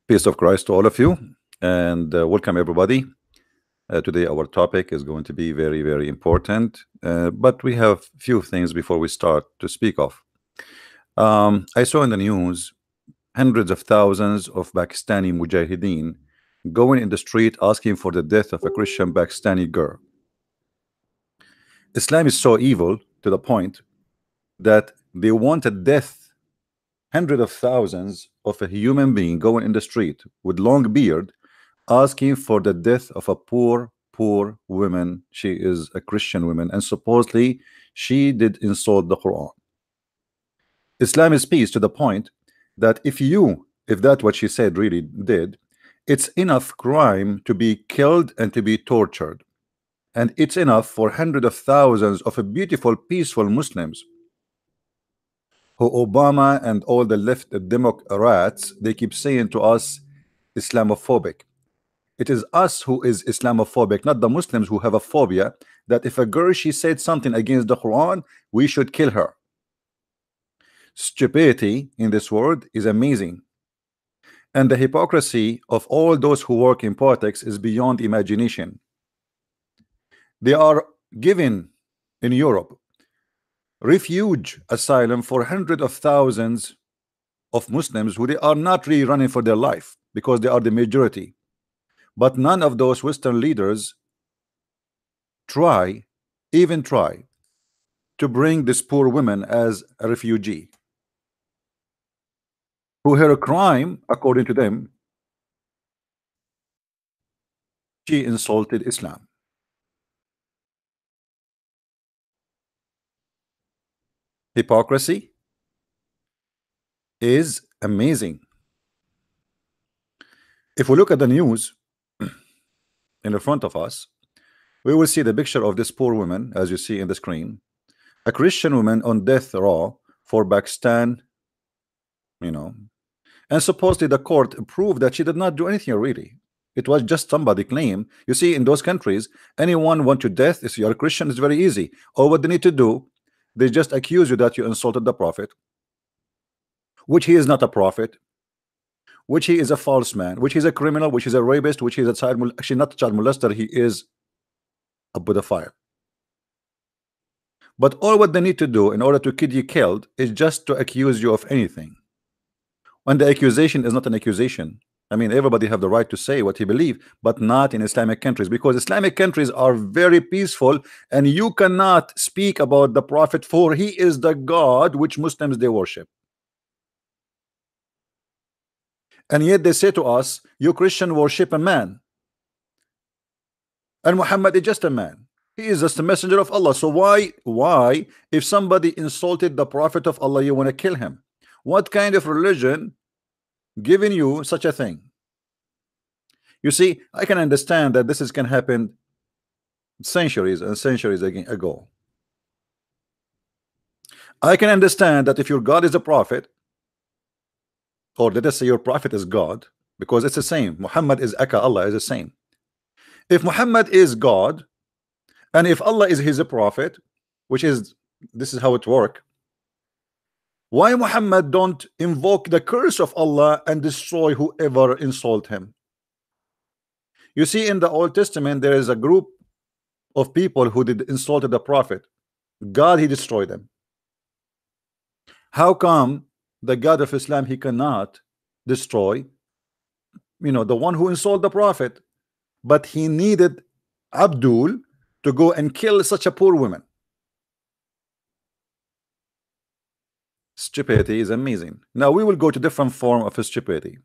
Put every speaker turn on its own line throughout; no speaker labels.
Peace of Christ to all of you, and welcome everybody. Today, our topic is going to be very, very important, but we have few things before we start to speak of. I saw in the news hundreds of thousands of Pakistani mujahideen going in the street asking for the death of a Christian Pakistani girl. Islam is so evil to the point that they wanted death. Hundreds of thousands of a human being going in the street with long beard asking for the death of a poor woman. She is a Christian woman, and supposedly she did insult the Quran. Islam is peace to the point that if that what she said really did, it's enough crime to be killed and to be tortured, and it's enough for hundreds of thousands of a beautiful peaceful Muslims who Obama and all the left Democrats, they keep saying to us Islamophobic. It is us who is Islamophobic, not the Muslims who have a phobia that if a girl she said something against the Quran, we should kill her. Stupidity in this world is amazing, and the hypocrisy of all those who work in politics is beyond imagination. They are given in Europe refuge asylum for hundreds of thousands of Muslims who they are not really running for their life because they are the majority, but none of those Western leaders even try to bring this poor woman as a refugee who her crime, according to them, she insulted Islam. Hypocrisy is amazing. If we look at the news in the front of us, we will see the picture of this poor woman, as you see in the screen, a Christian woman on death row for Pakistan, and supposedly the court proved that she did not do anything really. It was just somebody claim. You see, in those countries, anyone want to death, if you're a Christian, it's very easy. All what they need to do, they just accuse you that you insulted the prophet, which he is not a prophet, which he is a false man, which is a criminal, which is a rapist, which is a actually not a child molester, he is a pedophile. But all what they need to do in order to get you killed is just to accuse you of anything. When the accusation is not an accusation. I mean, everybody have the right to say what he believes, but not in Islamic countries, because Islamic countries are very peaceful, and you cannot speak about the prophet, for he is the God which Muslims they worship. And yet they say to us, you Christian worship a man, and Muhammad is just a man. He is just a messenger of Allah. So why if somebody insulted the prophet of Allah, you want to kill him? What kind of religion giving you such a thing? You see, I can understand that this can happen centuries and centuries ago. I can understand that if your God is a prophet, or let us say your prophet is God, because it's the same. Muhammad is Aka, Allah is the same. If Muhammad is God, and if Allah is his prophet, this is how it works. Why Muhammad don't invoke the curse of Allah and destroy whoever insult him? You see, in the Old Testament, there is a group of people who did insulted the prophet. God, he destroyed them. How come the God of Islam, he cannot destroy, the one who insulted the prophet, but he needed Abdul to go and kill such a poor woman? Stupidity is amazing. Now we will go to different form of stupidity.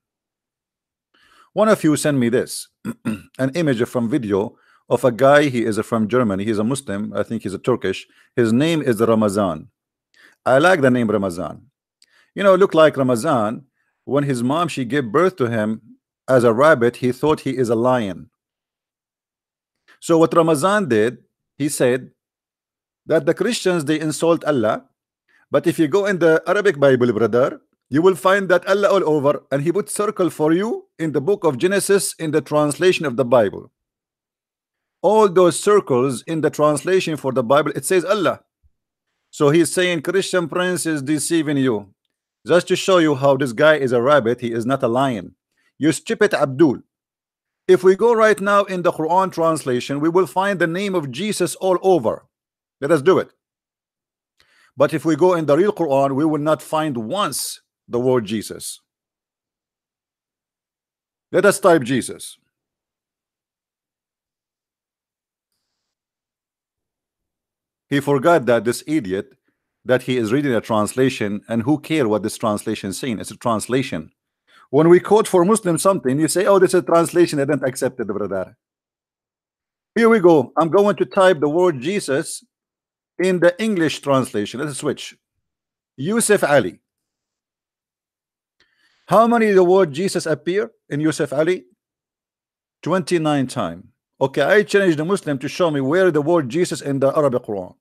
One of you sent me this an image from video of a guy. He is from Germany. He's a Muslim. I think he's a Turkish. His name is Ramazan. I like the name Ramazan. Look like Ramazan. When his mom, she gave birth to him as a rabbit, he thought he is a lion. So what Ramazan did, he said that the Christians, they insult Allah. But if you go in the Arabic Bible, brother, you will find that Allah all over, and he put circle for you in the book of Genesis in the translation of the Bible. All those circles in the translation for the Bible, it says Allah. So he's saying Christian prince is deceiving you, just to show you how this guy is a rabbit. He is not a lion. You stupid Abdul. If we go right now in the Quran translation, we will find the name of Jesus all over. Let us do it. But if we go in the real Quran, we will not find once the word Jesus. Let us type Jesus. He forgot that this idiot, that he is reading a translation, and who care what this translation is saying? It's a translation. When we quote for Muslim something, you say, oh, this is a translation, I don't accept it, brother. Here we go. I'm going to type the word Jesus in the English translation. Let's switch. Yusuf Ali. How many the word Jesus appear in Yusuf Ali? 29 times. Okay, I challenge the Muslim to show me where the word Jesus in the Arabic Quran.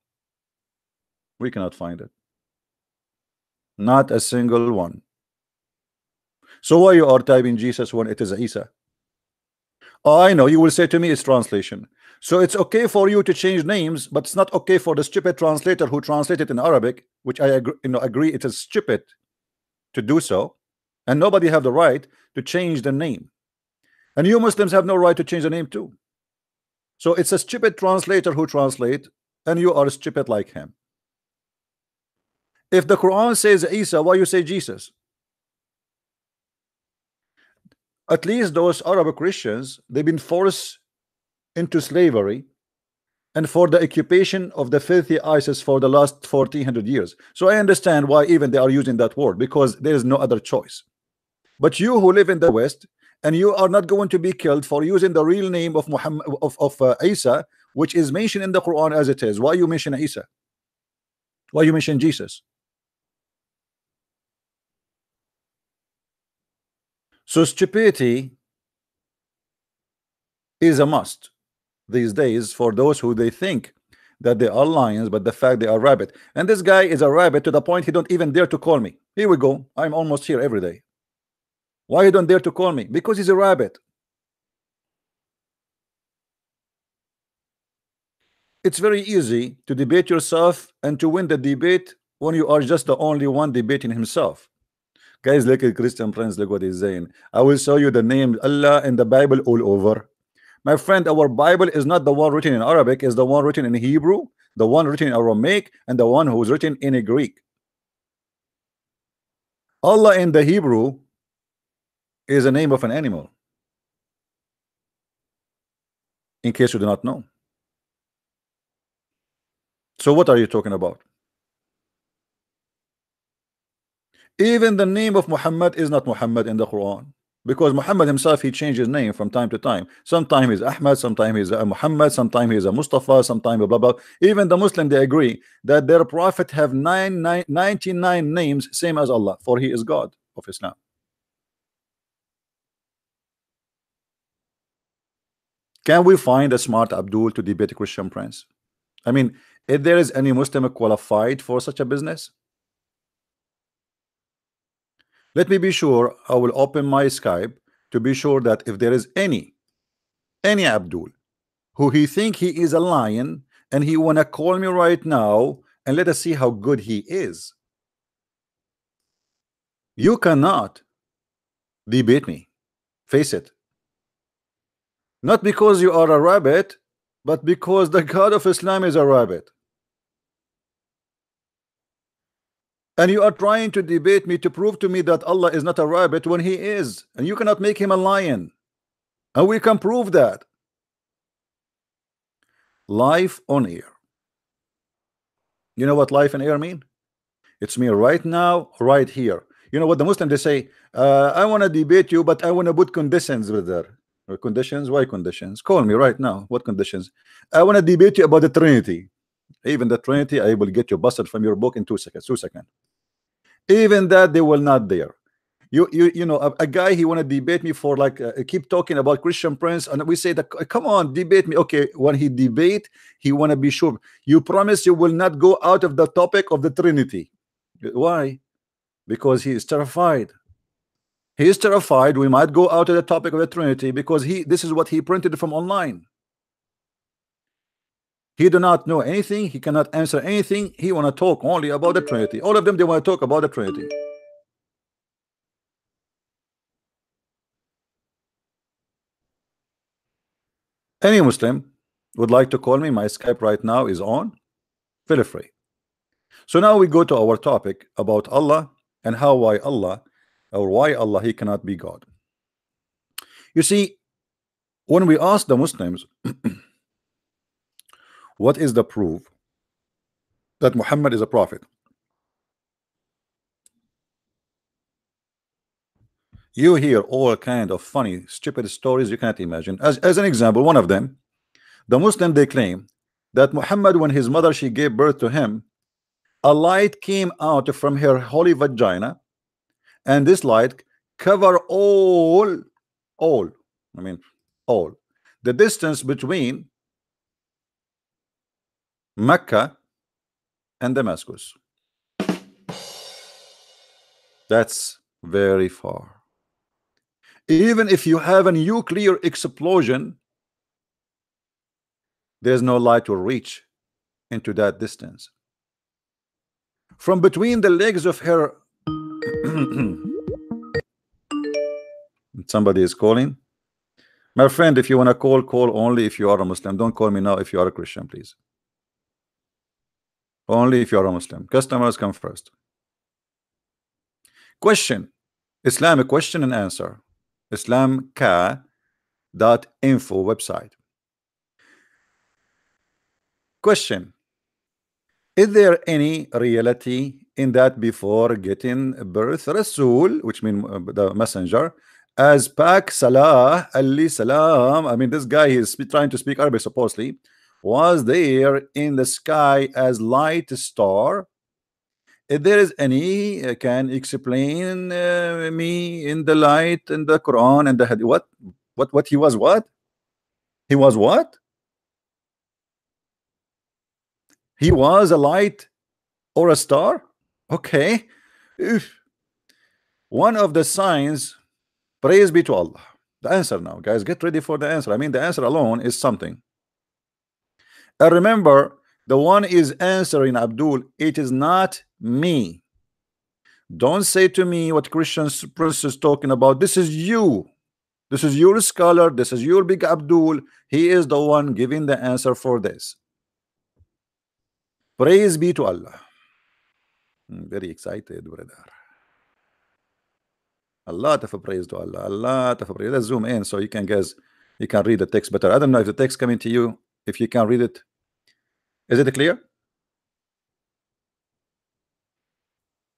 We cannot find it. Not a single one. So why you are typing Jesus when it is Isa? Oh, I know you will say to me it's translation. So it's okay for you to change names, but it's not okay for the stupid translator who translated in Arabic, which I agree, agree it is stupid to do so, and nobody have the right to change the name. And you Muslims have no right to change the name too. So it's a stupid translator who translate, and you are stupid like him. If the Quran says Isa, why you say Jesus? At least those Arab Christians, they've been forced into slavery and for the occupation of the filthy ISIS for the last 1400 years. So I understand why even they are using that word, because there is no other choice. But you who live in the West, and you are not going to be killed for using the real name of Muhammad, of Isa, which is mentioned in the Quran as it is. Why you mention Isa? Why you mention Jesus? So stupidity is a must these days for those who they think that they are lions, but the fact they are rabbit. And this guy is a rabbit to the point he don't even dare to call me. Here we go. I'm almost here every day. Why you don't dare to call me? Because he's a rabbit. It's very easy to debate yourself and to win the debate when you are just the only one debating himself. Guys, look at Christian Prince, look what he's saying. I will show you the name Allah in the Bible all over. My friend, our Bible is not the one written in Arabic, is the one written in Hebrew, the one written in Aramaic, and the one who was written in Greek. Allah in the Hebrew is a name of an animal, in case you do not know. So what are you talking about? Even the name of Muhammad is not Muhammad in the Quran, because Muhammad himself, he changed his name from time to time. Sometimes he's Ahmad, sometimes he's Muhammad, sometimes he's a Mustafa, sometimes blah blah. Even the Muslim, they agree that their prophet have 99 names, same as Allah, for he is God of Islam. Can we find a smart Abdul to debate a Christian Prince? I mean, if there is any Muslim qualified for such a business, let me be sure. I will open my Skype to be sure that if there is any Abdul who he think he is a lion and he wanna call me right now, and let us see how good he is. You cannot debate me. Face it. Not because you are a rabbit, but because the God of Islam is a rabbit. And you are trying to debate me to prove to me that Allah is not a rabbit when he is, and you cannot make him a lion, and we can prove that. Life on air. You know what life on air mean? It's me right now, right here. You know what the Muslim they say, I want to debate you, but I want to put conditions with that. Conditions? Why conditions? Call me right now. What conditions? I want to debate you about the Trinity. Even the Trinity, I will get you busted from your book in 2 seconds. 2 seconds. Even that they will not dare. You know, a guy, he want to debate me for like keep talking about Christian Prince, and we say that come on, debate me. Okay, when he debate, he want to be sure. You promise you will not go out of the topic of the Trinity. Why? Because he is terrified. He is terrified we might go out of the topic of the Trinity, because this is what he printed from online. He do not know anything. He cannot answer anything. He want to talk only about the Trinity. All of them, they want to talk about the Trinity. Any Muslim would like to call me, my Skype right now is on, feel free. So now we go to our topic about Allah and why Allah he cannot be God. You see, when we ask the Muslims what is the proof that Muhammad is a prophet, you hear all kind of funny, stupid stories you cannot imagine. As an example, one of them, the Muslim, they claim that Muhammad, when his mother she gave birth to him, a light came out from her holy vagina, and this light cover all I mean all the distance between Mecca and Damascus. That's very far. Even if you have a nuclear explosion, there's no light to reach into that distance. From between the legs of her somebody is calling. My friend, if you want to call only if you are a Muslim. Don't call me now if you are a Christian, please. Only if you are a Muslim. Customers come first. Question. Islamic question and answer. Islamka.info website. Question. Is there any reality in that before getting birth, Rasul, which means the messenger, as Pak Salah Ali Salam, I mean this guy is trying to speak Arabic supposedly, was there in the sky as light star? If there is any, can explain me in the light in the Quran and the Hadith. What he was what? He was what? He was a light or a star? Okay. One of the signs, praise be to Allah. The answer now, guys, get ready for the answer. I mean, the answer alone is something. And remember, the one is answering Abdul, it is not me. Don't say to me what Christian Prince is talking about. This is you. This is your scholar. This is your big Abdul. He is the one giving the answer for this. Praise be to Allah. I'm very excited, brother. A lot of praise to Allah. A lot of praise. Let's zoom in so you can guys, you can read the text better. I don't know if the text coming to you, if you can read it. Is it clear?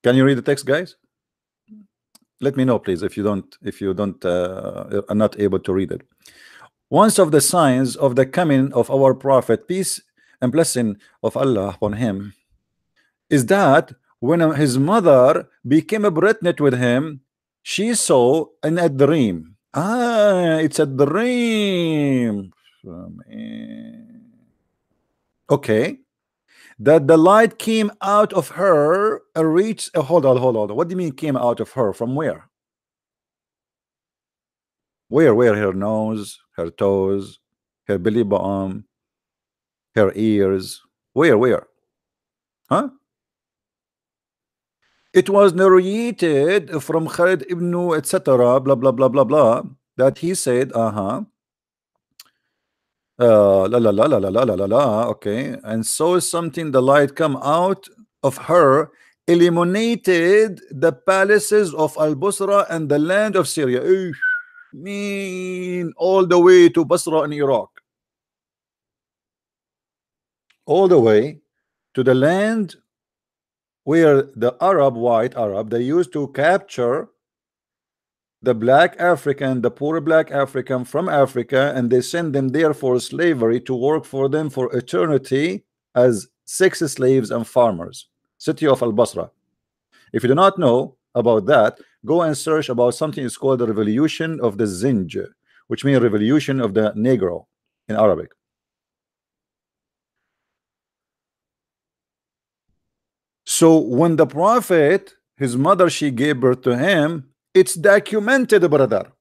Can you read the text, guys? Let me know, please, if you don't are not able to read it. One of the signs of the coming of our prophet, peace and blessing of Allah upon him, is that when his mother became pregnant with him, she saw in a dream. It's a dream. Okay. That the light came out of her, reached. Hold on. What do you mean came out of her? From where? Where her nose, her toes, her belly button, her ears. Where? Huh? It was narrated from Khalid ibn etc. blah blah blah blah blah that he said, okay, and so something, the light come out of her, illuminated the palaces of Al-Busra and the land of Syria. Mean all the way to Basra in Iraq, all the way to the land where the white Arab, they used to capture the black African, the poor black African from Africa, and they send them there for slavery to work for them for eternity as sex slaves and farmers. City of Al-Basra. If you do not know about that, go and search about something is called the revolution of the Zinj, which means revolution of the Negro in Arabic. So when the prophet, his mother, she gave birth to him, it's documented, brother.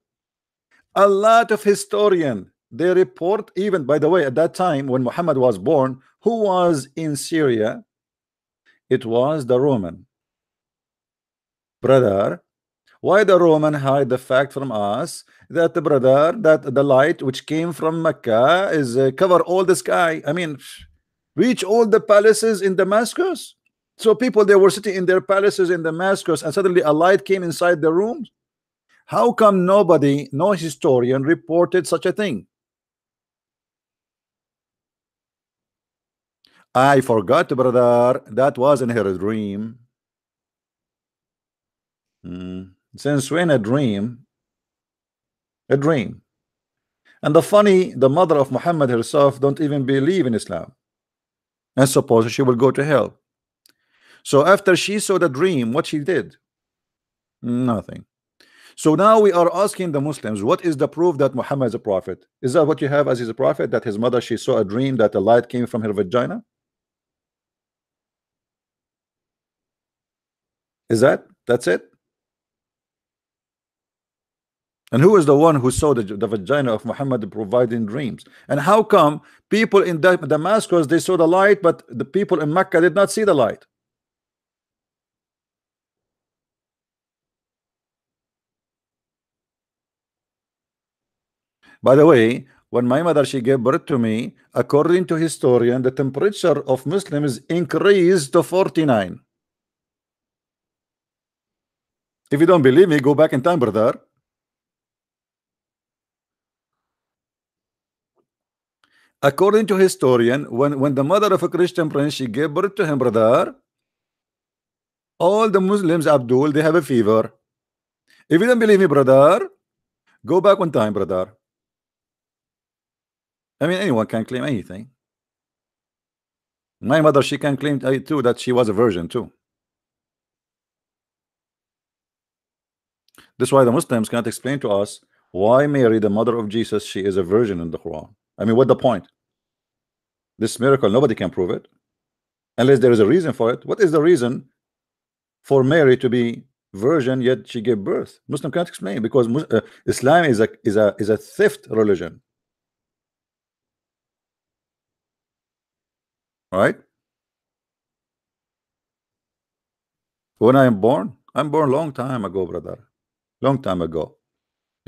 A lot of historians, they report, even by the way, at that time when Muhammad was born, who was in Syria? It was the Roman. Brother, Why the Roman hide the fact from us that the brother, that the light which came from Mecca is cover all the sky? I mean, reach all the palaces in Damascus. So people, they were sitting in their palaces in Damascus, and suddenly a light came inside the rooms. How come nobody, no historian reported such a thing? I forgot, brother. That wasn't her dream. Since when a dream? A dream. And the funny, the mother of Muhammad herself don't even believe in Islam, and suppose she will go to hell. So after she saw the dream, what she did? Nothing. So now we are asking the Muslims, what is the proof that Muhammad is a prophet? Is that what you have as his prophet, that his mother, she saw a dream that a light came from her vagina? Is that's it? And who is the one who saw the vagina of Muhammad providing dreams? And how come people in Damascus, they saw the light, but the people in Mecca did not see the light? By the way, when my mother, she gave birth to me, according to historian, the temperature of Muslims increased to 49. If you don't believe me, go back in time, brother. According to historian, when the mother of a Christian prince, she gave birth to him, brother, all the Muslims, Abdul, they have a fever. If you don't believe me, brother, go back one time, brother. I mean, anyone can claim anything. My mother, she can claim too that she was a virgin too. That's why the Muslims can't explain to us why Mary, the mother of Jesus, she is a virgin in the Quran. I mean, what the point? This miracle, nobody can prove it unless there is a reason for it. What is the reason for Mary to be virgin yet she gave birth? Muslim can't explain, because Islam is a theft religion, right? When I'm born long time ago, brother, long time ago.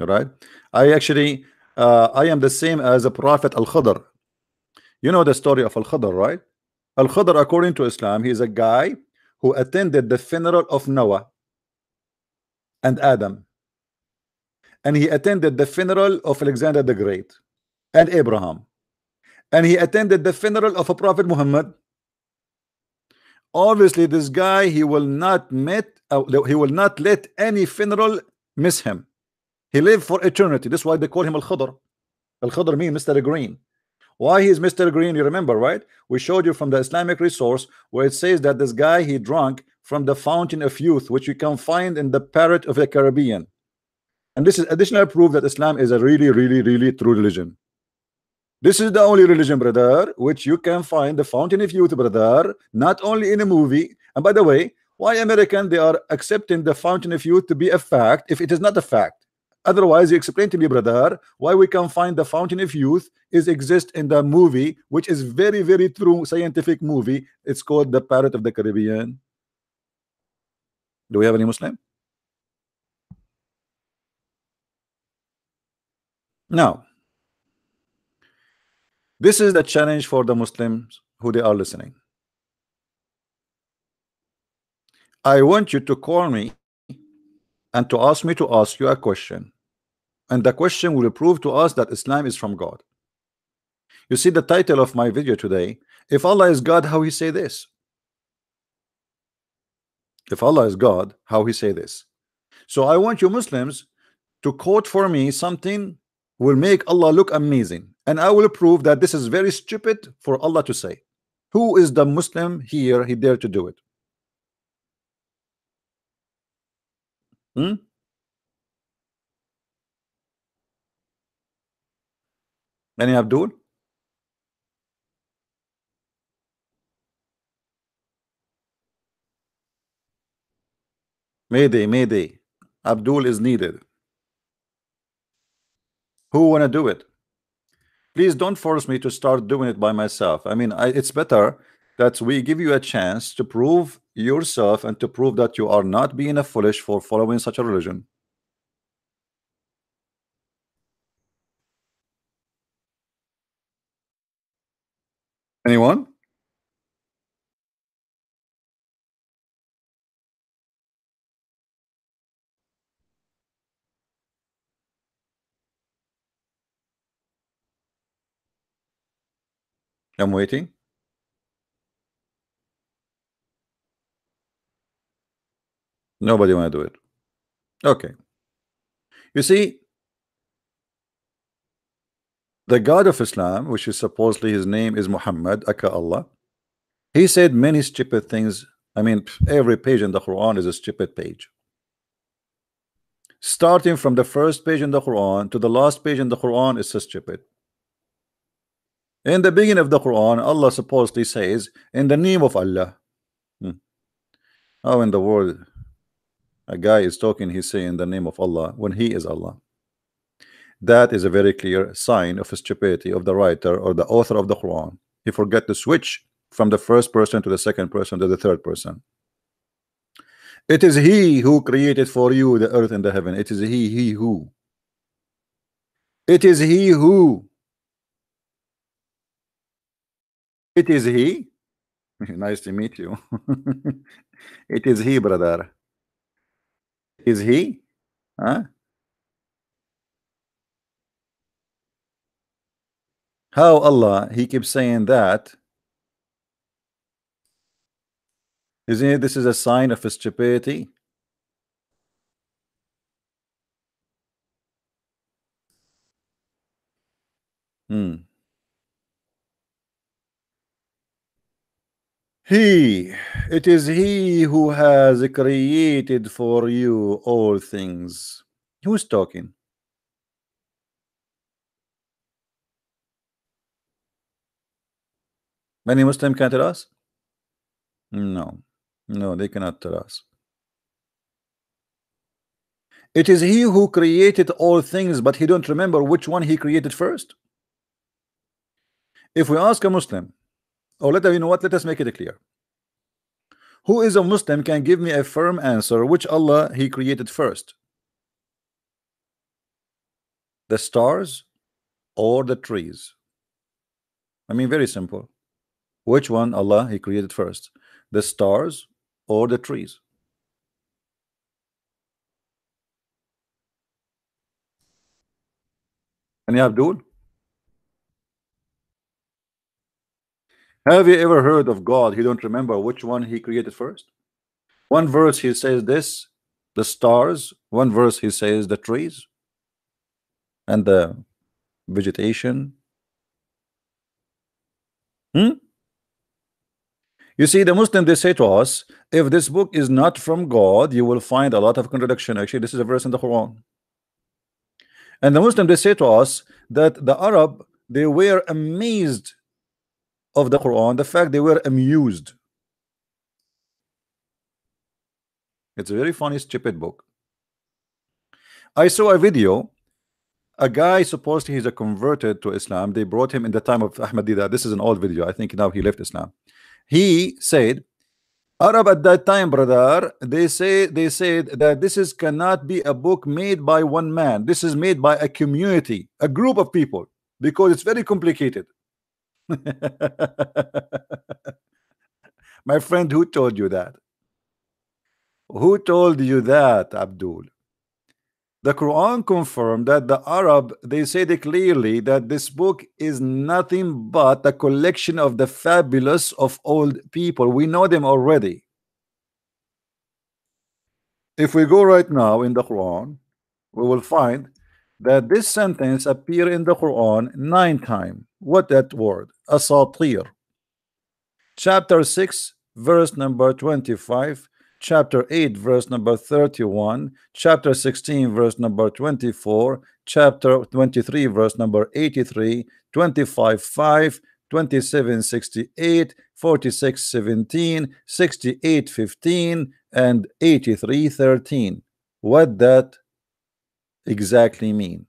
All right, I actually I am the same as a prophet Al-Khadr. You know the story of Al-Khadr, right? Al-Khadr, according to Islam, he is a guy who attended the funeral of Noah and Adam, and he attended the funeral of Alexander the Great and Abraham, and he attended the funeral of a prophet Muhammad. Obviously, this guy, he will not let any funeral miss him. He lived for eternity. That's why they call him Al-Khadr. Al-Khadr means Mr. Green. Why he's Mr. Green, you remember, right? We showed you from the Islamic resource where it says that this guy, he drank from the fountain of youth, which you can find in the parrot of the Caribbean. And this is additional proof that Islam is a really true religion. This is the only religion, brother, which you can find the fountain of youth, brother, not only in a movie. And by the way, why American, they are accepting the fountain of youth to be a fact if it is not a fact? Otherwise, you explain to me, brother, why we can find the fountain of youth is exist in the movie, which is very true scientific movie. It's called the Parrot of the Caribbean. Do we have any Muslim? Now, this is the challenge for the Muslims who they are listening. I want you to call me and to ask me to ask you a question, and the question will prove to us that Islam is from God. You see the title of my video today, if Allah is God, how he say this? If Allah is God, how he say this? So I want you Muslims to quote for me something will make Allah look amazing, and I will prove that this is very stupid for Allah to say. Who is the Muslim here, he dare to do it? Any Abdul? Mayday. Abdul is needed. Who wanna do it? Please don't force me to start doing it by myself. I mean, it's better that we give you a chance to prove yourself and to prove that you are not being a foolish for following such a religion. Anyone? I'm waiting. Nobody want to do it. Okay. You see, the God of Islam, which is supposedly his name is Muhammad, aka Allah, he said many stupid things. I mean, every page in the Quran is a stupid page. Starting from the first page in the Quran to the last page in the Quran is so stupid. In the beginning of the Quran, Allah supposedly says, in the name of Allah. How in the world a guy is talking, he's saying the name of Allah when he is Allah? That is a very clear sign of stupidity of the writer or the author of the Quran. He forgot to switch from the first person to the second person to the third person. It is he who created for you the earth and the heaven. It is he who. It is he who. It is he. Nice to meet you. It is he, brother. Is he? Huh? How Allah, he keeps saying that. Isn't it? This is a sign of stupidity. He, it is he who has created for you all things. Who's talking? Many Muslim can tell us? No, no, they cannot tell us. It is he who created all things, but he don't remember which one he created first. If we ask a Muslim, or you know what, let us make it clear. Who is a Muslim can give me a firm answer which Allah he created first? The stars or the trees? I mean, very simple. Which one Allah he created first? The stars or the trees? And Abdul, have you ever heard of God? He don't remember which one he created first. One verse he says this, the stars. One verse he says the trees and the vegetation. You see, the Muslim, they say to us, if this book is not from God, you will find a lot of contradiction. Actually, this is a verse in the Quran. And the Muslim, they say to us that the Arab, they were amazed of the Quran, the fact they were amused. It's a very funny, stupid book. I saw a video. A guy, supposedly he's a converted to Islam. They brought him in the time of Ahmadiyya. This is an old video. I think now he left Islam. He said, Arab at that time, brother, they said that this cannot be a book made by one man. This is made by a community, a group of people, because it's very complicated. My friend, who told you that? Who told you that, Abdul? The Quran confirmed that the Arab, they said it clearly that this book is nothing but a collection of the fabulous of old people. We know them already. If we go right now in the Quran, we will find that this sentence appear in the Quran 9 times. What that word? Asatir. Chapter 6, verse number 25. Chapter 8, verse number 31, chapter 16, verse number 24, chapter 23, verse number 83, 25, 5, 27, 68, 46, 17, 68, 15, and 83, 13. What that exactly mean?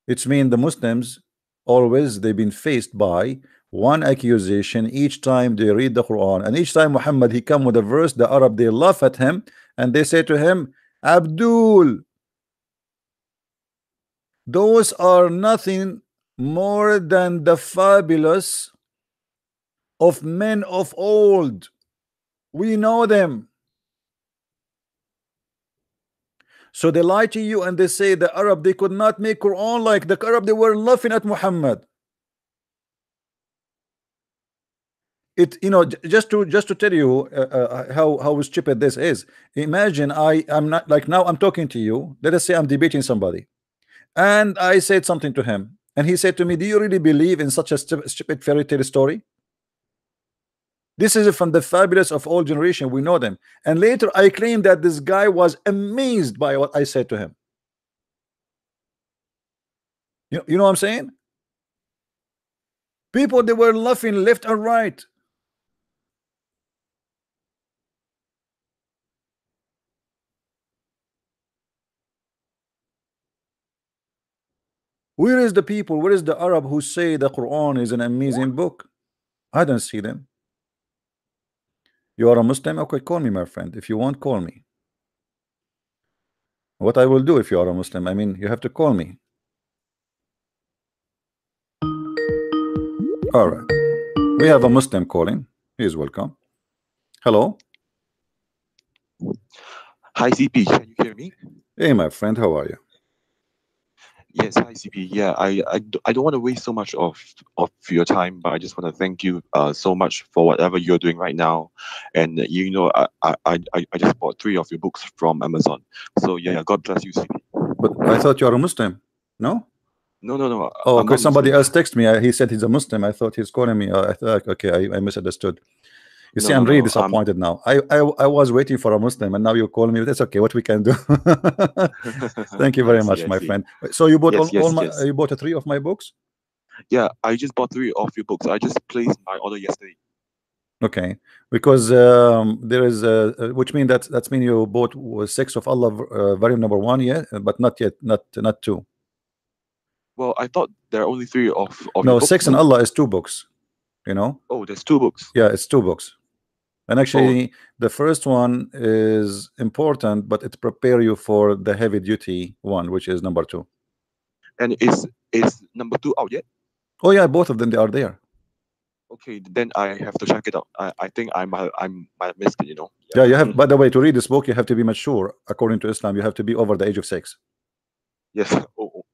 It's mean the Muslims always they've been faced by one accusation each time they read the Quran, and each time Muhammad he come with a verse, the Arab they laugh at him and they say to him, Abdul, those are nothing more than the fabulous of men of old. We know them. So they lie to you and they say the Arab, they could not make Quran like the Arab. They were laughing at Muhammad. It, you know, just to tell you how stupid this is. Imagine I'm not like, now I'm talking to you. Let us say I'm debating somebody, and I said something to him, and he said to me, "Do you really believe in such a stupid fairy tale story?" This is from the fabulous of all generation. We know them. And later I claim that this guy was amazed by what I said to him. You know what I'm saying? People, they were laughing left and right. Where is the people? Where is the Arab who say the Quran is an amazing book? I don't see them. You are a Muslim? Okay, call me, my friend. If you want, call me. What I will do if you are a Muslim, I mean, you have to call me. All right. We have a Muslim calling. He is welcome. Hello.
Hi, CP. Can you hear me?
Hey, my friend. How are you?
Yes, hi, CP. Yeah, I don't want to waste so much of your time, but I just want to thank you so much for whatever you're doing right now. And you know, I just bought 3 of your books from Amazon. So yeah, God bless you, CP.
But I thought you are a Muslim. No?
No.
Oh,
I'm
okay.
not
Somebody
Muslim.
else texted me. He said he's a Muslim. I thought he's calling me. I thought, okay, I misunderstood. You see, I'm really
No.
disappointed now. I was waiting for a Muslim, and now you're calling me. That's okay. What we can do. Thank you very
I
much,
see.
my friend. So you bought
Yes.
you bought 3 of my books?
Yeah, I just bought 3 of your books. I just placed my order yesterday.
Okay, because there is which mean that's mean you bought 6 of Allah, volume number 1, yeah, but not yet, not 2.
Well, I thought there are only 3 of
No,
your books.
6 in Allah is 2 books. You know?
Oh, there's 2 books.
Yeah, it's 2 books. And actually, the first one is important, but it prepare you for the heavy duty one, which is number 2.
And is number 2 out yet?
Oh yeah, both of them, they are there.
Okay, then I have to check it out. I think I might have missed it, you know.
Yeah, you have. By the way, to read this book, you have to be mature. According to Islam, you have to be over the age of 6.
Yes. Oh.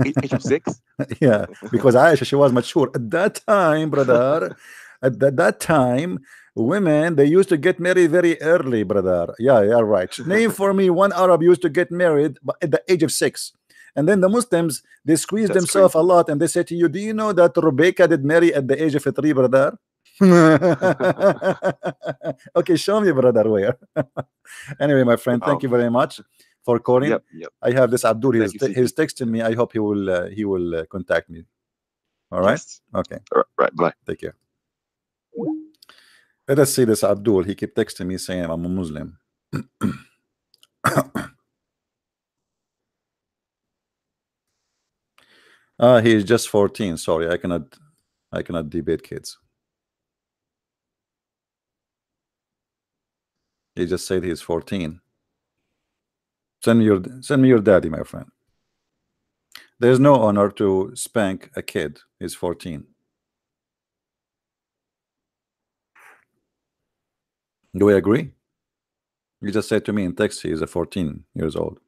Age of 6?
Yeah, because Aisha, she was mature at that time, brother. At that time, women, they used to get married very early, brother. Yeah, right. Name for me one Arab used to get married at the age of 6. And then the Muslims, they squeeze
That's
themselves
crazy.
a lot, and they say to you, do you know that Rebecca did marry at the age of 3, brother? Okay, show me, brother, where. Anyway, my friend,
Wow.
thank you very much for calling.
Yep.
I have this Abdul.
Thank you,
He's texting me. I hope he will contact me. All right.
Yes.
Okay.
Right. Bye.
Take care. Let us see this Abdul. He keep texting me saying I'm a Muslim. He is just 14. Sorry, I cannot debate kids. He just said he's 14. Send me your daddy, my friend. There's no honor to spank a kid. He's 14. Do we agree? You just said to me in text he is a 14 years old.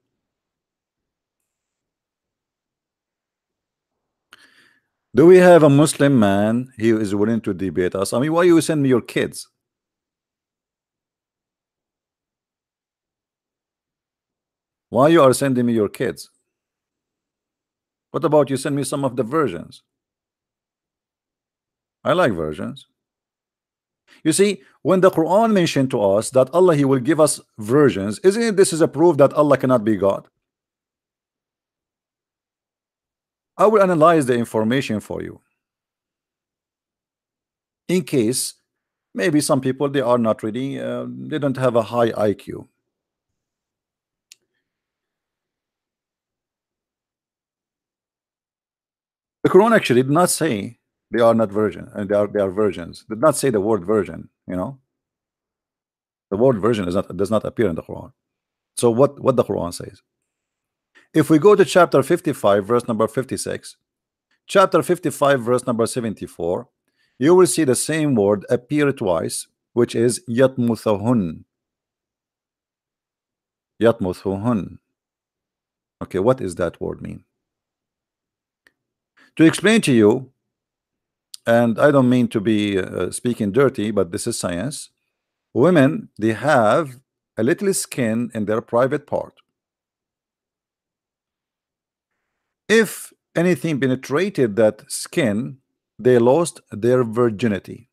Do we have a Muslim man who is willing to debate us? I mean, why you send me your kids? Why you are sending me your kids? What about you send me some of the versions? I like versions. You see, when the Quran mentioned to us that Allah, he will give us versions, isn't it this is a proof that Allah cannot be God? I will analyze the information for you. In case maybe some people, they are not really, they don't have a high IQ. The Quran actually did not say they are not virgin, and they are virgins. Did not say the word virgin. You know, the word virgin does not appear in the Quran. So what the Quran says? If we go to chapter 55, verse number 56, chapter 55 verse number 74, you will see the same word appear twice, which is yatmuthuhun. Yatmuthuhun. Okay, what does that word mean? To explain to you, and I don't mean to be speaking dirty, but this is science. Women, they have a little skin in their private part. If anything penetrated that skin, they lost their virginity.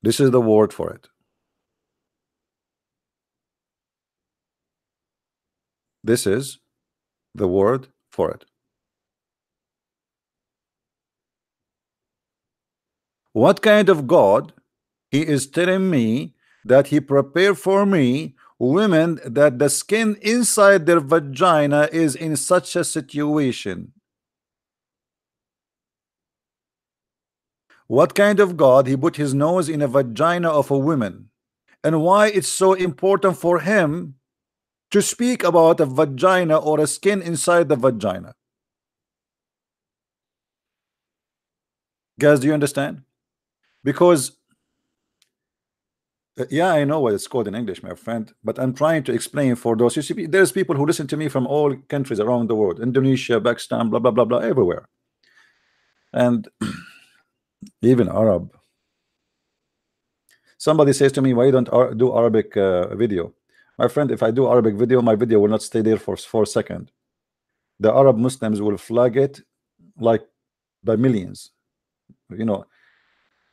This is the word for it. This is the word for it. What kind of God? He is telling me that he prepared for me women that the skin inside their vagina is in such a situation. What kind of God? He put his nose in a vagina of a woman. And why it's so important for him to speak about a vagina or a skin inside the vagina? Guys, do you understand? Because yeah, I know what it's called in English, my friend, but I'm trying to explain for those. You see, there's people who listen to me from all countries around the world, Indonesia, Pakistan, blah blah blah blah, everywhere, and even Arab. Somebody says to me, why don't do Arabic video? My friend, if I do Arabic video, my video will not stay there for 4 seconds. The Arab Muslims will flag it like by millions. You know,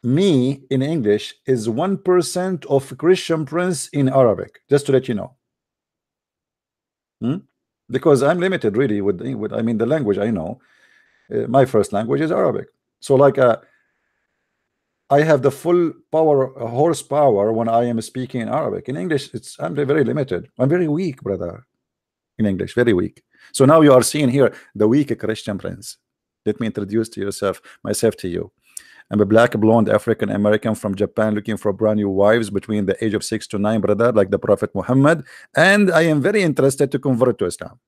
me in English is 1% of Christian Prince in Arabic, just to let you know. Because I'm limited really with I mean the language I know. My first language is Arabic, so like I have the full power horsepower when I am speaking in Arabic. In English, I'm very limited. I'm very weak, brother. In English, very weak. So now you are seeing here the weak Christian Prince. Let me introduce myself to you. I'm a black blonde African American from Japan looking for brand new wives between the age of 6 to 9, brother, like the Prophet Muhammad, and I am very interested to convert to Islam.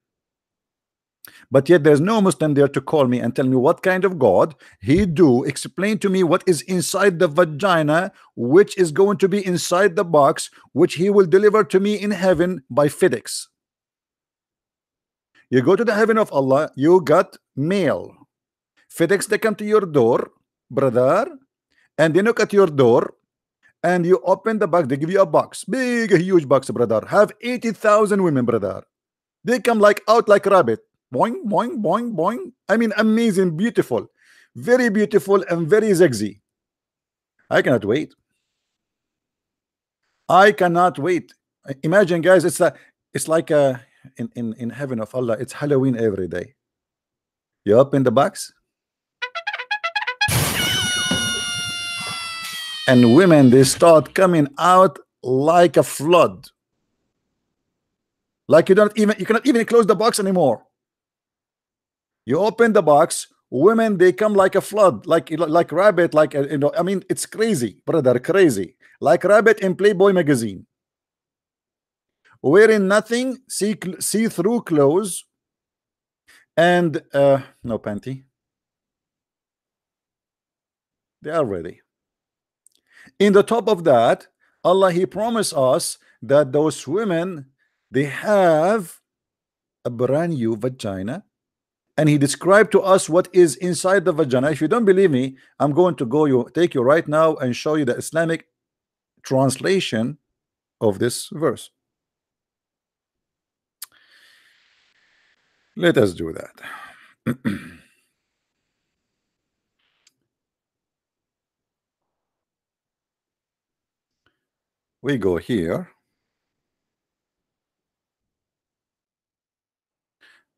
But yet there's no Muslim there to call me and tell me what kind of God he do. Explain to me what is inside the vagina, which is going to be inside the box, which he will deliver to me in heaven by FedEx. You go to the heaven of Allah, you got mail. FedEx, they come to your door, brother, and they knock at your door, and you open the box. They give you a box, big, a huge box, brother. Have 80,000 women, brother. They come like out like rabbit. Boing, boing, boing, boing. I mean, amazing, beautiful, very beautiful, and very sexy. I cannot wait. I cannot wait. Imagine, guys, it's like in heaven of Allah, it's Halloween every day. You open the box, and women, they start coming out like a flood. Like you cannot even close the box anymore. You open the box, women, they come like a flood, like rabbit, like you know, I mean, it's crazy, brother, crazy, like rabbit in Playboy magazine, wearing nothing, see-through clothes, and no panty. They are ready. In the top of that, Allah, he promised us that those women, they have a brand new vagina, and he described to us what is inside the vagina. If you don't believe me, I'm going to take you right now and show you the Islamic translation of this verse. Let us do that. We go here.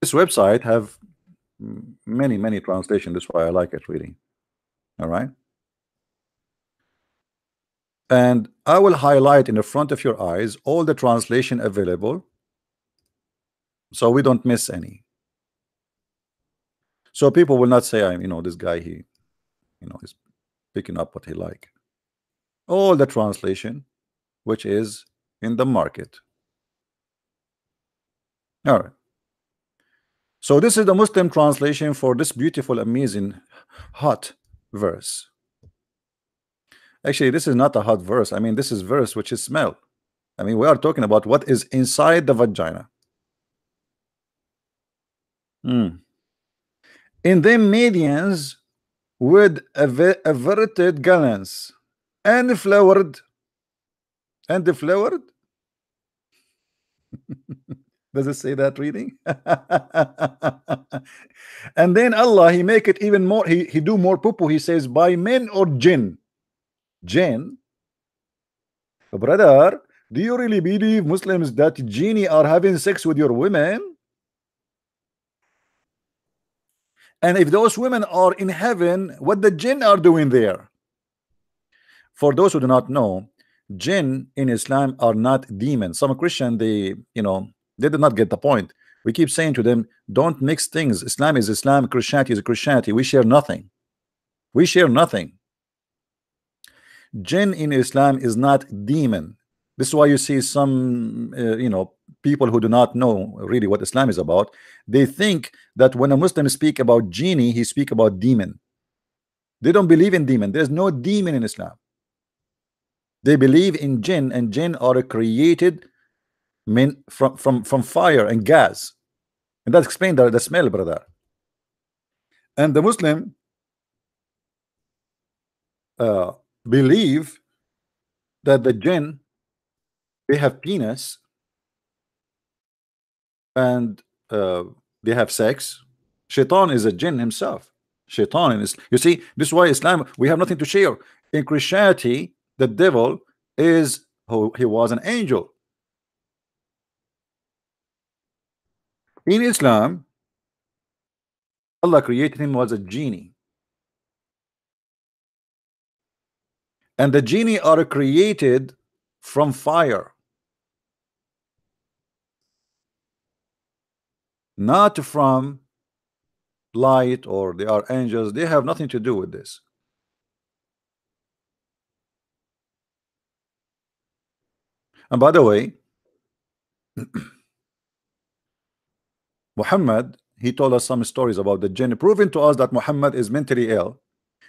This website have many translations. That's why I like it reading. All right, and I will highlight in the front of your eyes all the translation available, so we don't miss any. So people will not say, I'm, you know, this guy, he, you know, is picking up what he like. All the translation which is in the market. All right. So this is the Muslim translation for this beautiful, amazing, hot verse. Actually, this is not a hot verse. I mean, this is verse which is smell. I mean, we are talking about what is inside the vagina. In them medians with averted gallants and flowered does it say that reading? And then Allah, he make it even more, he do more poo-poo. He says by men or jinn. Brother, do you really believe Muslims that genie are having sex with your women? And if those women are in heaven, what the jinn are doing there? For those who do not know, jinn in Islam are not demons. Some Christian, they did not get the point. We keep saying to them, don't mix things. Islam is Islam, Christianity is Christianity. We share nothing. We share nothing. Jinn in Islam is not demon. This is why you see some people who do not know really what Islam is about. They think that when a Muslim speak about genie, he speak about demon. They don't believe in demon. There's no demon in Islam. They believe in jinn, and jinn are created from fire and gas, and that explains the smell, brother. And the Muslim believe that the jinn, they have penis and they have sex. Shaitan is a jinn himself. Shaitan is, you see, this is why Islam, we have nothing to share. In Christianity, the devil is he was an angel. In Islam, Allah created him as a genie, and the genie are created from fire, not from light, or they are angels. They have nothing to do with this. And by the way, Muhammad, he told us some stories about the jinn, proving to us that Muhammad is mentally ill,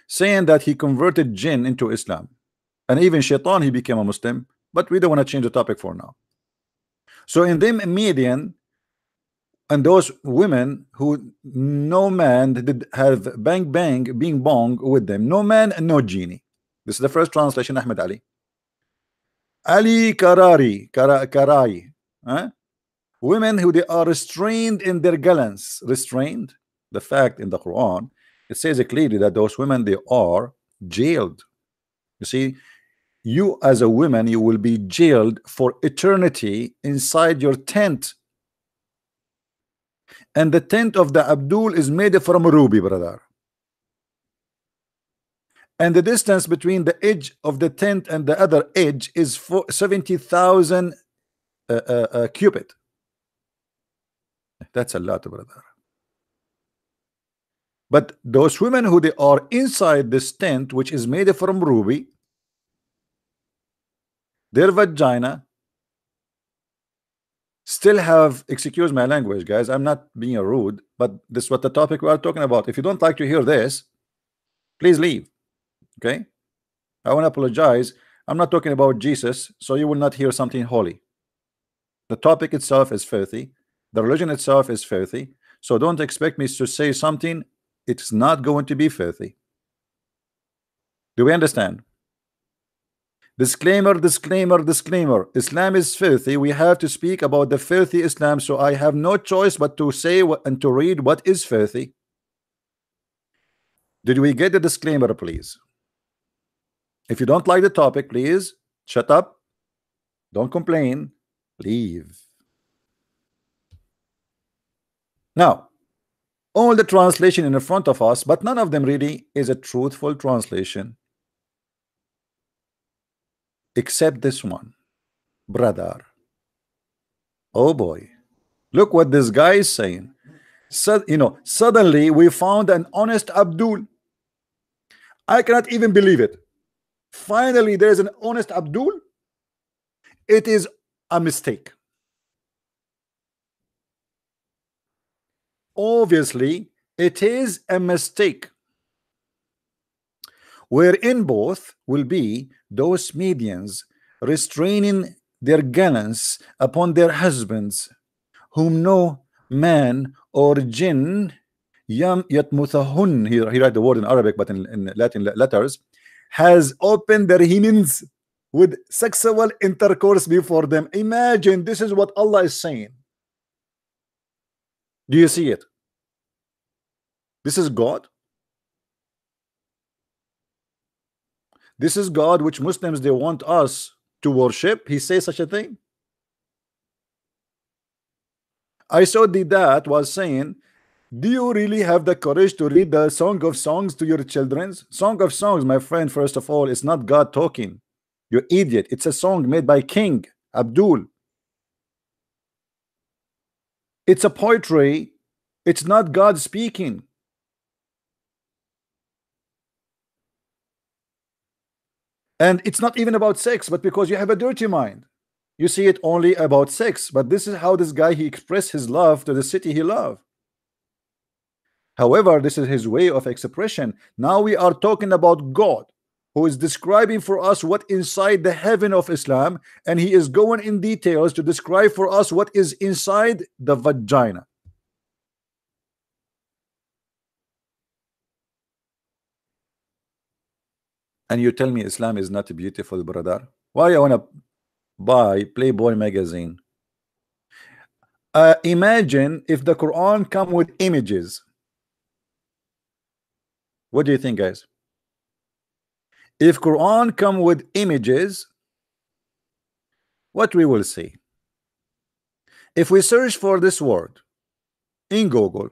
saying that he converted jinn into Islam, and even shaitan, he became a Muslim. But we don't want to change the topic for now. So in them Median, and those women who no man did have bang bing bong with them, no man and no genie. This is the first translation. Ahmed Ali Karai, women who they are restrained in their gallants. Restrained, the fact in the Quran, it says it clearly that those women, they are jailed. You see, you as a woman, you will be jailed for eternity inside your tent. And the tent of the Abdul is made from ruby, brother. And the distance between the edge of the tent and the other edge is 70,000 cubit. That's a lot, brother. But those women who they are inside this tent, which is made from ruby, their vagina still have, excuse my language, guys, I'm not being rude, but this is what the topic we are talking about. If you don't like to hear this, please leave. Okay, I want to apologize. I'm not talking about Jesus, so you will not hear something holy. The topic itself is filthy. The religion itself is filthy. So don't expect me to say something. It's not going to be filthy. Do we understand? Disclaimer, disclaimer, disclaimer. Islam is filthy. We have to speak about the filthy Islam. So I have no choice but to say and to read what is filthy. Did we get the disclaimer, please? If you don't like the topic, please shut up. Don't complain. Leave. Now, all the translation in front of us, but none of them really is a truthful translation. Except this one, brother. Oh boy, look what this guy is saying. So, suddenly we found an honest Abdul. I cannot even believe it. Finally, there is an honest Abdul. It is a mistake. obviously it is a mistake, wherein both will be those medians restraining their gallants upon their husbands, whom no man or jinn yatmuthahun, he write the word in Arabic but in Latin letters, has opened their hymens with sexual intercourse before them. Imagine, this is what Allah is saying. Do you see it? This is God. This is God which Muslims they want us to worship. He says such a thing. I saw the dad was saying, do you really have the courage to read the Song of Songs to your children? Song of Songs, my friend, first of all, it's not God talking. You idiot. It's a song made by King Abdul. It's a poetry. It's not God speaking. And it's not even about sex, but because you have a dirty mind, you see it only about sex. But this is how this guy, he expressed his love to the city he loved. However, this is his way of expression. Now we are talking about God, who is describing for us what inside the heaven of Islam, and he is going in details to describe for us what is inside the vagina. And you tell me Islam is not beautiful, brother? Why I want to buy Playboy magazine? Imagine if the Quran come with images. What do you think, guys? If Quran come with images, what we will see? If we search for this word in Google,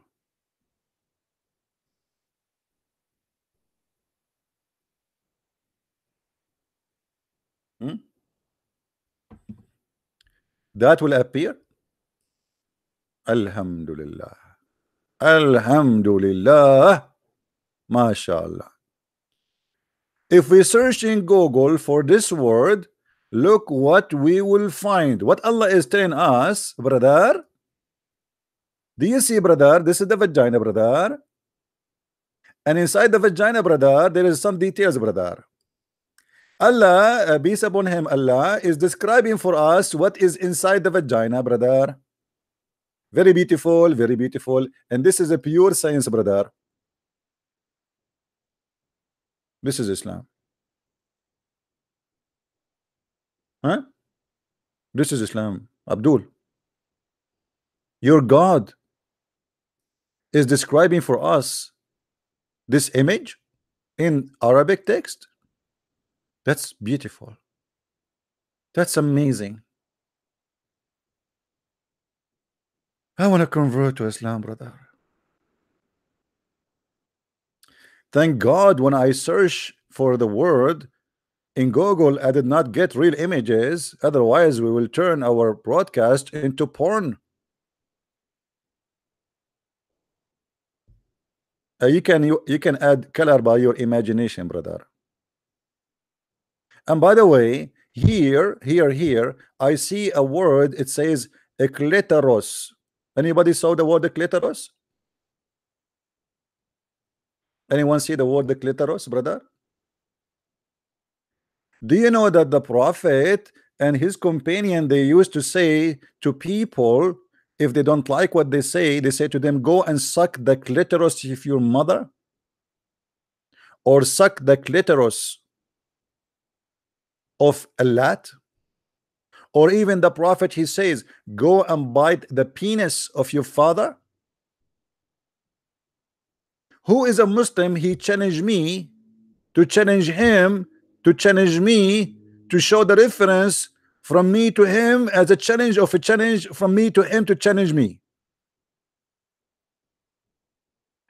that will appear. Alhamdulillah. Alhamdulillah. MashaAllah. If we search in Google for this word, look what we will find. What Allah is telling us, brother. Do you see, brother? This is the vagina, brother. And inside the vagina, brother, there is some details, brother. Allah, peace upon him, Allah is describing for us what is inside the vagina, brother. Very beautiful, very beautiful. And this is a pure science, brother. This is Islam. Huh? This is Islam. Abdul, your God is describing for us this image in Arabic text. That's beautiful. That's amazing. I want to convert to Islam, brother. Thank God when I search for the word in Google, I did not get real images. Otherwise, we will turn our broadcast into porn. You can add color by your imagination, brother. And by the way, here, I see a word. It says a clitoris. Anybody saw the word the clitoris? Anyone see the word the clitoris, brother? Do you know that the prophet and his companion, they used to say to people, if they don't like what they say to them, go and suck the clitoris of your mother, or suck the clitoris of a lat, or even the prophet, he says, go and bite the penis of your father. Who is a Muslim? He challenged me to challenge him, to challenge me, to show the reference from me to him as a challenge of a challenge from me to him to challenge me.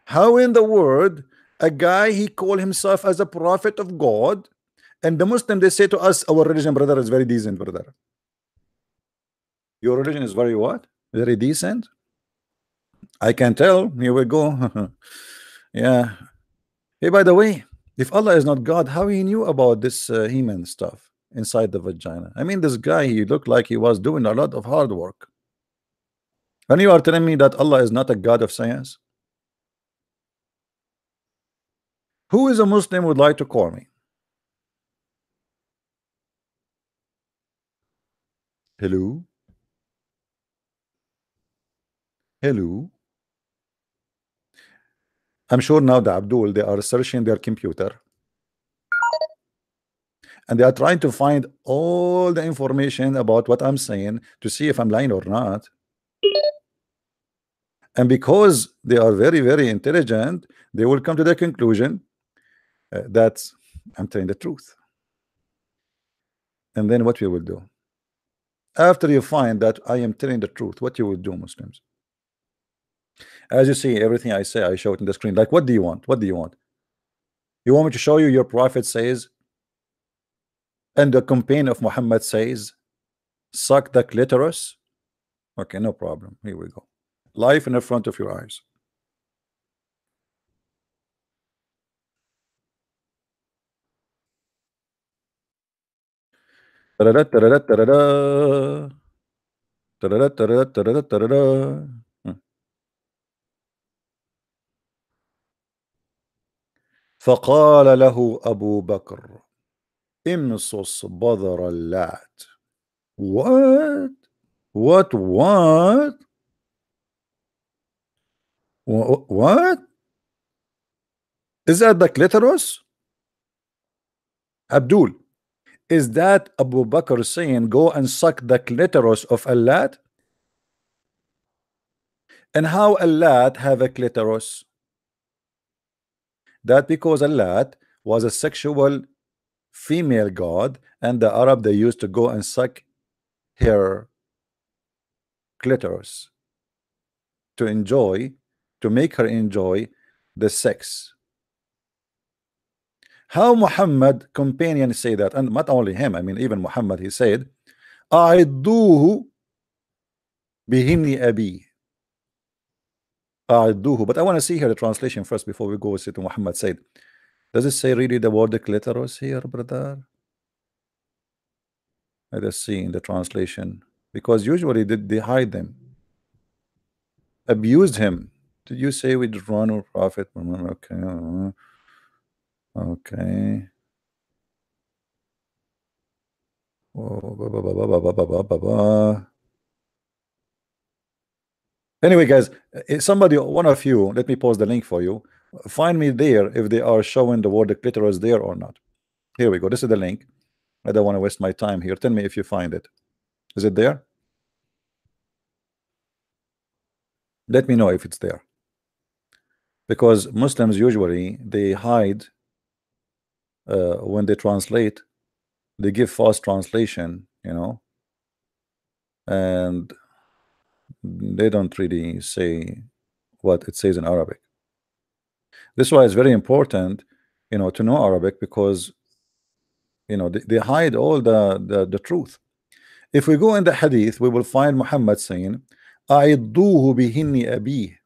How in the world a guy, he called himself as a prophet of God, and the Muslim, they say to us, our religion, brother, is very decent, brother. Your religion is very what? Very decent? I can tell. Here we go. Yeah. Hey, by the way, if Allah is not God, how he knew about this human stuff inside the vagina? I mean, this guy, he looked like he was doing a lot of hard work. And you are telling me that Allah is not a God of science? Who is a Muslim would like to call me? Hello? Hello? I'm sure now the Abdul, they are searching their computer and they are trying to find all the information about what I'm saying to see if I'm lying or not. And because they are very, very intelligent, they will come to the conclusion that I'm telling the truth. And then what we will do? After you find that I am telling the truth, what you will do, Muslims? As you see, everything I say, I show it in the screen. Like, what do you want? What do you want? You want me to show you your prophet says, and the campaign of Muhammad says, suck the clitoris? Okay, no problem. Here we go. Life in the front of your eyes. Ta-da-da, ta-da-da, ta-da-da. Ta-da-da, ta-da-da, ta-da-da, ta-da-da. فقال له أبو بكر امصص بذر اللات. What? What? What? What? Is that the clitoris? Abdul, is that Abu Bakr saying go and suck the clitoris of Allat? And how Allat have a clitoris? That because Allat was a sexual female god, and the Arab they used to go and suck her clitoris to enjoy, to make her enjoy the sex. How Muhammad companion say that? And not only him, I mean even Muhammad, he said أعدوه بهن أبي. أعدوه. But I want to see here the translation first before we go see to Muhammad said. Does it say really the word clitoris here, brother? Let us see in the translation, because usually they hide them. Abused him. Did you say we run or prophet? Okay. Okay. Anyway, guys, somebody, one of you, let me post the link for you. Find me there if they are showing the word clitoris there or not. Here we go. This is the link. I don't want to waste my time here. Tell me if you find it. Is it there? Let me know if it's there. Because Muslims usually they hide when they translate, they give false translation, you know, and they don't really say what it says in Arabic. This is why it's very important, you know, to know Arabic, because you know they hide all the truth. If we go in the hadith, we will find Muhammad saying أعضوه بهن أبيه.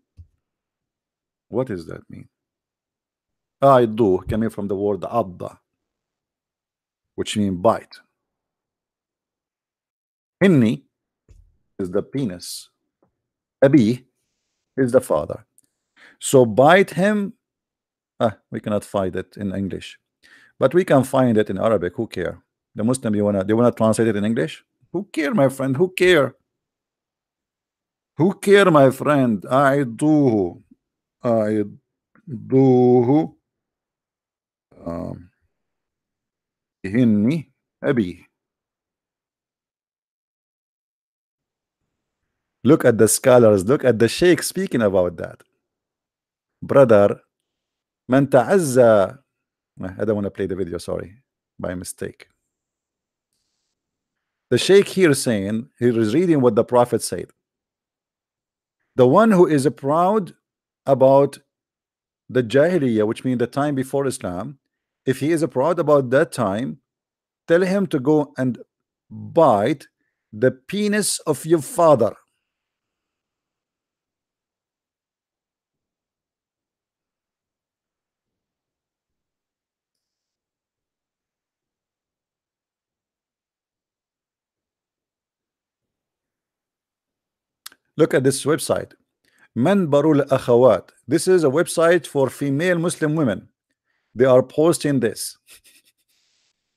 What does that mean? أعضوه coming from the word adda, which means bite. Hinni is the penis. Abi is the father. So bite him. We cannot find it in English, but we can find it in Arabic. Who care? The Muslim, they wanna translate it in English? Who care, my friend? Who care? Who care, my friend? أعضوه. أعضوه بهن أبيه. Look at the scholars, look at the sheikh speaking about that. Brother, man ta'azza. I don't want to play the video, sorry, by mistake. The sheikh here saying, he is reading what the prophet said. The one who is proud about the Jahiliyyah, which means the time before Islam, if he is proud about that time, tell him to go and bite the penis of your father. Look at this website. Manbarul Akhawat. This is a website for female Muslim women. They are posting this.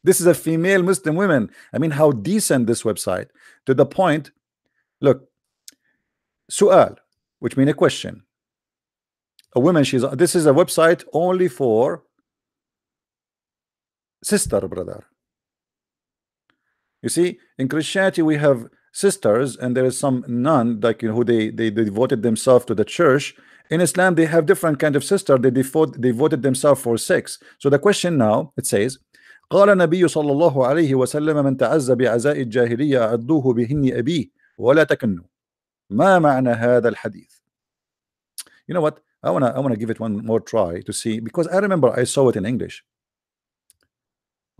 This is a female Muslim women. I mean, how decent this website, to the point. Look, su'al, which means a question. A woman, this is a website only for sister, brother. You see, in Christianity we have sisters, and there is some nun, like, who they devoted themselves to the church. In Islam they have different kind of sister. They devoted themselves for sex. So the question now, it says, قال النبي صلى الله عليه وسلم من تعز بعزاء الجاهلية عضوه بهن أبيه ولا تكنوا. ما معنى هذا الحديث? You know what? I wanna give it one more try to see, because I remember I saw it in English.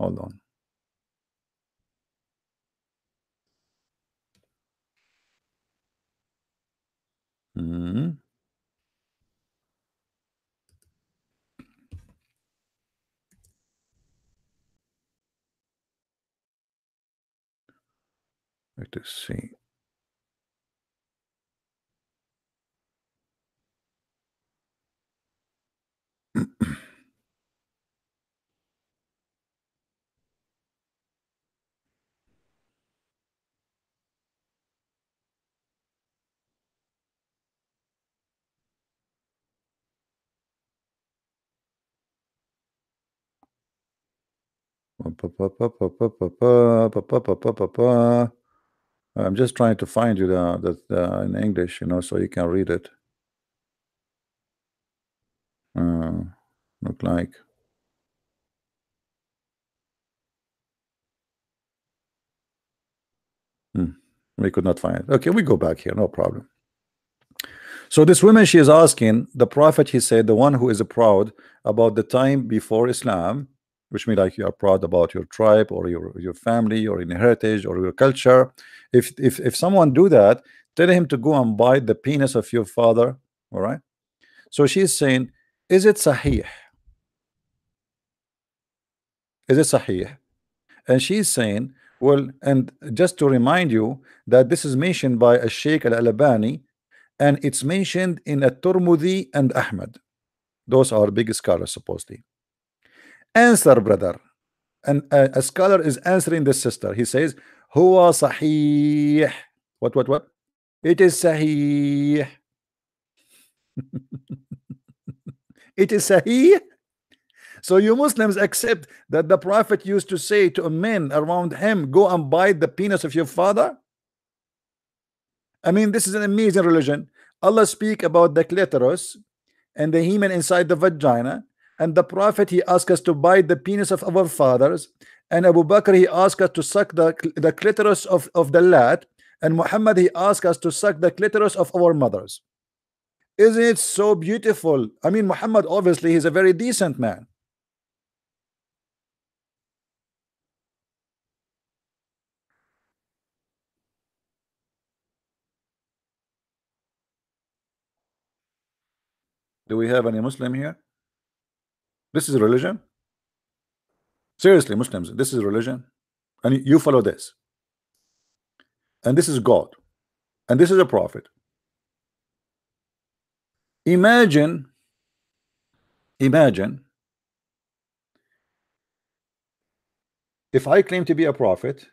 Hold on. Let's see. I'm just trying to find you the in English, so you can read it. Look like we could not find it. Okay, we go back here, no problem. So this woman, she is asking the Prophet, he said, the one who is proud about the time before Islam, which means like you are proud about your tribe or your family or your heritage or your culture. If someone do that, tell him to go and bite the penis of your father. All right. So she's saying, is it sahih? Is it sahih? And she's saying, well, and just to remind you that this is mentioned by a Sheikh al-Albani, and it's mentioned in at-Tirmidhi and Ahmad. Those are big scholars supposedly. Answer, brother. And a scholar is answering this sister. He says, huwa sahih. What? It is sahih. It is sahih. So you Muslims accept that the Prophet used to say to men around him, go and bite the penis of your father? I mean, this is an amazing religion. Allah speak about the clitoris and the hymen inside the vagina, and the Prophet, he asked us to bite the penis of our fathers, and Abu Bakr, he asked us to suck the clitoris of the lad, and Muhammad, he asked us to suck the clitoris of our mothers. Isn't it so beautiful? I mean, Muhammad, obviously he's a very decent man. Do we have any Muslim here? This is religion? Seriously, Muslims, this is religion? And you follow this? And this is God? And this is a prophet? Imagine if I claim to be a prophet,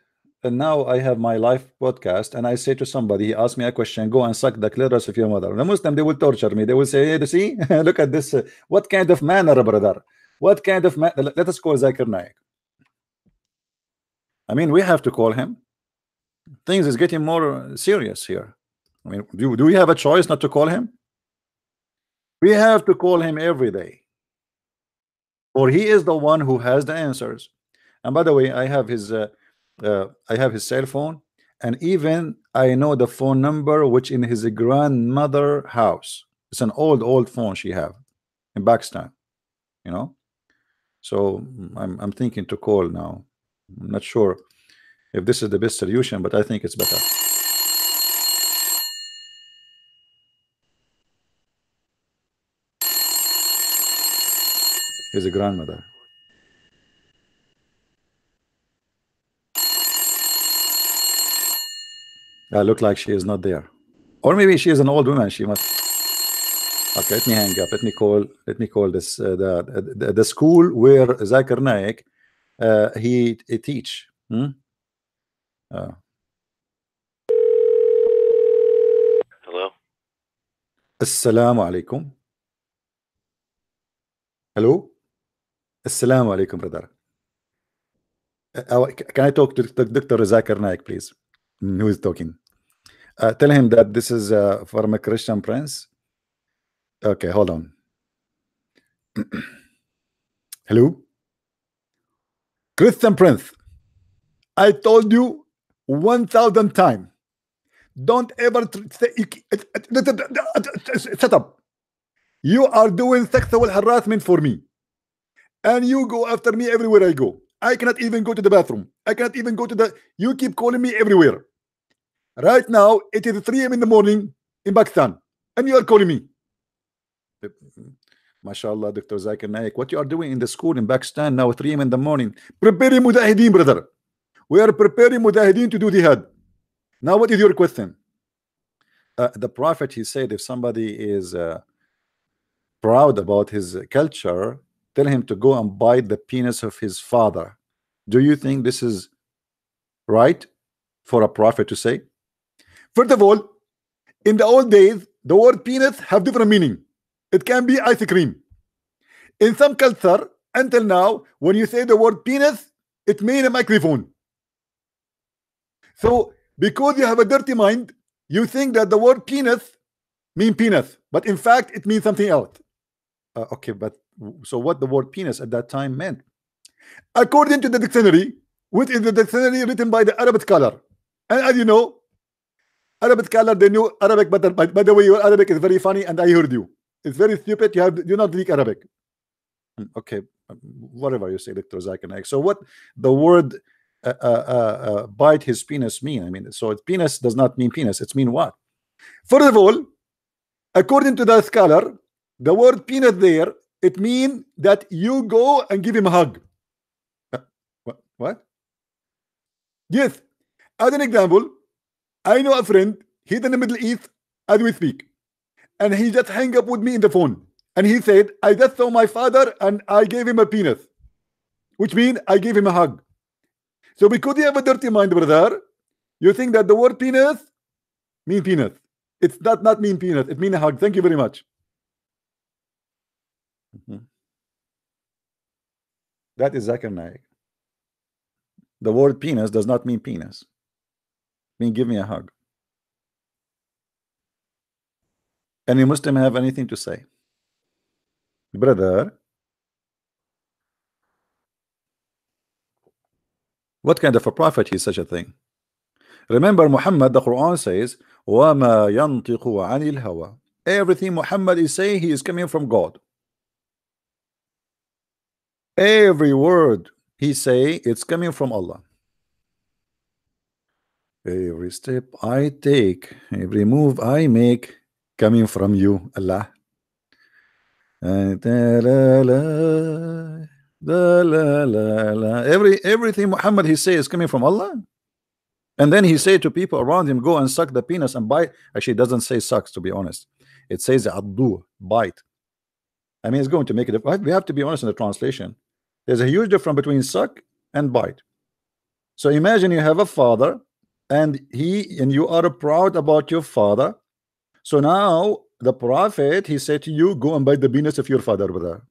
and now I have my live podcast, and I say to somebody, he asks me a question, go and suck the clitoris of your mother. The Muslim, they will torture me. They will say, hey, see, look at this. What kind of manner, brother? What kind of man? Let us call Zakir Naik. I mean, we have to call him. Things is getting more serious here. I mean, do we have a choice not to call him? We have to call him every day, for he is the one who has the answers. And by the way, I have his cell phone, and even I know the phone number which in his grandmother house. It's an old phone she have in Pakistan, so I'm thinking to call now. I'm not sure if this is the best solution, but I think it's better. His grandmother. I look like she is not there. Or maybe she is an old woman. She must. Okay, let me hang up. Let me call this the school where Zakir Naik he teach.
Hello?
Assalamu alaikum. Hello? Assalamu alaikum, brother. Can I talk to Dr. Zakir Naik, please? Who is talking? Tell him that this is from a Christian prince. Okay, hold on. Hello? Christian prince. I told you 1,000 times. Don't ever shut up. You are doing sexual harassment for me. And you go after me everywhere I go. I cannot even go to the bathroom. I cannot even go to the... You keep calling me everywhere. Right now, it is 3 a.m. in the morning in Pakistan. And you are calling me. MashaAllah, Dr. Zakir Naik. What you are doing in the school in Pakistan now, 3 a.m. in the morning. Preparing mujahideen, brother. We are preparing mujahideen to do jihad. Now, what is your question? The Prophet, he said, if somebody is proud about his culture, tell him to go and bite the penis of his father. Do you think this is right for a prophet to say? First of all, in the old days, the word penis have different meaning. It can be ice cream. In some culture, until now, when you say the word penis, it means a microphone. So, because you have a dirty mind, you think that the word penis means penis, but in fact, it means something else. Okay, but so what the word penis at that time meant? According to the dictionary, which is the dictionary written by the Arabic scholar, and as you know, Arabic scholar, they knew Arabic, but by the way, your Arabic is very funny, and I heard you. It's very stupid. You not speak Arabic. Okay, whatever you say, Dr. Zakir Naik. So what the word bite his penis mean? I mean, so penis does not mean penis. It's mean what? First of all, according to the scholar, the word penis there, it means that you go and give him a hug. What? Yes. As an example, I know a friend, he's in the Middle East as we speak. And he just hung up with me in the phone. And he said, I just saw my father and I gave him a penis. Which means I gave him a hug. So because you have a dirty mind, brother, you think that the word penis mean penis. It's not mean penis. It mean a hug. Thank you very much. That is Zakir Naik. The word penis does not mean penis. It mean give me a hug. Any Muslim have anything to say? Brother, what kind of a prophet is such a thing? Remember, Muhammad, the Quran says, وَمَا يَنْطِقُ عَنِ الْهَوَى. Everything Muhammad is saying, he is coming from God. Every word he say, it's coming from Allah. Every step I take, every move I make, coming from you, Allah. Everything Muhammad he say is coming from Allah. And then he say to people around him, go and suck the penis and bite. Actually, it doesn't say sucks, to be honest. It says addu, bite. I mean, it's going to make it. We have to be honest in the translation. There's a huge difference between suck and bite. So imagine you have a father, and you are proud about your father. So now the prophet, he said to you, go and bite the penis of your father, brother.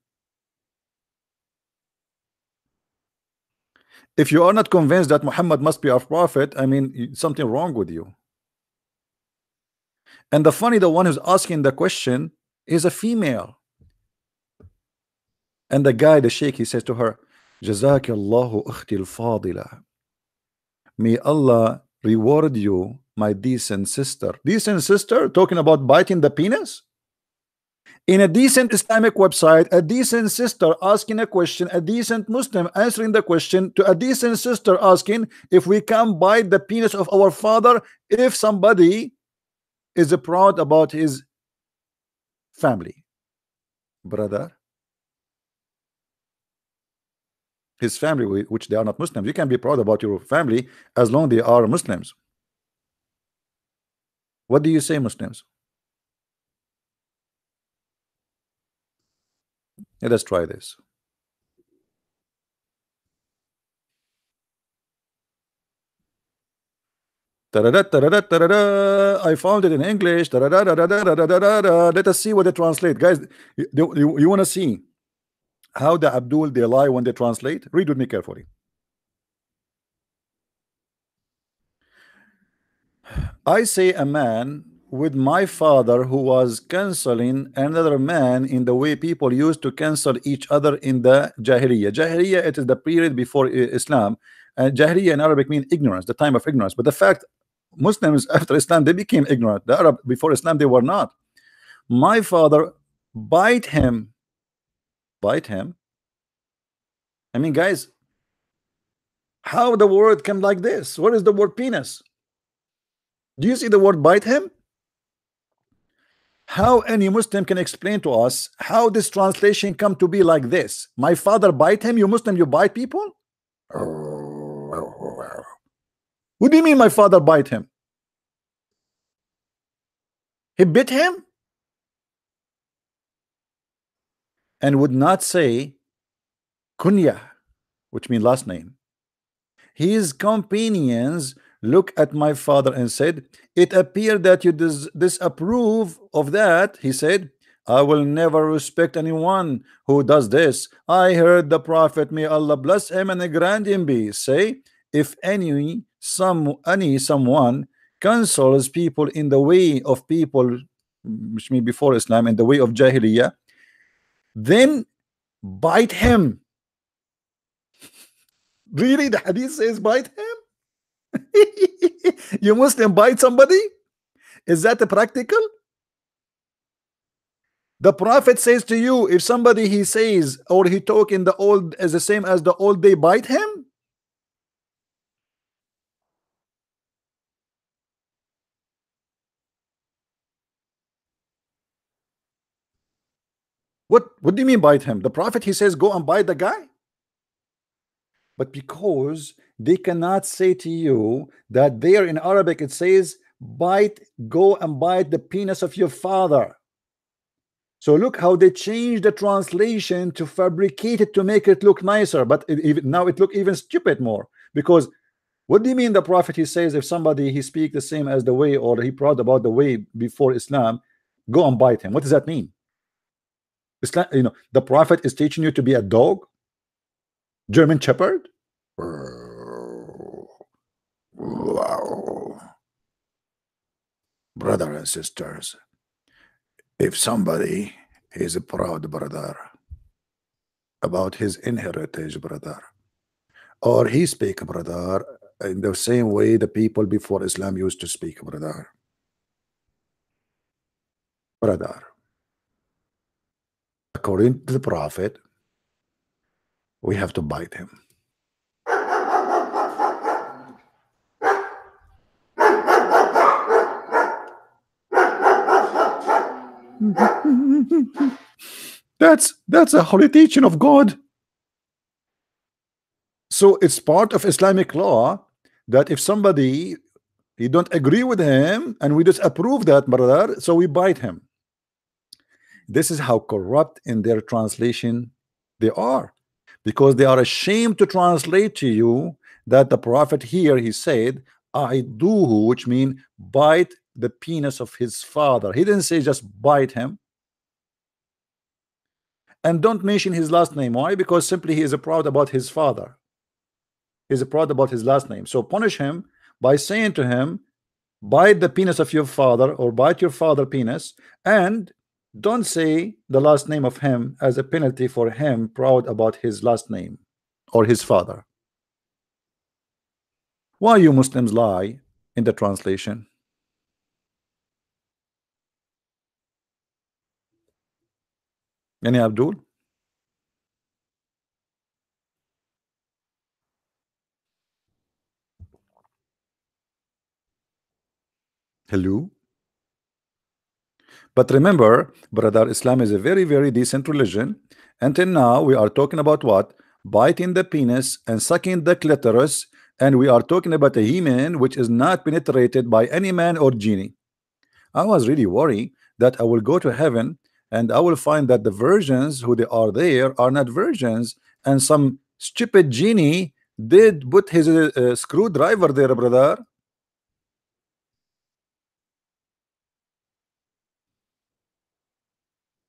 If you are not convinced that Muhammad must be a prophet, I mean, something wrong with you. And the one who's asking the question is a female. And the guy, the sheikh, he says to her, Jazakallahu ukhti al-fadila. May Allah reward you, my decent sister. Decent sister, talking about biting the penis? In a decent Islamic website, a decent sister asking a question, a decent Muslim answering the question to a decent sister asking if we can bite the penis of our father if somebody is proud about his family. Brother, his family, which they are not Muslims. You can be proud about your family as long as they are Muslims. What do you say, Muslims? Let us try this. I found it in English. Let us see what they translate, guys. You want to see how the Abdul they lie when they translate? Read with me carefully. I say a man with my father who was canceling another man in the way people used to cancel each other in the Jahiliyyah. Jahiliyyah, it is the period before Islam, and Jahiliyyah in Arabic means ignorance, the time of ignorance. But the fact Muslims after Islam they became ignorant. The Arab before Islam they were not. My father bite him. I mean, guys, how the word came like this? What is the word penis? Do you see the word bite him? How any Muslim can explain to us how this translation come to be like this? My father bite him. You Muslim, you bite people? What do you mean my father bite him? He bit him? And would not say kunya, which means last name. His companions look at my father and said, it appeared that you disapprove of that. He said, I will never respect anyone who does this. I heard the Prophet, may Allah bless him and grant him be, say, if someone cancels people in the way of people, which means before Islam, in the way of Jahiliyyah, then bite him. Really, the hadith says bite him? You Muslim bite somebody? Is that a practical? The Prophet says to you, if somebody he says or he talk in the old as the same as the old day, bite him? What do you mean bite him? The Prophet he says go and bite the guy? But because they cannot say to you that there in Arabic it says bite, go and bite the penis of your father. So look how they changed the translation to fabricate it to make it look nicer, but now it look even stupid more. Because what do you mean the Prophet he says if somebody he speak the same as the way or he proud about the way before Islam, go and bite him? What does that mean? Islam, you know, the Prophet is teaching you to be a dog, German Shepherd. Wow. Brother and sisters, if somebody is a proud brother about his inheritance, brother, or he speak brother in the same way the people before Islam used to speak brother, according to the Prophet, we have to bite him. That's a holy teaching of God. So it's part of Islamic law that if somebody you don't agree with him and we disapprove that brother, so we bite him. This is how corrupt in their translation they are, because they are ashamed to translate to you that the Prophet here he said I do, which mean bite the penis of his father. He didn't say just bite him. And don't mention his last name. Why? Because simply he is proud about his father. He is proud about his last name. So punish him by saying to him, bite the penis of your father, or bite your father penis, and don't say the last name of him as a penalty for him proud about his last name or his father. Why you Muslims lie in the translation? Any Abdul? Hello? But remember, brother, Islam is a very, very decent religion. Until now, we are talking about what? Biting the penis and sucking the clitoris, and we are talking about a hymen which is not penetrated by any man or genie. I was really worried that I will go to heaven and I will find that the virgins who they are there are not virgins, and some stupid genie did put his screwdriver there, brother.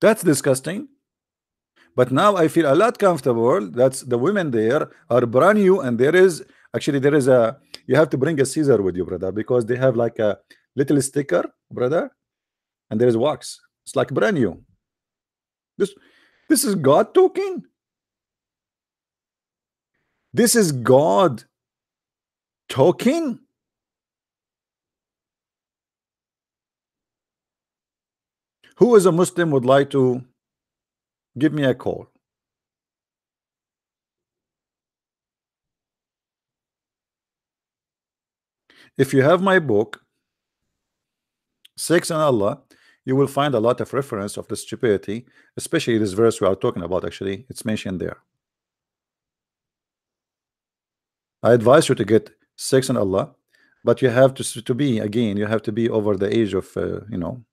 That's disgusting. But now I feel a lot comfortable. That's the women there are brand new, and there is actually there is a you have to bring a Caesar with you, brother, because they have like a little sticker, brother, and there is wax. It's like brand new. This this is God talking. This is God talking. Who is a Muslim would like to give me a call? If you have my book, Sex and Allah, you will find a lot of reference of the stupidity, especially this verse we are talking about. Actually, it's mentioned there. I advise you to get Sex and Allah, but you have to be, again, you have to be over the age of you know.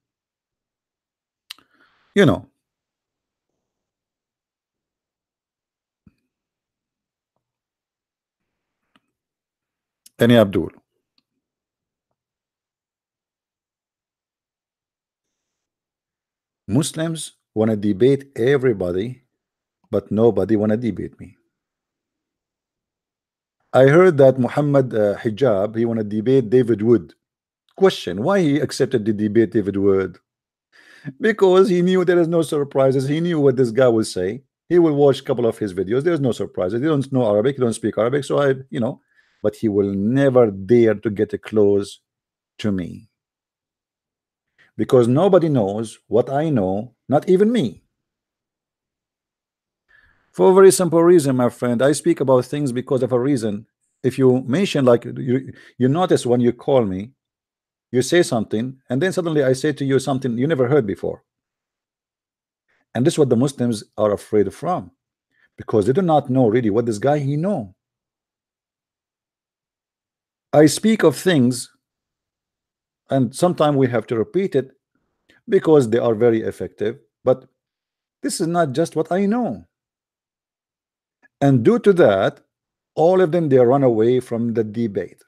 Any Abdul. Muslims want to debate everybody, but nobody want to debate me. I heard that Muhammad Hijab, he want to debate David Wood. Question: why he accepted the debate David Wood? Because he knew there is no surprises. He knew what this guy will say. He will watch a couple of his videos. There's no surprises. They don't know Arabic. They don't speak Arabic. So but he will never dare to get close to me, because nobody knows what I know, not even me. For a very simple reason, my friend. I speak about things because of a reason. If you mention, like you notice when you call me, you say something, and then suddenly I say to you something you never heard before. And this is what the Muslims are afraid from, because they do not know really what this guy he know. I speak of things, and sometimes we have to repeat it because they are very effective, but this is not just what I know. And due to that, all of them, they run away from the debate,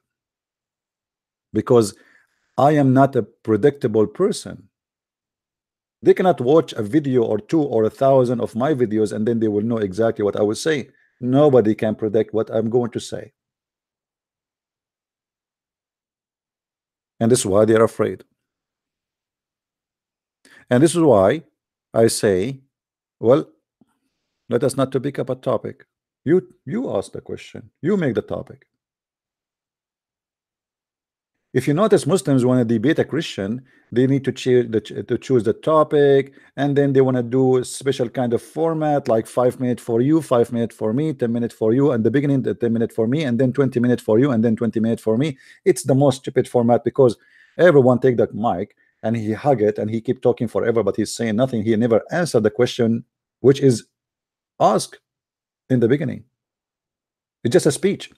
because I am not a predictable person. They cannot watch a video or two or 1,000 of my videos and then they will know exactly what I will say. Nobody can predict what I'm going to say. And this is why they're afraid. And this is why I say, well, let us not to pick up a topic. You ask the question. You make the topic. If you notice, Muslims want to debate a Christian, they need to choose the topic, and then they want to do a special kind of format, like 5 minutes for you, 5 minutes for me, 10 minutes for you, and the beginning 10 minutes for me, and then 20 minutes for you, and then 20 minutes for me. It's the most stupid format, because everyone take that mic and he hug it and he keep talking forever, but he's saying nothing. He never answered the question which is asked in the beginning. It's just a speech.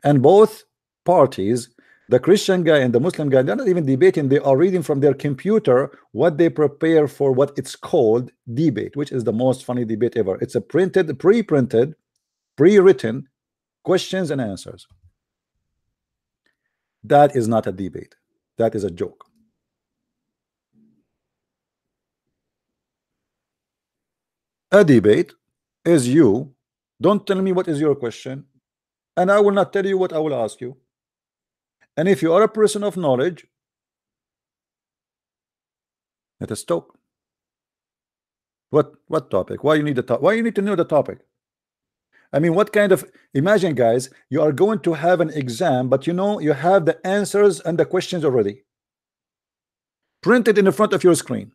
And both parties, the Christian guy and the Muslim guy, they're not even debating. They are reading from their computer what they prepare for what it's called debate, which is the most funny debate ever. It's a pre-printed, pre-written questions and answers. That is not a debate. That is a joke. A debate is you. Don't tell me what is your question, and I will not tell you what I will ask you. And if you are a person of knowledge, let us talk. What topic? Why you need the topic? Why you need to know the topic? I mean, what kind of, imagine guys, you are going to have an exam, but you know you have the answers and the questions already printed in the front of your screen.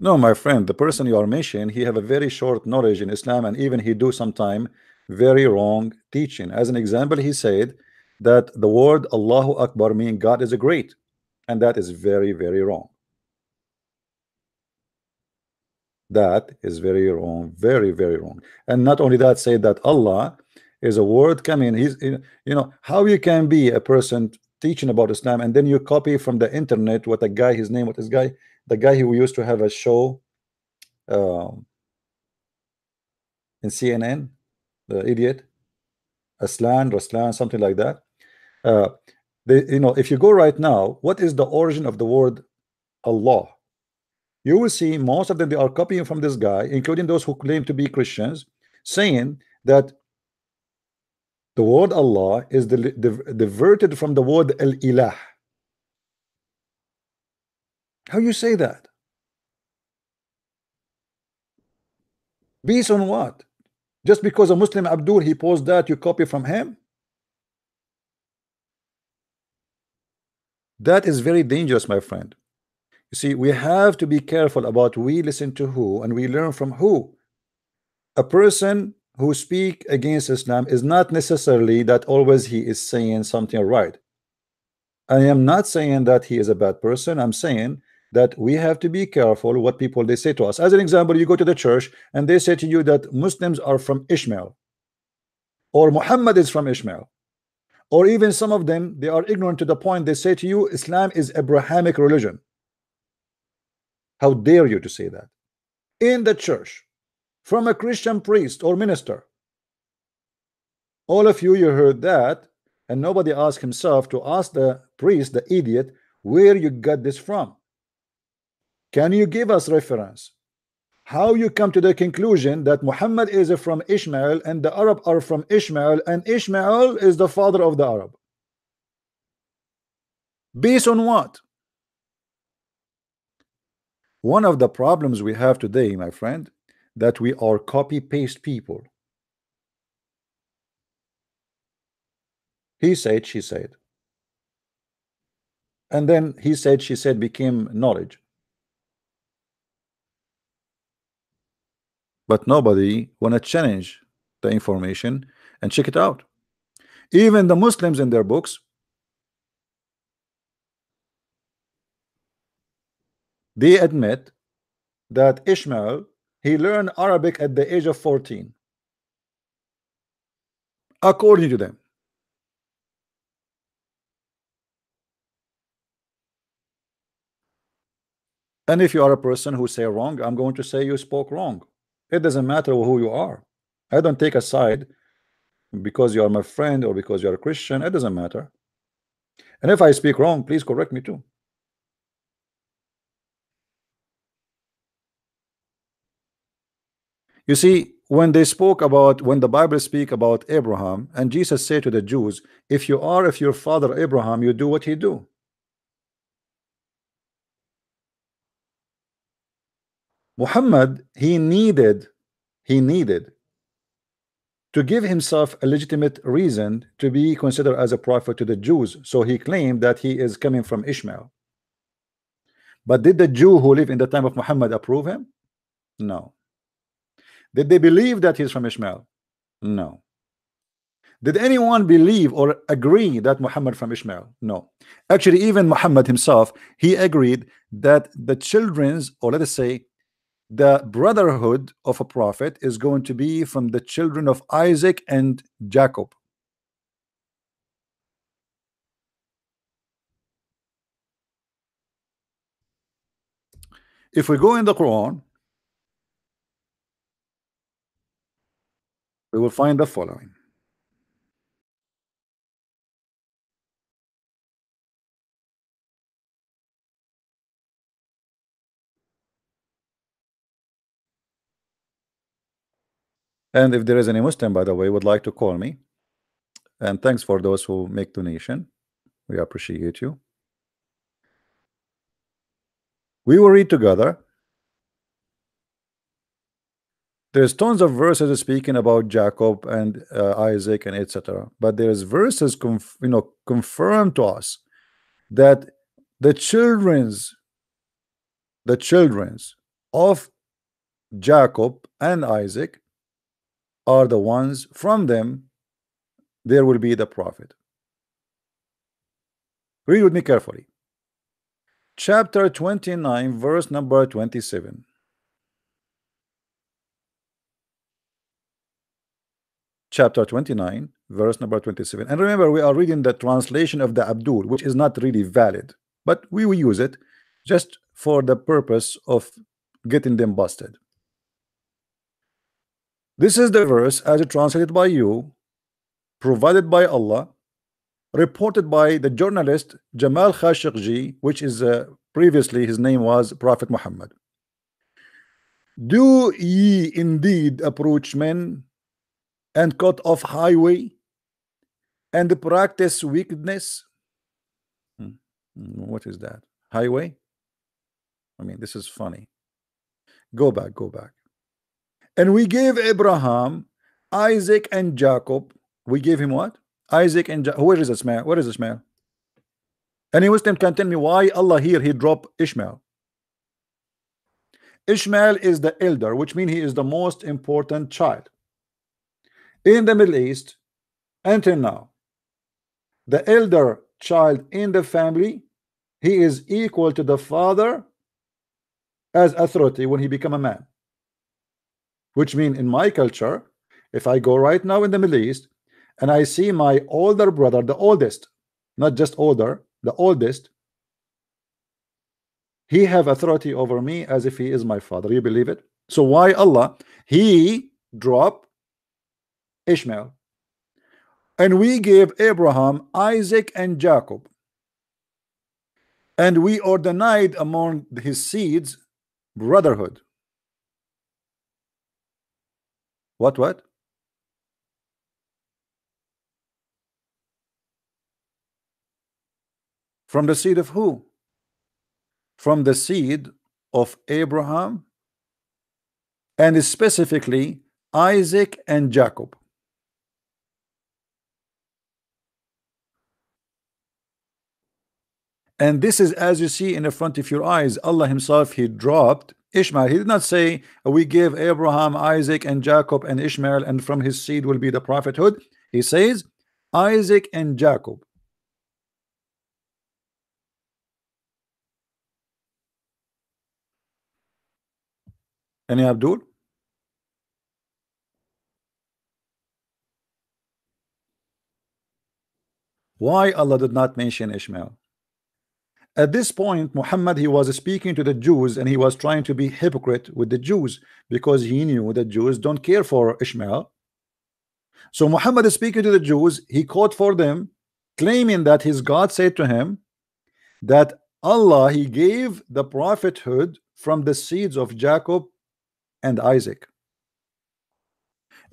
No, my friend, the person you are mentioning, he have a very short knowledge in Islam, and even he do sometime very wrong teaching. As an example, he said that the word Allahu Akbar mean God is a great, and that is very, very wrong. That is very wrong, very, very wrong. And not only that, say that Allah is a word coming. He's, how you can be a person teaching about Islam and then you copy from the internet what a guy, his name, what this guy, the guy who used to have a show in CNN, the idiot, Raslan, something like that. If you go right now, what is the origin of the word Allah? You will see most of them, they are copying from this guy, including those who claim to be Christians, saying that the word Allah is diverted from the word al-ilah. How you say that? Based on what? Just because a Muslim Abdul he posed that, you copy from him? That is very dangerous, my friend. You see, we have to be careful about we listen to who and we learn from who. A person who speak against Islam is not necessarily that always he is saying something right. I am not saying that he is a bad person. I'm saying that we have to be careful what people they say to us. As an example, you go to the church and they say to you that Muslims are from Ishmael, or Muhammad is from Ishmael, or even some of them they are ignorant to the point they say to you Islam is Abrahamic religion. How dare you to say that in the church from a Christian priest or minister? All of you heard that, and nobody asked himself to ask the priest, the idiot, where you got this from. Can you give us reference how you come to the conclusion that Muhammad is from Ishmael and the Arab are from Ishmael and Ishmael is the father of the Arab? Based on what? One of the problems we have today, my friend, that we are copy-paste people. He said, she said. And then he said, she said became knowledge. But nobody want to challenge the information and check it out. Even the Muslims in their books, they admit that Ishmael, he learned Arabic at the age of 14, according to them. And if you are a person who say wrong, I'm going to say you spoke wrong. It doesn't matter who you are. I don't take a side because you are my friend or because you are a Christian. It doesn't matter. And if I speak wrong, please correct me too. You see, when they spoke about, when the Bible speak about Abraham, and Jesus said to the Jews, if your father Abraham, you do what he do. Muhammad, he needed to give himself a legitimate reason to be considered as a prophet to the Jews. So he claimed that he is coming from Ishmael. But did the Jew who lived in the time of Muhammad approve him? No. Did they believe that he's from Ishmael? No. Did anyone believe or agree that Muhammad from Ishmael? No. Actually, even Muhammad himself, he agreed that the children's, or let us say, the brotherhood of a prophet is going to be from the children of Isaac and Jacob. If we go in the Quran, we will find the following. And if there is any Muslim, by the way, would like to call me, and thanks for those who make donation, we appreciate you. We will read together. There's tons of verses speaking about Jacob and Isaac and etc. But there's verses confirm to us that the children's of Jacob and Isaac are the ones, from them there will be the prophet. Read with me carefully. Chapter 29, verse number 27. chapter 29, verse number 27. And remember, we are reading the translation of the Abdul, which is not really valid, but we will use it just for the purpose of getting them busted. This is the verse as translated by you, provided by Allah, reported by the journalist Jamal Khashoggi, which is previously his name was Prophet Muhammad. Do ye indeed approach men and cut off highway and practice wickedness? What is that? Highway? I mean, this is funny. Go back, go back. And we gave Abraham, Isaac, and Jacob. We gave him what? Isaac and Jacob. Where is Ishmael? Where is Ishmael? Any Muslim can tell me why Allah here he dropped Ishmael? Ishmael is the elder, which means he is the most important child in the Middle East until now. The elder child in the family, he is equal to the father as authority when he become a man. Which means in my culture, if I go right now in the Middle East and I see my older brother, the oldest, not just older, the oldest, he have authority over me as if he is my father. You believe it? So why Allah he dropped Ishmael? And we gave Abraham, Isaac, and Jacob, and we ordained among his seeds brotherhood. What? From the seed of who? From the seed of Abraham, and specifically Isaac and Jacob. And this is, as you see in the front of your eyes, Allah himself, he dropped Ishmael. He did not say we give Abraham, Isaac, and Jacob and Ishmael, and from his seed will be the prophethood. He says Isaac and Jacob. Any Abdul? Why Allah did not mention Ishmael? At this point, Muhammad, he was speaking to the Jews, and he was trying to be hypocrite with the Jews because he knew that Jews don't care for Ishmael. So Muhammad is speaking to the Jews, he called for them, claiming that his God said to him that Allah, he gave the prophethood from the seeds of Jacob and Isaac,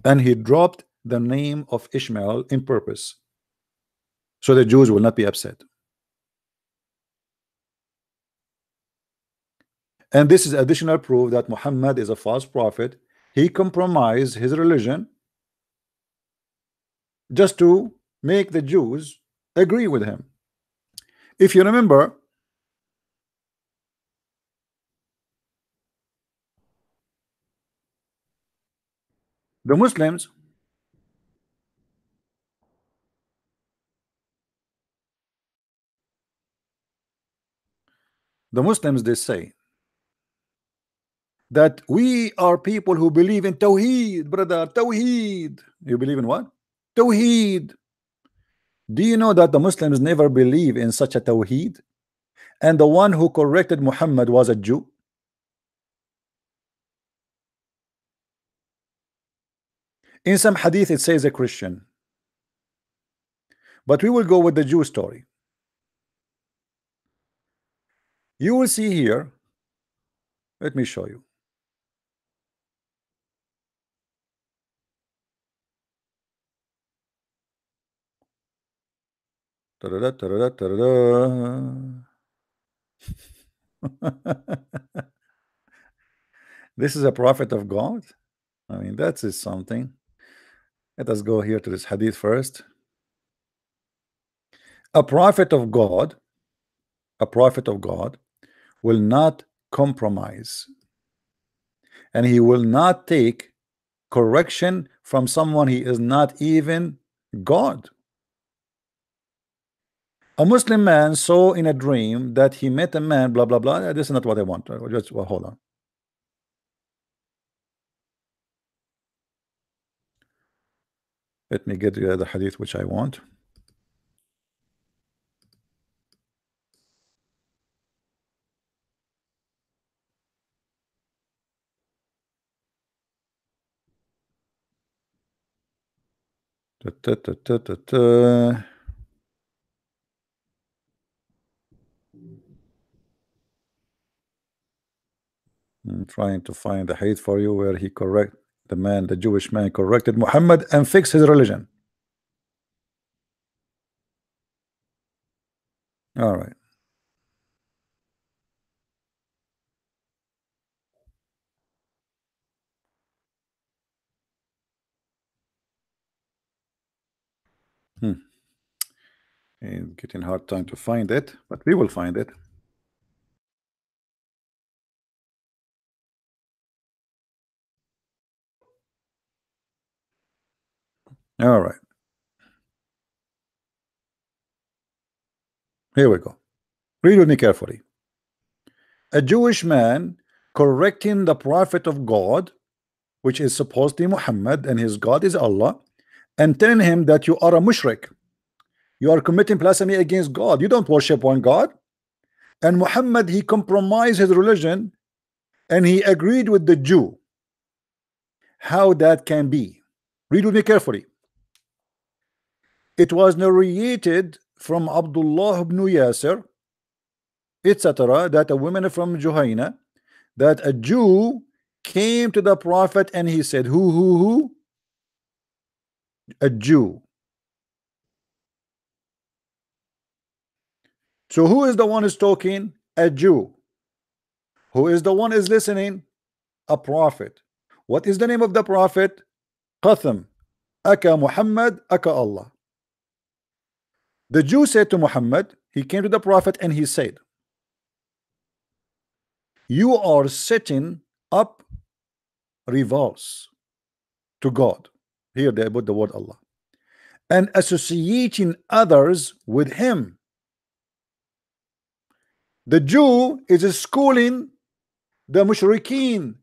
and he dropped the name of Ishmael in purpose so the Jews will not be upset. And this is additional proof that Muhammad is a false prophet. He compromised his religion just to make the Jews agree with him. If you remember, the Muslims, they say that we are people who believe in Tawheed, brother. Tawheed. You believe in what? Tawheed. Do you know that the Muslims never believe in such a Tawheed? And the one who corrected Muhammad was a Jew. In some hadith it says a Christian, but we will go with the Jew story. You will see here, let me show you. This is a prophet of God. I mean, that is something. Let us go here to this hadith first. A prophet of God will not compromise, and he will not take correction from someone he is not even God. A Muslim man saw in a dream that he met a man, blah blah blah. This is not what I want. Just hold on. Let me get the hadith which I want. I'm trying to find the hadith for you where he correct the man, the Jewish man corrected Muhammad and fixed his religion. All right. It's getting hard time to find it, but we will find it. All right. Here we go. Read with me carefully. A Jewish man correcting the prophet of God, which is supposedly Muhammad, and his God is Allah, and telling him that you are a mushrik. You are committing blasphemy against God. You don't worship one God. And Muhammad, he compromised his religion and he agreed with the Jew. How that can be? Read with me carefully. It was narrated from Abdullah ibn Yasir, etc., that a woman from Juhayna, that a Jew came to the prophet and he said, who? A Jew. So who is the one who's talking? A Jew. Who is the one is listening? A prophet. What is the name of the prophet? Qatham. Aka Muhammad, aka Allah. The Jew said to Muhammad, he came to the prophet and he said, you are setting up rivals to God. Here they put the word Allah. And associating others with him. The Jew is schooling the mushrikeen,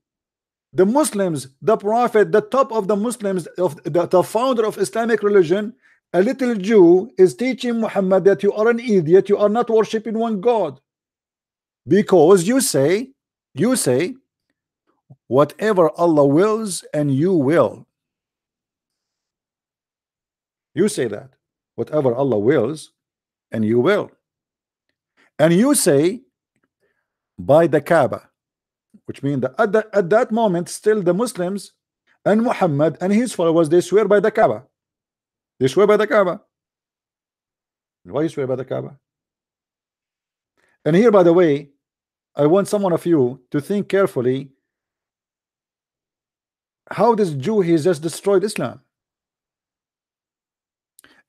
the Muslims, the prophet, the top of the Muslims, of the founder of Islamic religion. A little Jew is teaching Muhammad that you are an idiot, you are not worshiping one God, because you say whatever Allah wills and you will. You say that whatever Allah wills and you will, and you say by the Kaaba, which means that at that moment still the Muslims and Muhammad and his followers, they swear by the Kaaba. They swear by the Kaaba. Why you swear by the Kaaba? And here, by the way, I want someone of you to think carefully how this Jew, he just destroyed Islam.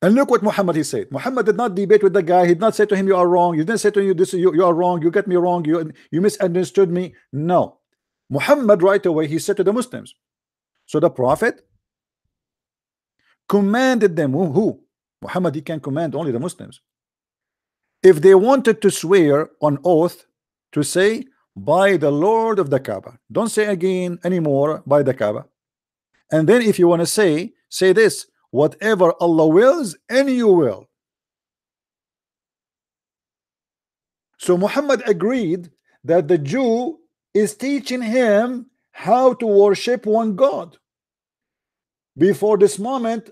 And look what Muhammad he said. Muhammad did not debate with the guy. He did not say to him, you are wrong. He didn't say to you, this you are wrong, you get me wrong, you misunderstood me. No. Muhammad right away he said to the Muslims. So the prophet commanded them. Who? Muhammad, he can command only the Muslims. If they wanted to swear on oath, to say by the Lord of the Kaaba, don't say again anymore by the Kaaba. And then if you want to say this, whatever Allah wills and you will. So Muhammad agreed that the Jew is teaching him how to worship one God. Before this moment,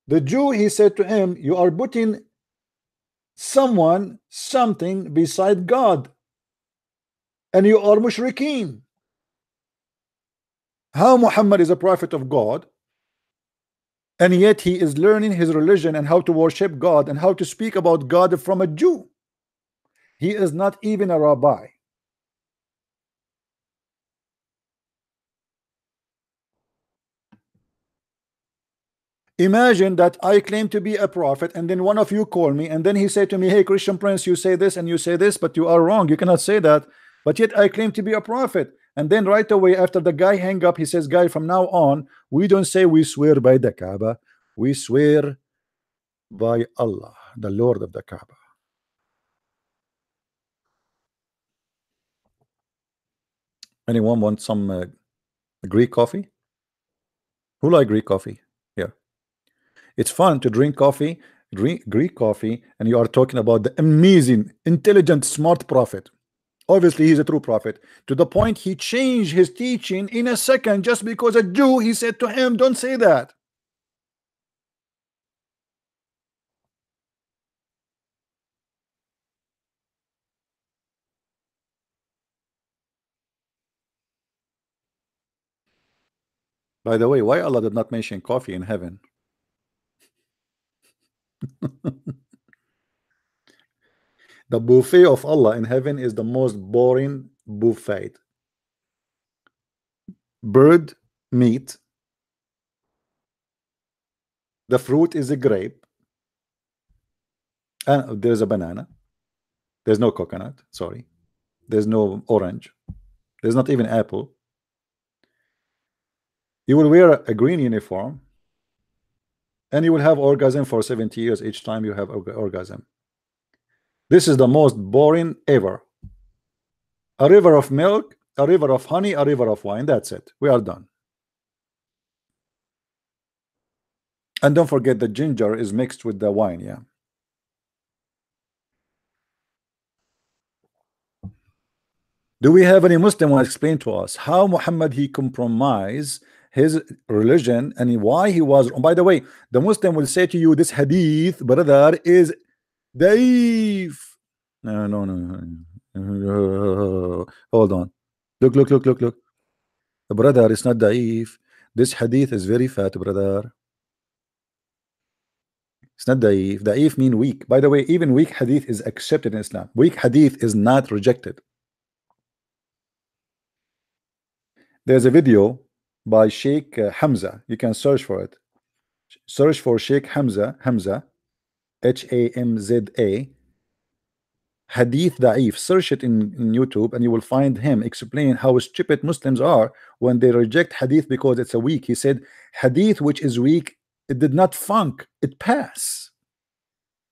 the Jew, he said to him, you are putting someone, something beside God, and you are mushrikeen. How Muhammad is a prophet of God, and yet he is learning his religion and how to worship God and how to speak about God from a Jew? He is not even a rabbi. Imagine that I claim to be a prophet, and then one of you call me, and then he said to me, hey Christian Prince, you say this and you say this, but you are wrong, you cannot say that. But yet I claim to be a prophet. And then right away after the guy hang up, he says, guy, from now on we don't say we swear by the Kaaba, we swear by Allah, the Lord of the Kaaba. Anyone want some Greek coffee? Who like Greek coffee? Yeah. It's fun to drink coffee, drink Greek coffee, and you are talking about the amazing, intelligent, smart prophet. Obviously, he's a true prophet, to the point he changed his teaching in a second just because a Jew, he said to him, don't say that. By the way, why Allah did not mention coffee in heaven? The buffet of Allah in heaven is the most boring buffet. Bird meat, the fruit is a grape, and there's a banana, there's no coconut, sorry, there's no orange, there's not even apple. You will wear a green uniform and you will have orgasm for 70 years each time you have orgasm. This is the most boring ever. A river of milk, a river of honey, a river of wine, that's it, we are done. And don't forget the ginger is mixed with the wine. Yeah, do we have any Muslim who explain to us how Muhammad he compromised his religion and why he was? By the way, the Muslim will say to you, this hadith, brother, is daif. No, no, no. Hold on. Look. Brother, it's not daif. This hadith is very fat, brother. It's not daif. Daif mean weak. By the way, even weak hadith is accepted in Islam. Weak hadith is not rejected. There's a video by Sheikh Hamza. You can search for it. Search for Sheikh Hamza, Hamza, Hadith Da'if. Search it in YouTube and you will find him explain how stupid Muslims are when they reject hadith because it's a weak. He said hadith which is weak, it did not funk, it pass.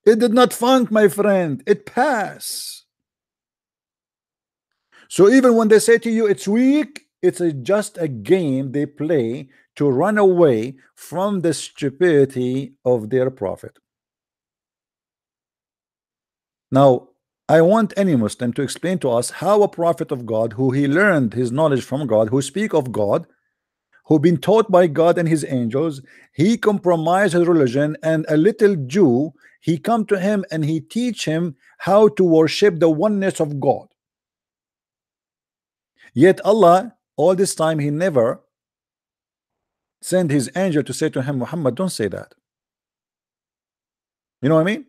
It did not funk, my friend, it pass. So even when they say to you it's weak, it's just a game they play to run away from the stupidity of their prophet. Now, I want any Muslim to explain to us how a prophet of God, who he learned his knowledge from God, who speak of God, who been taught by God and his angels, he compromised his religion, and a little Jew, he come to him and he teach him how to worship the oneness of God. Yet Allah, all this time, he never sent his angel to say to him, Muhammad, don't say that. You know what I mean?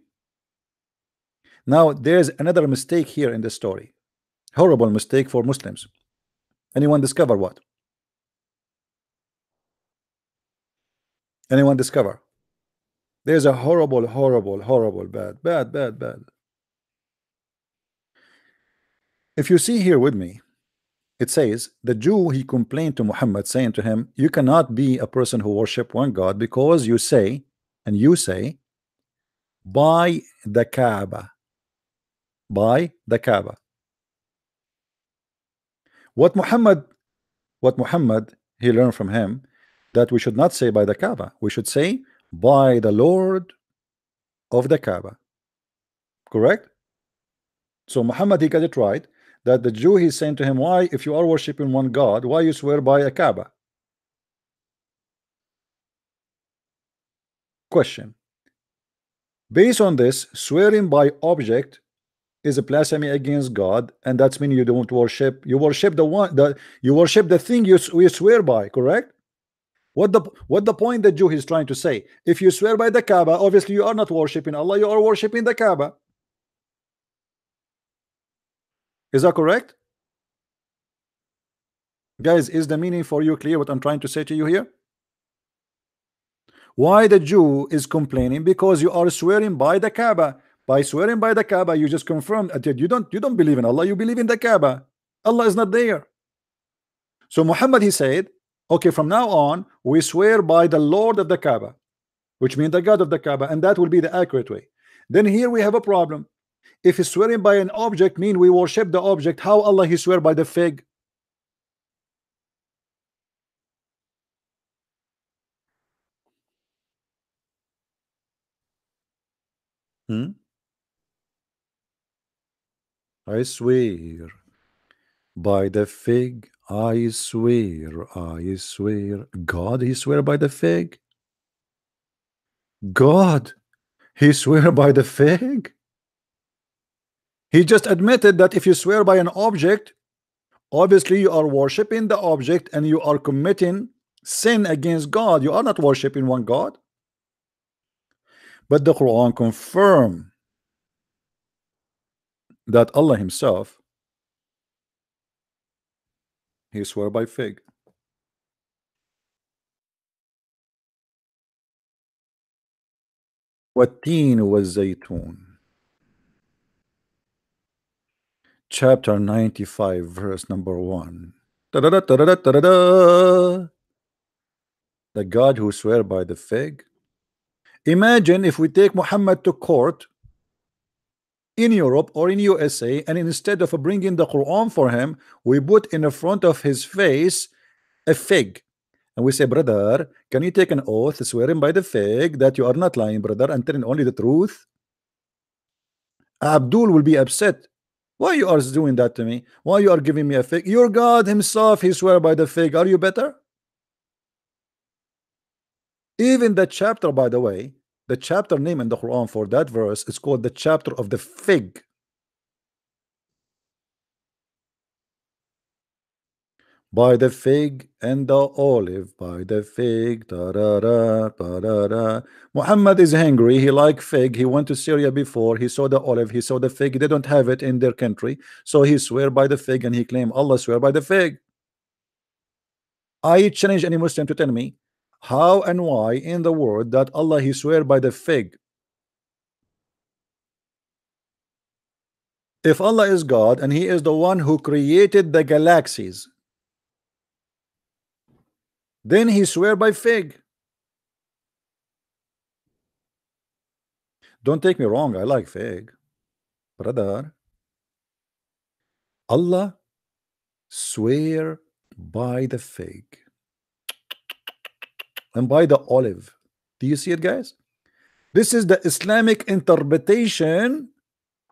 Now there's another mistake here in the story, horrible mistake for Muslims. Anyone discover what? Anyone discover? There's a horrible, bad. If you see here with me, it says the Jew, he complained to Muhammad saying to him, you cannot be a person who worship one God because you say by the Kaaba. By the Kaaba. What Muhammad he learned from him that we should not say by the Kaaba, we should say by the Lord of the Kaaba. Correct? So Muhammad he got it right, that the Jew, he's saying to him, why, if you are worshiping one God, why you swear by a Kaaba? Question. Based on this, swearing by object is a blasphemy against God, and that's mean you don't worship, you worship the one, you worship the thing you swear by, correct? What the point the Jew is trying to say? If you swear by the Kaaba, obviously you are not worshiping Allah, you are worshiping the Kaaba. Is that correct? Guys, is the meaning for you clear what I'm trying to say to you here? Why the Jew is complaining? Because you are swearing by the Kaaba. By swearing by the Kaaba, you just confirmed that you don't believe in Allah, you believe in the Kaaba. Allah is not there. So Muhammad, he said, okay, from now on we swear by the Lord of the Kaaba, which means the God of the Kaaba, and that will be the accurate way. Then here we have a problem. If he's swearing by an object, mean we worship the object. How Allah he swear by the fig? I swear by the fig, I swear, I swear. God, he swear by the fig? God, he swear by the fig? He just admitted that if you swear by an object, obviously you are worshiping the object and you are committing sin against God. You are not worshiping one God. But the Quran confirms that Allah himself, he swear by fig. والتين والزيتون, chapter 95 verse number 1. The God who swear by the fig. Imagine if we take Muhammad to court in Europe or in USA, and instead of bringing the Quran for him, we put in the front of his face a fig, and we say, brother, can you take an oath swearing by the fig that you are not lying, brother, and telling only the truth? Abdul will be upset. Why you are doing that to me? Why you are giving me a fig? Your God himself, he swear by the fig. Are you better? Even the chapter, by the way, the chapter name in the Quran for that verse is called the chapter of the fig. By the fig and the olive, by the fig. Muhammad is hungry. He like fig. He went to Syria before. He saw the olive. He saw the fig. They don't have it in their country, so he swear by the fig and he claimed Allah swear by the fig. I challenge any Muslim to tell me how and why in the world that Allah he swear by the fig. If Allah is God and he is the one who created the galaxies, then he swear by fig. Don't take me wrong, I like fig, brother. Allah swear by the fig and by the olive. Do you see it, guys? This is the Islamic interpretation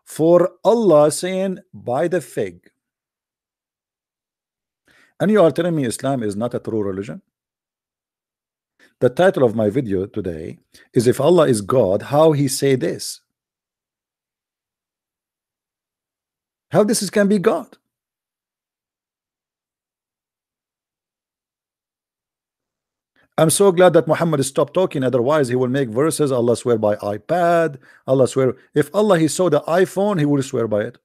for Allah saying by the fig. And you are telling me Islam is not a true religion? The title of my video today is if Allah is God, how he say this? How this can be God? I'm so glad that Muhammad stopped talking, otherwise he will make verses. Allah swear by iPad, Allah swear. If Allah he saw the iPhone, he will swear by it.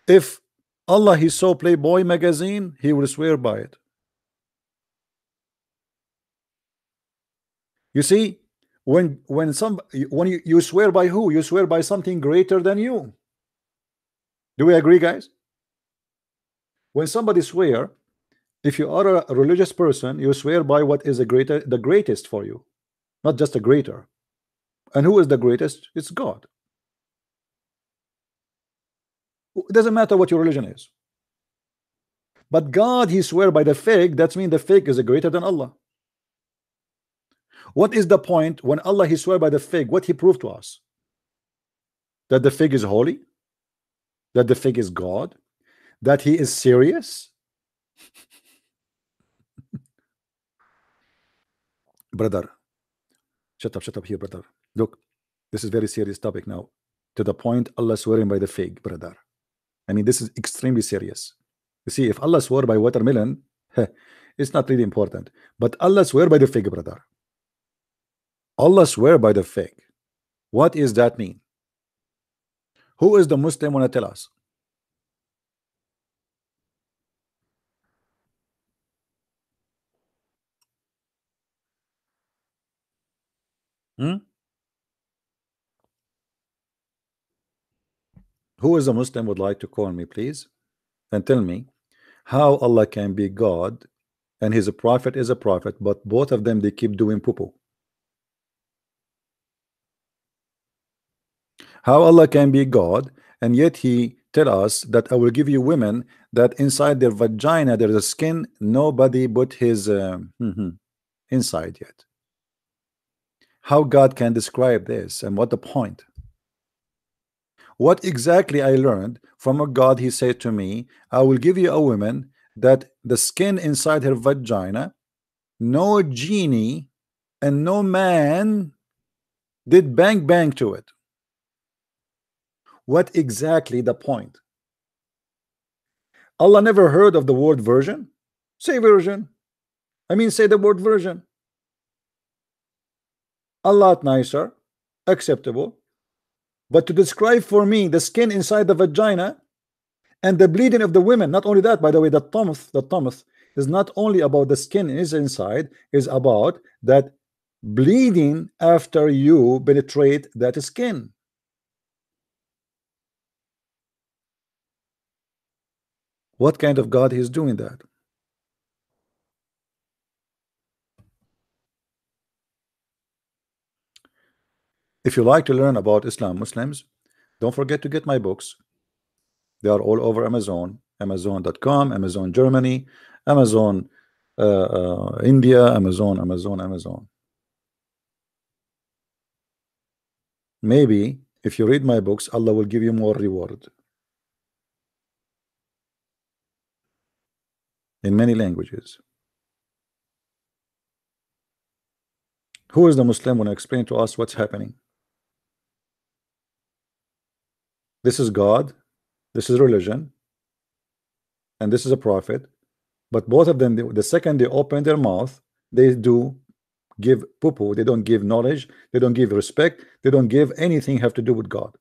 If Allah he saw Playboy magazine, he will swear by it. You see, when you swear by who? You swear by something greater than you. Do we agree, guys? When somebody swear, if you are a religious person, you swear by what is the greatest for you, not just a greater. And who is the greatest? It's God. It doesn't matter what your religion is. But God, he swear by the fig. That means the fig is greater than Allah. What is the point when Allah he swear by the fig? What he proved to us? That the fig is holy, that the fig is God, that he is serious. Brother, shut up here, brother. Look, this is very serious topic now. To the point, Allah swearing by the fig, brother. I mean, this is extremely serious. You see, if Allah swore by watermelon, it's not really important. But Allah swear by the fig, brother. Allah swear by the fig. What is that mean? Who is the Muslim want to tell us? Who is a Muslim would like to call me, please, and tell me how Allah can be God and his prophet is a prophet, but both of them they keep doing poo-poo. How Allah can be God and yet he tell us that I will give you women that inside their vagina there's a skin, nobody but his inside yet. how God can describe this and what the point. What exactly I learned from a God, he said to me, I will give you a woman that the skin inside her vagina, no genie and no man did bang bang to it. What exactly the point? Allah never heard of the word virgin? Say virgin. I mean, say the word virgin. A lot nicer, acceptable. But to describe for me the skin inside the vagina and the bleeding of the women, not only that, by the way, the tamth is not only about the skin is inside, is about that bleeding after you penetrate that skin. What kind of God is doing that? If you like to learn about Islam Muslims, don't forget to get my books. They are all over Amazon, Amazon.com, Amazon Germany, Amazon India, Amazon. Maybe if you read my books, Allah will give you more reward in many languages. Who is the Muslim when I explain to us what's happening? This is God, this is religion, and this is a prophet. But both of them, the second they open their mouth, they do give poo-poo. They don't give knowledge, they don't give respect, they don't give anything have to do with God.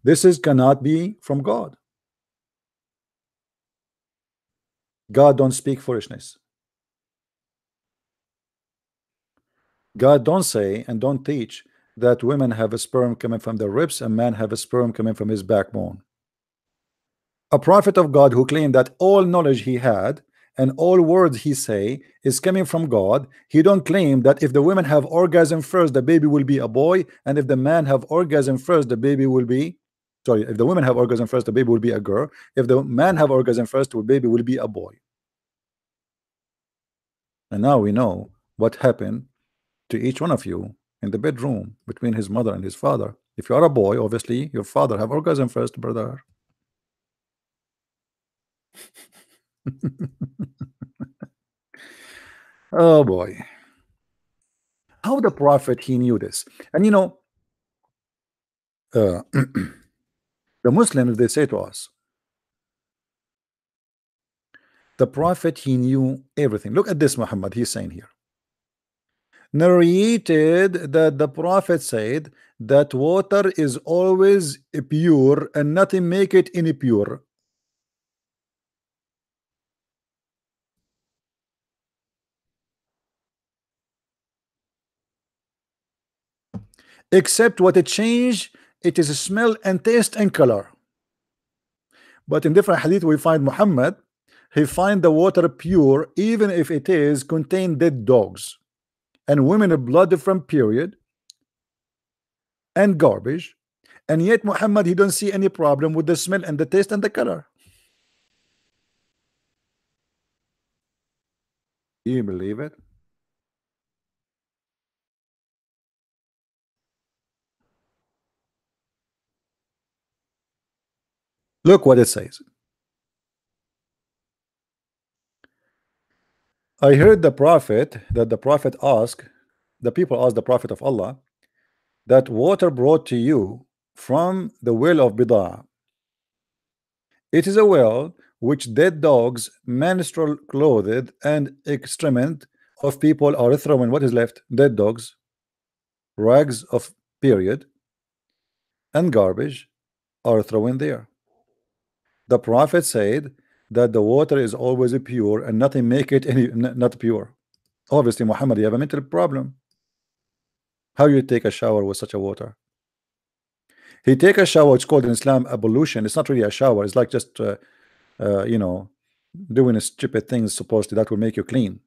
This is cannot be from God. God don't speak foolishness. God don't say and don't teach that women have a sperm coming from their ribs and man have a sperm coming from his backbone. A prophet of God who claimed that all knowledge he had and all words he say is coming from God, he don't claim that if the women have orgasm first, the baby will be a boy, and if the man have orgasm first, the baby will be, sorry, if the women have orgasm first, the baby will be a girl. If the man have orgasm first, the baby will be a boy. And now we know what happened to each one of you in the bedroom between his mother and his father. If you are a boy, obviously your father have orgasm first, brother. Oh boy, how the prophet he knew this. And you know, the Muslims, they say to us, the prophet he knew everything. Look at this, Muhammad, he's saying here, narrated that the prophet said that water is always pure and nothing make it impure. Except what it change, it is smell and taste and color. But in different hadith we find Muhammad, he find the water pure even if it is contain dead dogs and women blood from period and garbage, and yet Muhammad he don't see any problem with the smell and the taste and the color. Do you believe it? Look what it says. I heard the prophet that the prophet asked, the people asked the prophet of Allah, that water brought to you from the well of Bidah. It is a well which dead dogs, menstrual clothed, and excrement of people are thrown. What is left? Dead dogs, rags of period, and garbage are thrown there. The prophet said that the water is always pure and nothing make it any not pure. Obviously, Muhammad, you have a mental problem. How you take a shower with such a water? He take a shower. It's called in Islam ablution. It's not really a shower. It's like just you know, doing a stupid things supposedly that will make you clean.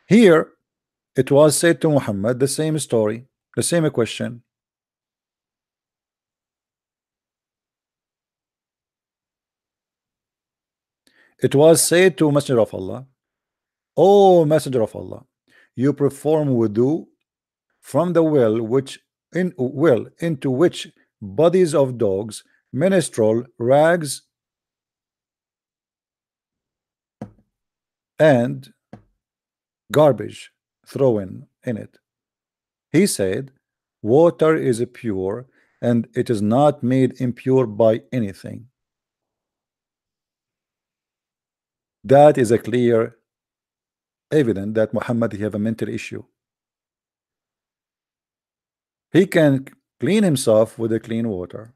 Here it was said to Muhammad the same story, the same question. It was said to Messenger of Allah, oh Messenger of Allah, you perform wudu from the well into which bodies of dogs, menstrual rags, and garbage thrown in it. He said, water is pure, and it is not made impure by anything. That is a clear evidence that Muhammad he have a mental issue. He can clean himself with the clean water,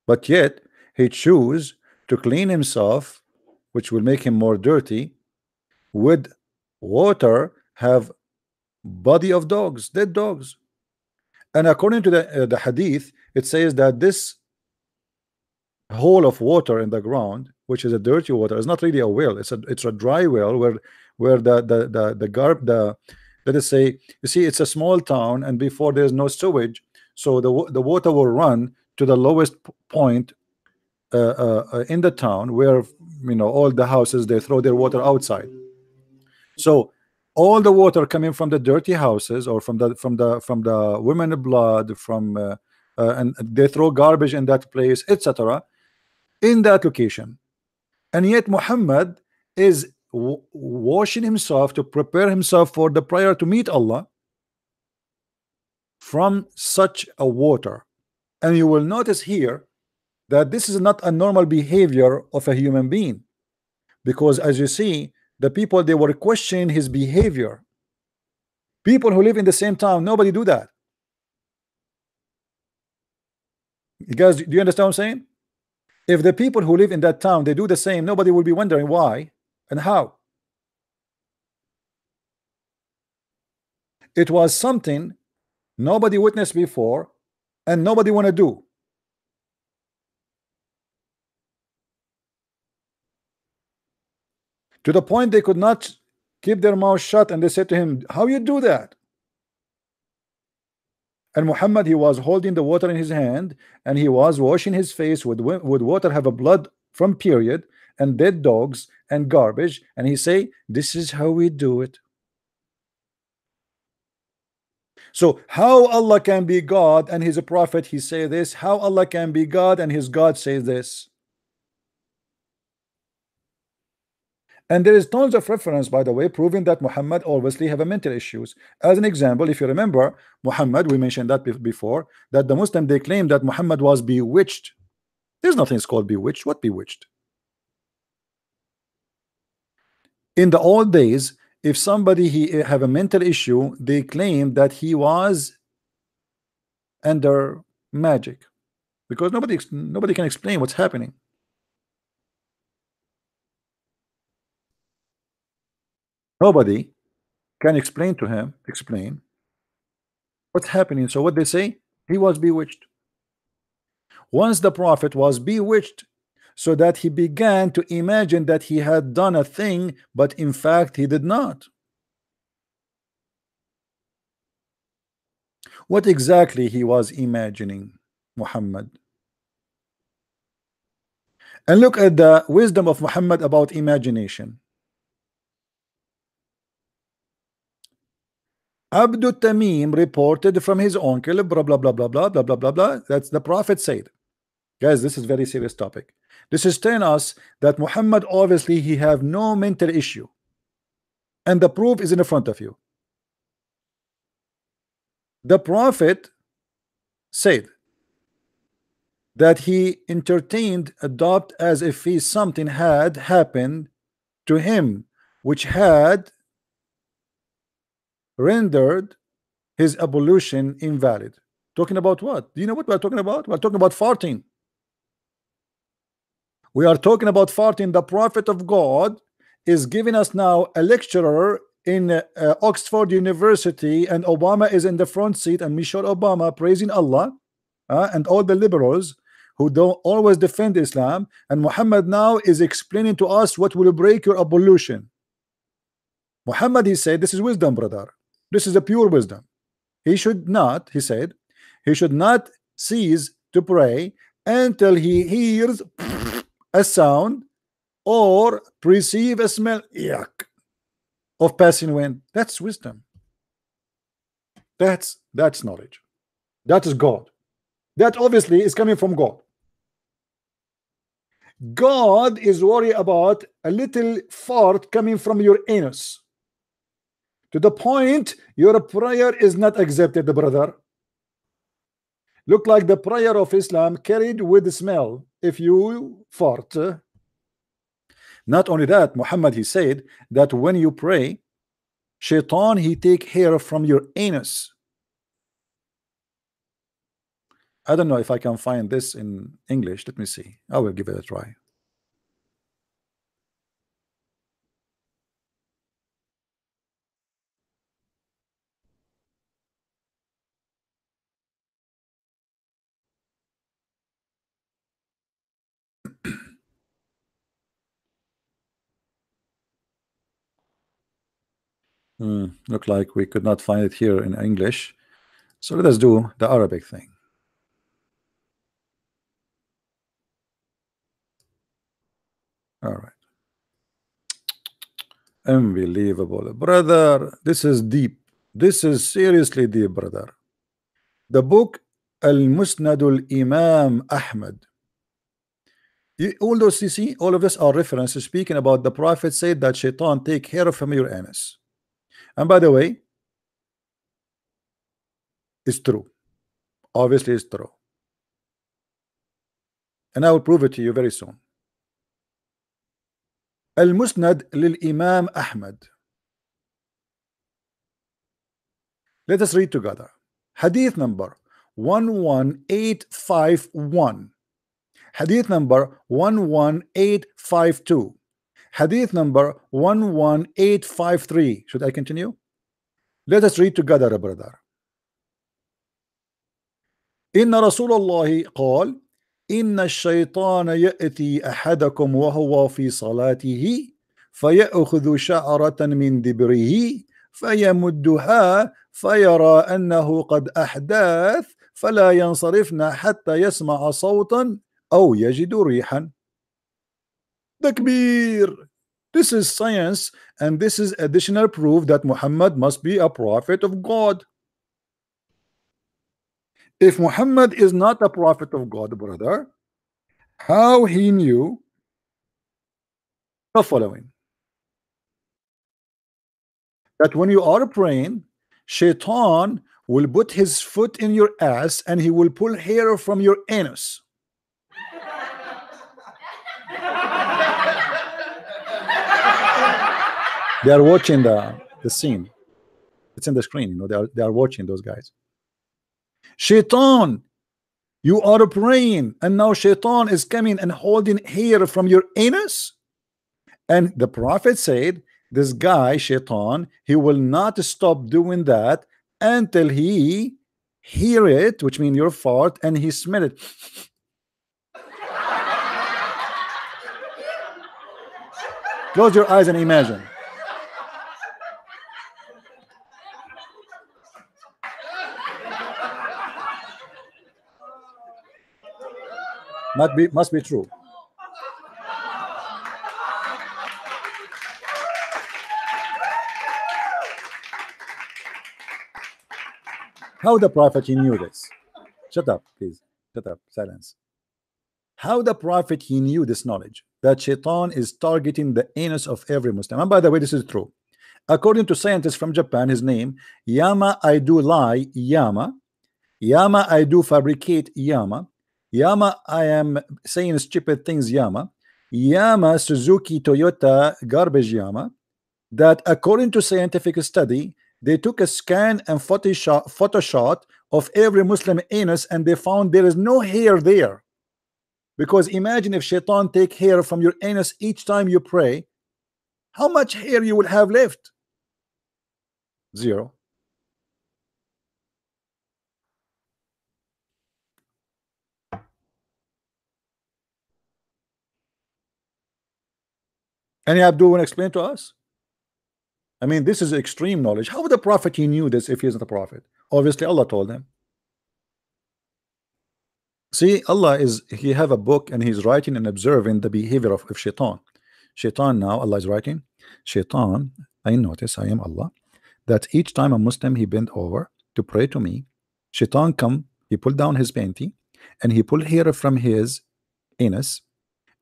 but yet he choose to clean himself, which will make him more dirty, with water have body of dogs, dead dogs. And according to the hadith, it says that this hole of water in the ground, which is a dirty water, is not really a well. It's a dry well where the let us say, you see, it's a small town, and before there's no sewage, so the water will run to the lowest point in the town, where all the houses, they throw their water outside. So all the water coming from the dirty houses, or from the women blood, and they throw garbage in that place, etc., in that location. And yet Muhammad is washing himself to prepare himself for the prayer to meet Allah from such a water. And you will notice here that this is not a normal behavior of a human being, because as you see, the people, they were questioning his behavior. People who live in the same town, nobody do that. You guys, do you understand what I'm saying? If the people who live in that town, they do the same, nobody will be wondering why and how. It was something nobody witnessed before, and nobody want to do. To the point they could not keep their mouth shut, and they said to him, how you do that? And Muhammad, he was holding the water in his hand, and he was washing his face with water have a blood from period, and dead dogs and garbage, and he say, this is how we do it. So how Allah can be God and his prophet he say this? How Allah can be God and his God say this? And there is tons of reference, by the way, proving that Muhammad obviously have a mental issues. As an example, if you remember, Muhammad, we mentioned that before, that the Muslim, they claim that Muhammad was bewitched. There's nothing called bewitched. What bewitched? In the old days, if somebody he have a mental issue, they claim that he was under magic, because nobody can explain what's happening. Nobody can explain what's happening. So what they say, he was bewitched. Once the prophet was bewitched, so that he began to imagine that he had done a thing, but in fact he did not. What exactly he was imagining, Muhammad? And look at the wisdom of Muhammad about imagination. Abdul Tamim reported from his uncle, blah blah blah blah blah blah blah blah blah. That's the prophet said. Guys, this is very serious topic. This is telling us that Muhammad obviously he have no mental issue, and the proof is in front of you. The prophet said that he entertained a doubt as if something had happened to him which had rendered his ablution invalid. Talking about what? Do you know what we're talking about? We're talking about farting. We are talking about farting. The prophet of God is giving us now a lecturer in Oxford University, and Obama is in the front seat, and Michelle Obama praising Allah, and all the liberals who don't always defend Islam, and Muhammad now is explaining to us what will break your ablution. Muhammad, he said, this is wisdom, brother. This is a pure wisdom. He should not, he said, he should not cease to pray until he hears a sound or perceive a smell, yuck, of passing wind. That's wisdom.
That's knowledge. That is God. That obviously is coming from God. God is worried about a little fart coming from your anus, to the point your prayer is not accepted, brother. Look like the prayer of Islam carried with the smell if you fart. Not only that, Muhammad, he said that when you pray, Shaitan, he take hair from your anus. I don't know if I can find this in English. Let me see. I will give it a try. Look like we could not find it here in English. So let us do the Arabic thing. All right. Unbelievable, brother. This is deep. This is seriously deep, brother. The book Al-Musnad al-Imam Ahmad. All those, you see, all of this are references speaking about the Prophet said that Shaitan take hair from your anus. And by the way, it's true. Obviously, it's true. And I will prove it to you very soon. Al-Musnad lil-Imam Ahmad. Let us read together. Hadith number 11851. Hadith number 11852. Hadith number 11853. Should I continue? Let us read together, brother. إن رسول الله قال إن الشيطان يأتي أحدكم وهو في صلاته فيأخذ شعرة من دبره فيمدها فيرى أنه قد أحدث فلا ينصرفن حتى يسمع صوتا أو يجد ريحا. Takbir. This is science, and this is additional proof that Muhammad must be a prophet of God. If Muhammad is not a prophet of God, brother, how he knew the following: that when you are praying, Shaitan will put his foot in your ass and he will pull hair from your anus. They are watching the scene. It's in the screen, you know, they are watching those guys. Shaitan, you are praying, and now Shaitan is coming and holding hair from your anus. And the Prophet said, this guy, Shaitan, he will not stop doing that until he hear it, which means your fart, and he smell it. Close your eyes and imagine. Must be true. How the Prophet he knew this? Shut up, please. Shut up. Silence. How the Prophet he knew this knowledge that Shaitan is targeting the anus of every Muslim. And by the way, this is true. According to scientists from Japan, his name Yama I do lie Yama. Yama I do fabricate Yama. Yama I am saying stupid things Yama. Yama Suzuki Toyota garbage Yama. That according to scientific study, they took a scan and photoshot of every Muslim anus, and they found there is no hair there. Because imagine if Shaitan take hair from your anus each time you pray, how much hair you will have left? Zero. Any Abdul want to explain to us? I mean, this is extreme knowledge. How would the Prophet he knew this if he isn't a prophet? Obviously, Allah told him. See, Allah he have a book and he's writing and observing the behavior of Shaitan. Shaitan now, Allah is writing. Shaitan, I notice, I am Allah, that each time a Muslim he bent over, to pray to me, Shaitan come, he pulled down his panty, and he pulled hair from his anus.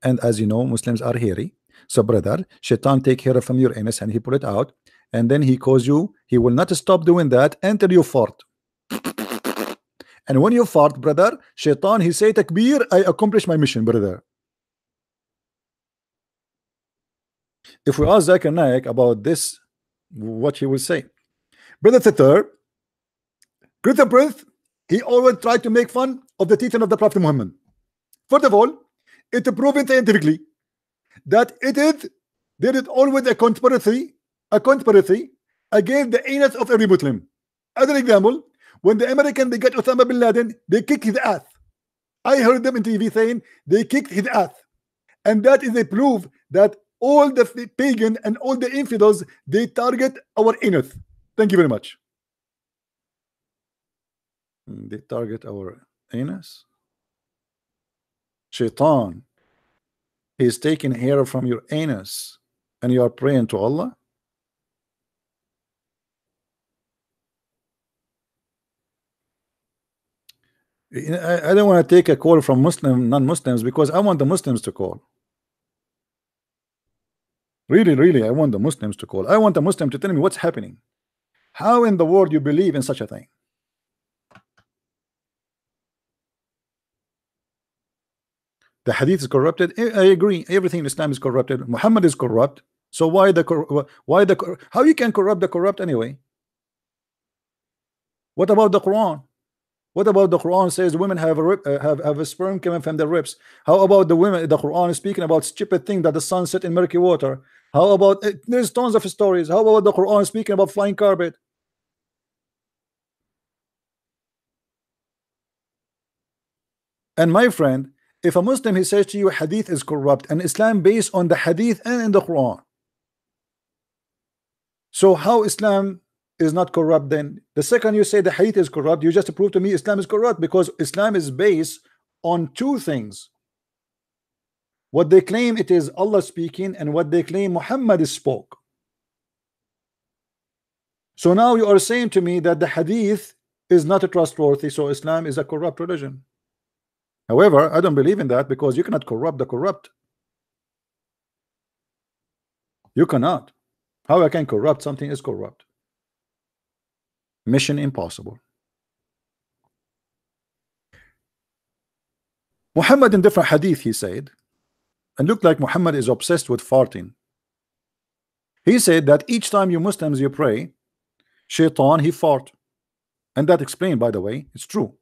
And as you know, Muslims are hairy. So brother, Shaitan take hair from your anus and he pull it out, and then he cause you, he will not stop doing that until you fart. And when you fart, brother, Shaitan, he say takbir, I accomplish my mission, brother. If we ask Zakir Naik about this, what he will say, brother Tatar, Greta Breath, he always tried to make fun of the teaching of the Prophet Muhammad. First of all, it is proven scientifically that there is always a conspiracy against the anus of every Muslim. As an example, when the American they get Osama bin Laden, they kick his ass. I heard them in TV saying they kicked his ass, and that is a proof that all the pagan and all the infidels they target our anus. Thank you very much. They target our anus. Shaitan is taking hair from your anus, and you are praying to Allah. I don't want to take a call from non-Muslims because I want the Muslims to call. Really, I want the Muslims to call. I want the Muslim to tell me what's happening. How in the world you believe in such a thing? The hadith is corrupted. I agree. Everything in Islam is corrupted. Muhammad is corrupt. So how you can corrupt the corrupt anyway? What about the Quran? What about the Quran says women have a sperm coming from their ribs? How about the women? The Quran is speaking about stupid thing that the sun set in murky water. How about there's tons of stories. How about the Quran speaking about flying carpet? And my friend, if a Muslim he says to you hadith is corrupt and Islam based on the hadith and in the Quran, so how Islam is not corrupt then? The second you say the hadith is corrupt, you just prove to me Islam is corrupt, because Islam is based on two things: what they claim it is Allah speaking, and what they claim Muhammad spoke. So now you are saying to me that the hadith is not trustworthy, so Islam is a corrupt religion. However, I don't believe in that, because you cannot corrupt the corrupt. You cannot. How I can corrupt something is corrupt? Mission impossible. Muhammad in different hadith he said, and looked like Muhammad is obsessed with farting. He said that each time you Muslims you pray, Shaitan he fart, and that explained, by the way, it's true.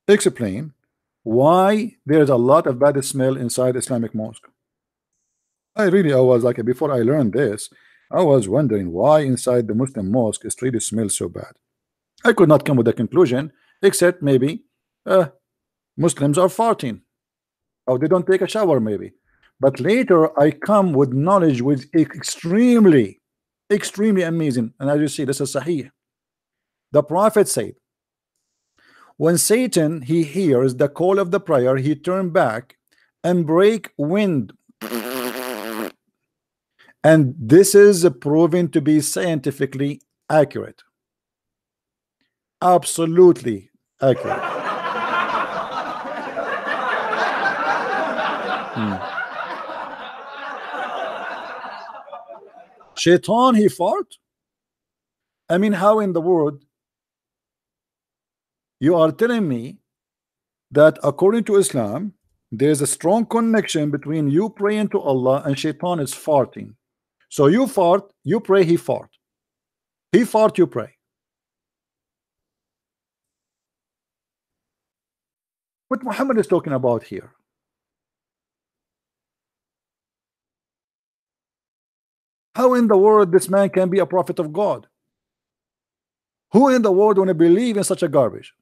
Explain why there is a lot of bad smell inside Islamic mosque. I was like, before I learned this, I was wondering why inside the Muslim mosque it really smells so bad. I could not come with a conclusion except maybe Muslims are farting, or they don't take a shower maybe. But later I come with knowledge with extremely amazing, and as you see, this is Sahih. The Prophet said, when Satan he hears the call of the prayer, he turn back and break wind. And this is proven to be scientifically accurate. Absolutely accurate. Shaitan he fart? I mean, how in the world you are telling me that according to Islam there's a strong connection between you praying to Allah and Shaitan is farting? So you fart, you pray, he fart. He fart, you pray. What Muhammad is talking about here? How in the world this man can be a prophet of God? Who in the world want to believe in such a garbage?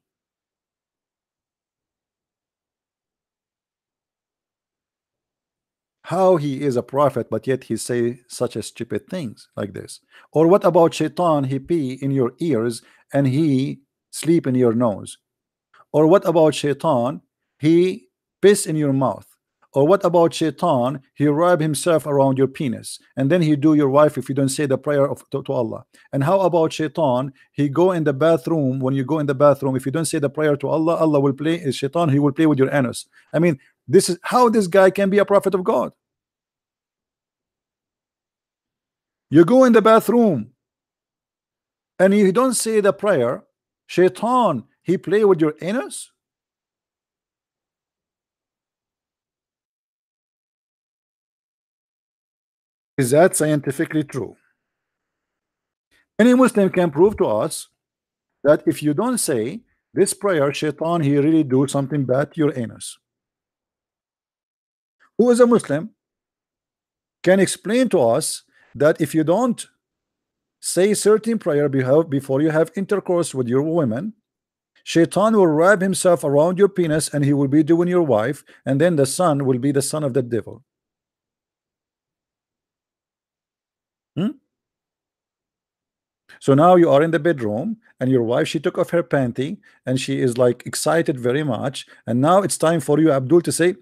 How he is a prophet, but yet he say such a stupid things like this? Or what about Shaitan? He pee in your ears and he sleep in your nose. Or what about Shaitan? He piss in your mouth. Or what about shaitan? He wrap himself around your penis, and then he do your wife if you don't say the prayer to Allah. And how about shaitan? He go in the bathroom. When you go in the bathroom, if you don't say the prayer to Allah, Allah will play. Is shaitan? He will play with your anus. I mean, this is how this guy can be a prophet of God. You go in the bathroom and you don't say the prayer, shaitan, he play with your anus. Is that scientifically true? Any Muslim can prove to us that if you don't say this prayer, shaitan, he really do something bad to your anus. Who is a Muslim can explain to us that if you don't say certain prayer before you have intercourse with your women, shaitan will wrap himself around your penis and he will be doing your wife, and then the son will be the son of the devil. So now you are in the bedroom and your wife, she took off her panty and she is like excited very much, and now it's time for you, Abdul, to say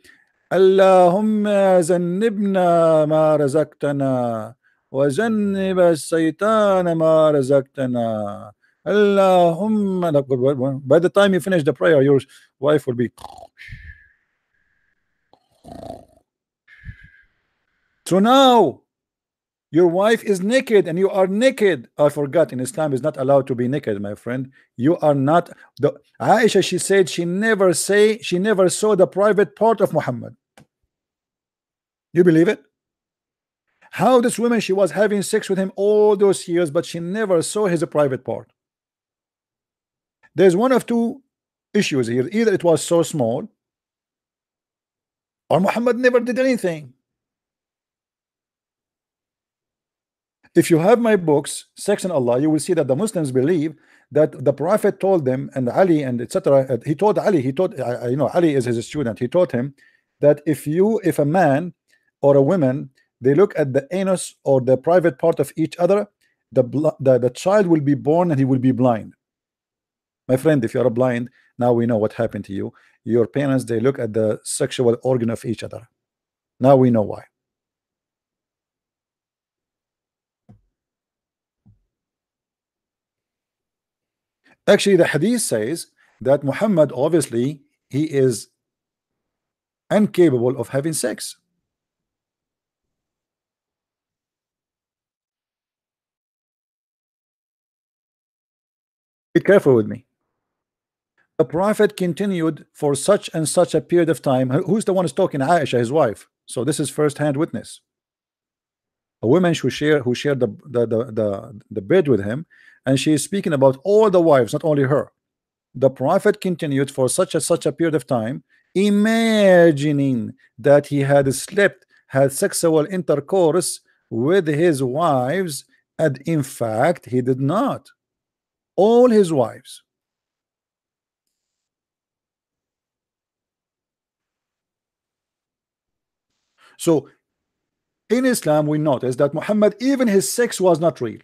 Allahumma zannibna ma razaqtana wa zannib as-saytana ma razaqtana Allahumma. By the time you finish the prayer, your wife will be. So now your wife is naked and you are naked. I forgot, in Islam is not allowed to be naked, my friend. You are not. The Aisha, she said she never saw the private part of Muhammad. You believe it? How this woman, she was having sex with him all those years, but she never saw his private part. There's one of two issues here. Either it was so small, or Muhammad never did anything. If you have my books, Sex and Allah, you will see that the Muslims believe that the Prophet told them, and Ali and etc. He told Ali, you know, Ali is his student. He taught him that if a man or a woman, they look at the anus or the private part of each other, the child will be born and he will be blind. My friend, if you are blind, now we know what happened to you. Your parents, they look at the sexual organ of each other. Now we know why. Actually, the hadith says that Muhammad, obviously, he is incapable of having sex. Be careful with me. The Prophet continued for such and such a period of time. Who's the one who's talking? Aisha, his wife. So this is first-hand witness. A woman who shared the bed with him, and she is speaking about all the wives, not only her. The Prophet continued for such a period of time, imagining that he had sexual intercourse with his wives, and in fact he did not. All his wives. So in Islam we notice that Muhammad, even his sex was not real.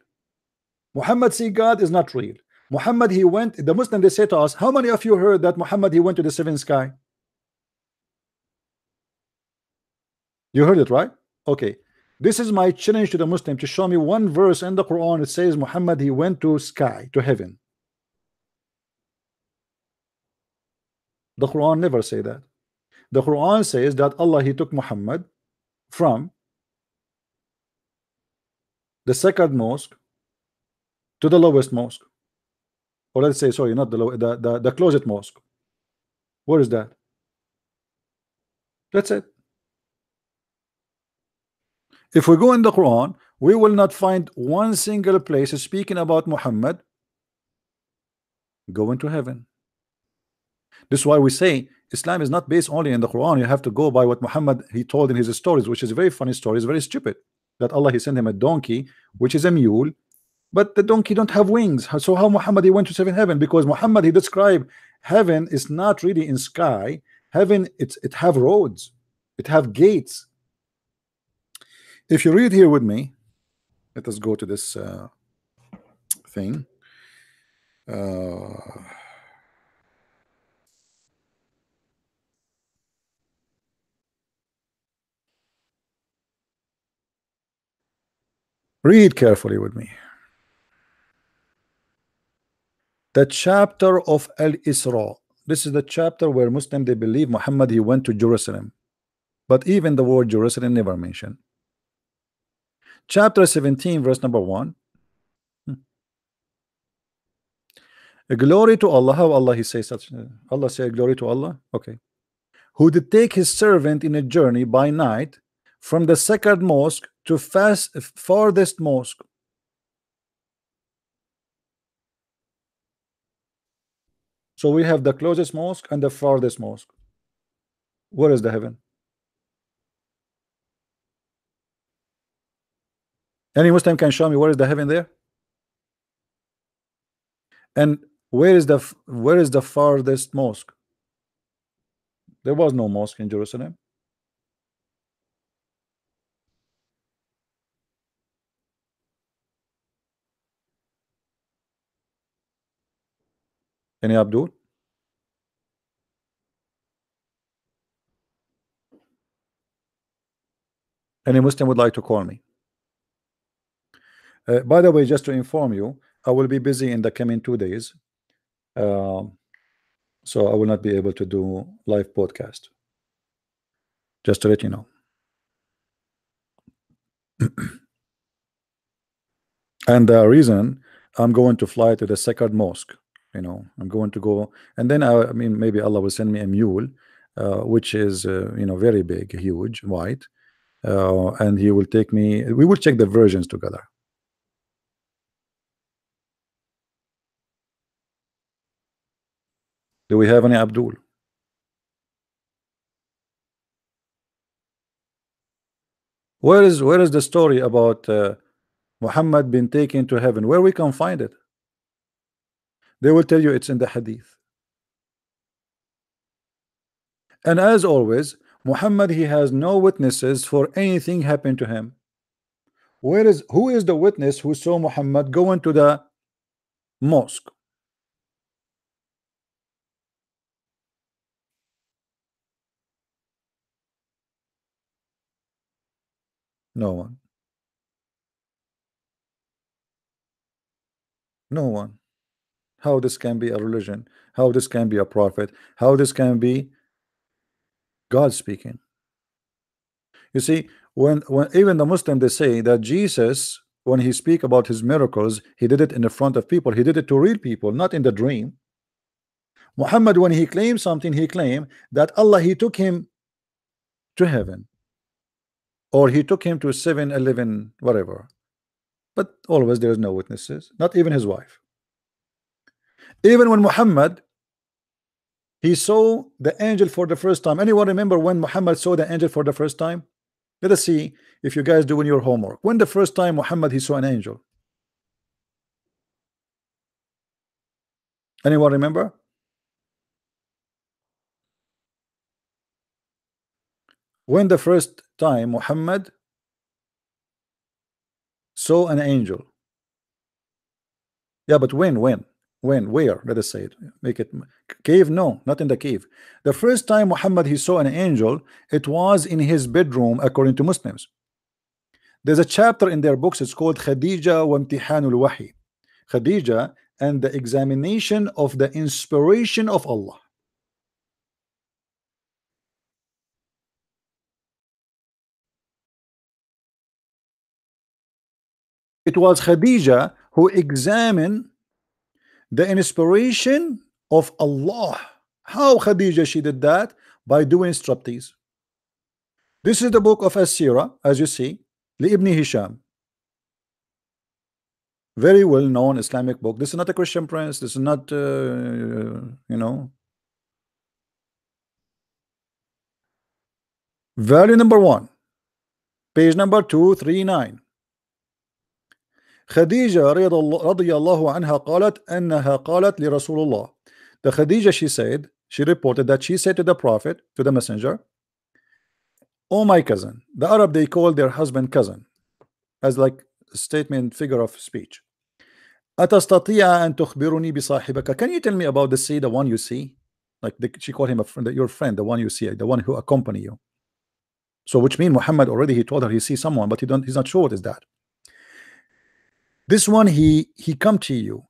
Muhammad see God is not real. Muhammad, he went, the Muslim, they say to us, how many of you heard that Muhammad, he went to the seventh sky? You heard it, right? Okay. This is my challenge to the Muslim, to show me one verse in the Quran that says Muhammad, he went to sky, to heaven. The Quran never say that. The Quran says that Allah, he took Muhammad from the second mosque to the lowest mosque. Or let's say, sorry, not the closest mosque. Where is that? That's it. If we go in the Quran, we will not find one single place speaking about Muhammad going to heaven. This is why we say Islam is not based only in the Quran. You have to go by what Muhammad, he told in his stories, which is a very funny story. It's very stupid that Allah, he sent him a donkey, which is a mule, but the donkey don't have wings. So how Muhammad, he went to seven heaven? Because Muhammad, he described heaven is not really in sky. Heaven, it have roads, it have gates. If you read here with me, let us go to this thing. Read carefully with me. The chapter of Al-Isra. This is the chapter where Muslims, they believe Muhammad, he went to Jerusalem. But even the word Jerusalem never mentioned. Chapter 17, verse number 1. Glory to Allah. How Allah he says such? Allah say glory to Allah. Okay. Who did take his servant in a journey by night from the sacred mosque to farthest mosque. So we have the closest mosque and the farthest mosque. Where is the heaven? Any Muslim can show me where is the heaven there? And where is the farthest mosque? There was no mosque in Jerusalem. Any Abdul? Any Muslim would like to call me? By the way, just to inform you, I will be busy in the coming 2 days. So I will not be able to do live podcast. Just to let you know. And the reason I'm going to fly to the sacred mosque, you know, I'm going to go, and then I mean, maybe Allah will send me a mule, which is you know, very big, huge, white, and he will take me. We will check the versions together. Do we have any Abdul? Where is the story about Muhammad being taken to heaven? Where we can find it? They will tell you it's in the hadith. And as always, Muhammad, he has no witnesses for anything happened to him. Who is the witness who saw Muhammad going to the mosque? No one. No one. How this can be a religion? How this can be a prophet? How this can be God speaking? You see, when even the Muslim, they say that Jesus, when he speak about his miracles, he did it in the front of people. He did it to real people, not in the dream. Muhammad, when he claimed something, he claimed that Allah, he took him to heaven, or he took him to 7-Eleven, whatever. But always there is no witnesses, not even his wife. Even when Muhammad, he saw the angel for the first time. Anyone remember when Muhammad saw the angel for the first time? Let us see if you guys doing your homework. When the first time Muhammad, he saw an angel? Anyone remember? When the first time Muhammad saw an angel? Yeah, but when, where? Let us say it. Make it cave. No, not in the cave. The first time Muhammad, he saw an angel, it was in his bedroom, according to Muslims. There's a chapter in their books, it's called Khadija wa imtihanul wahi. Khadija and the examination of the inspiration of Allah. It was Khadija who examined the inspiration of Allah. How Khadija she did that? By doing striptease. This is the book of As-Sirah, as you see, Li Ibn Hisham. Very well known Islamic book. This is not a Christian prince. This is not you know. Value number 1, page number 239. Khadija radiyallahu anha qalat annaha qalat li Rasulullah. The Khadija, she said, she reported that she said to the Prophet, to the messenger, "Oh my cousin." The Arab, they call their husband cousin, as like a statement, figure of speech. أتستطيع أن تخبرني بصاحبك? Can you tell me about the one you see? Like she called him a friend, your friend, the one you see, the one who accompany you. So which means Muhammad already, he told her he sees someone, but he's not sure what is that. This one, he come to you.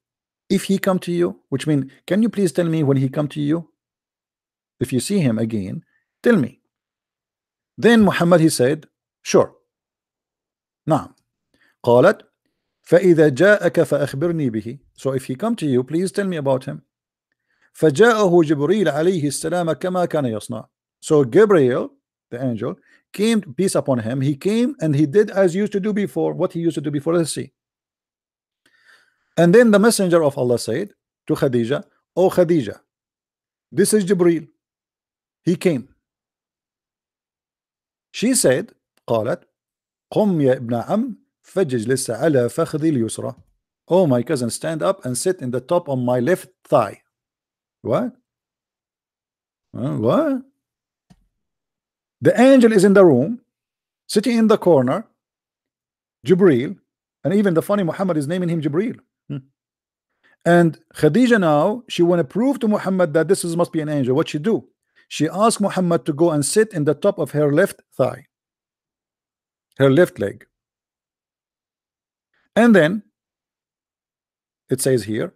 If he come to you, which mean, can you please tell me when he come to you? If you see him again, tell me. Then Muhammad, he said, sure. نعم. قالت فإذا جاءك فأخبرني به. So if he come to you, please tell me about him. فجاءه جبريل عليه السلام كما كان يصنع. So Gabriel, the angel, came, peace upon him. He came and he did as he used to do before. What he used to do before, let's see. And then the messenger of Allah said to Khadija, oh Khadija, this is Jibreel. He came. She said, قالت قم يا ابن عم فاجلس على فخذي اليسرى. Oh my cousin, stand up and sit in the top of my left thigh. What? What? The angel is in the room, sitting in the corner, Jibreel, and even the funny Muhammad is naming him Jibreel. And Khadija now, she want to prove to Muhammad that this must be an angel. What she do? She asked Muhammad to go and sit in the top of her left thigh, her left leg. And then it says here,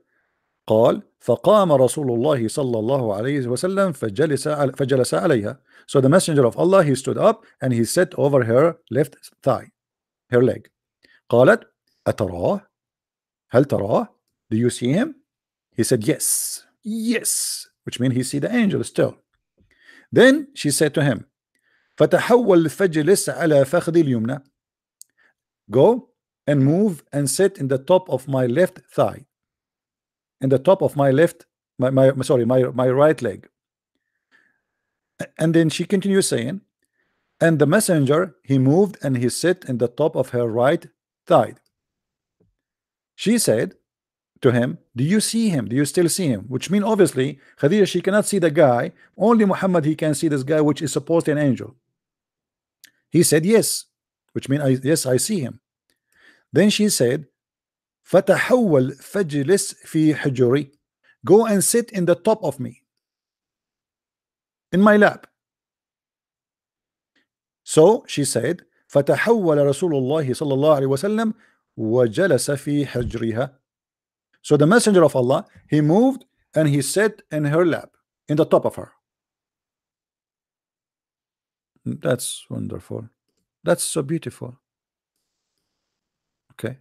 قال فقام رسول الله صلى الله عليه وسلم فجلس عليها. So the messenger of Allah, he stood up and he sat over her left thigh, her leg. قالت أتراه؟ هل تراه? Do you see him? He said yes, yes, which means he see the angel still. Then she said to him, فتحول فجلس على فخذي اليمنى. Go and move and sit in the top of my left thigh, in the top of my left, my right leg. And then she continues saying, and the messenger, he moved and he sat in the top of her right thigh. She said to him, do you see him? Do you still see him? Which means obviously Khadija, she cannot see the guy. Only Muhammad, he can see this guy, which is supposed to be an angel. He said yes, which means yes, I see him. Then she said, فتحول فجلس في حجري. Go and sit in the top of me, in my lap. So she said, فتحول رسول الله صلى الله عليه وسلم وجلس في حجرها. So the messenger of Allah, he moved and he sat in her lap, in the top of her. That's wonderful. That's so beautiful. Okay.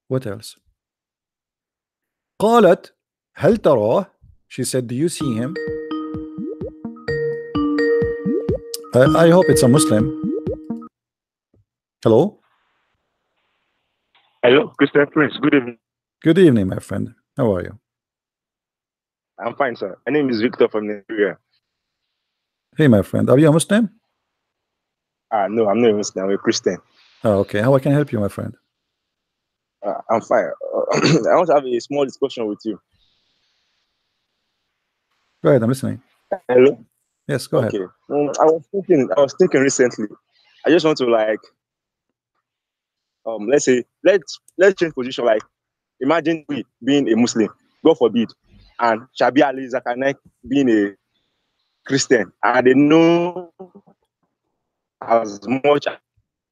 What else? قالت هل تراه? She said, do you see him? I hope it's a Muslim. Hello?
Hello, Christian Prince. Good evening.
Good evening, my friend. How are you?
I'm fine, sir. My name is Victor from Nigeria.
Hey, my friend. Are you a Muslim?
No, I'm not a Muslim. I'm a Christian.
Oh, okay. How I can help you, my friend?
I'm fine. I want to have a small discussion with you.
Go ahead. I'm listening.
Hello?
Yes, go ahead.
Okay. I was thinking recently. I just want to let's say, let's change position. Like, imagine we being a Muslim, God forbid, and Shabi Ali Zakanek being a Christian, and they know as much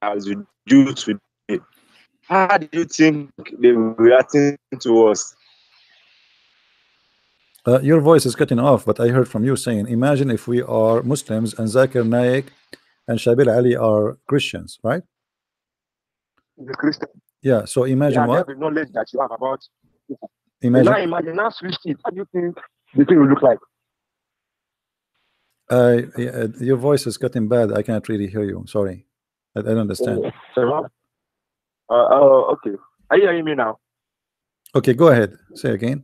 as the Jews today. How do you think they were reacting to us?
Your voice is cutting off, but I heard from you saying, imagine if we are Muslims and Zakir Naik and Shabil Ali are Christians, right?
The Christian.
Yeah, so imagine what?
The knowledge that you have about.
Imagine.
Now switch it. How do you think the thing will look like?
Your voice is getting bad. I cannot really hear you. Sorry, I don't understand.
Okay. Are you hearing me now?
Okay, go ahead. Say again.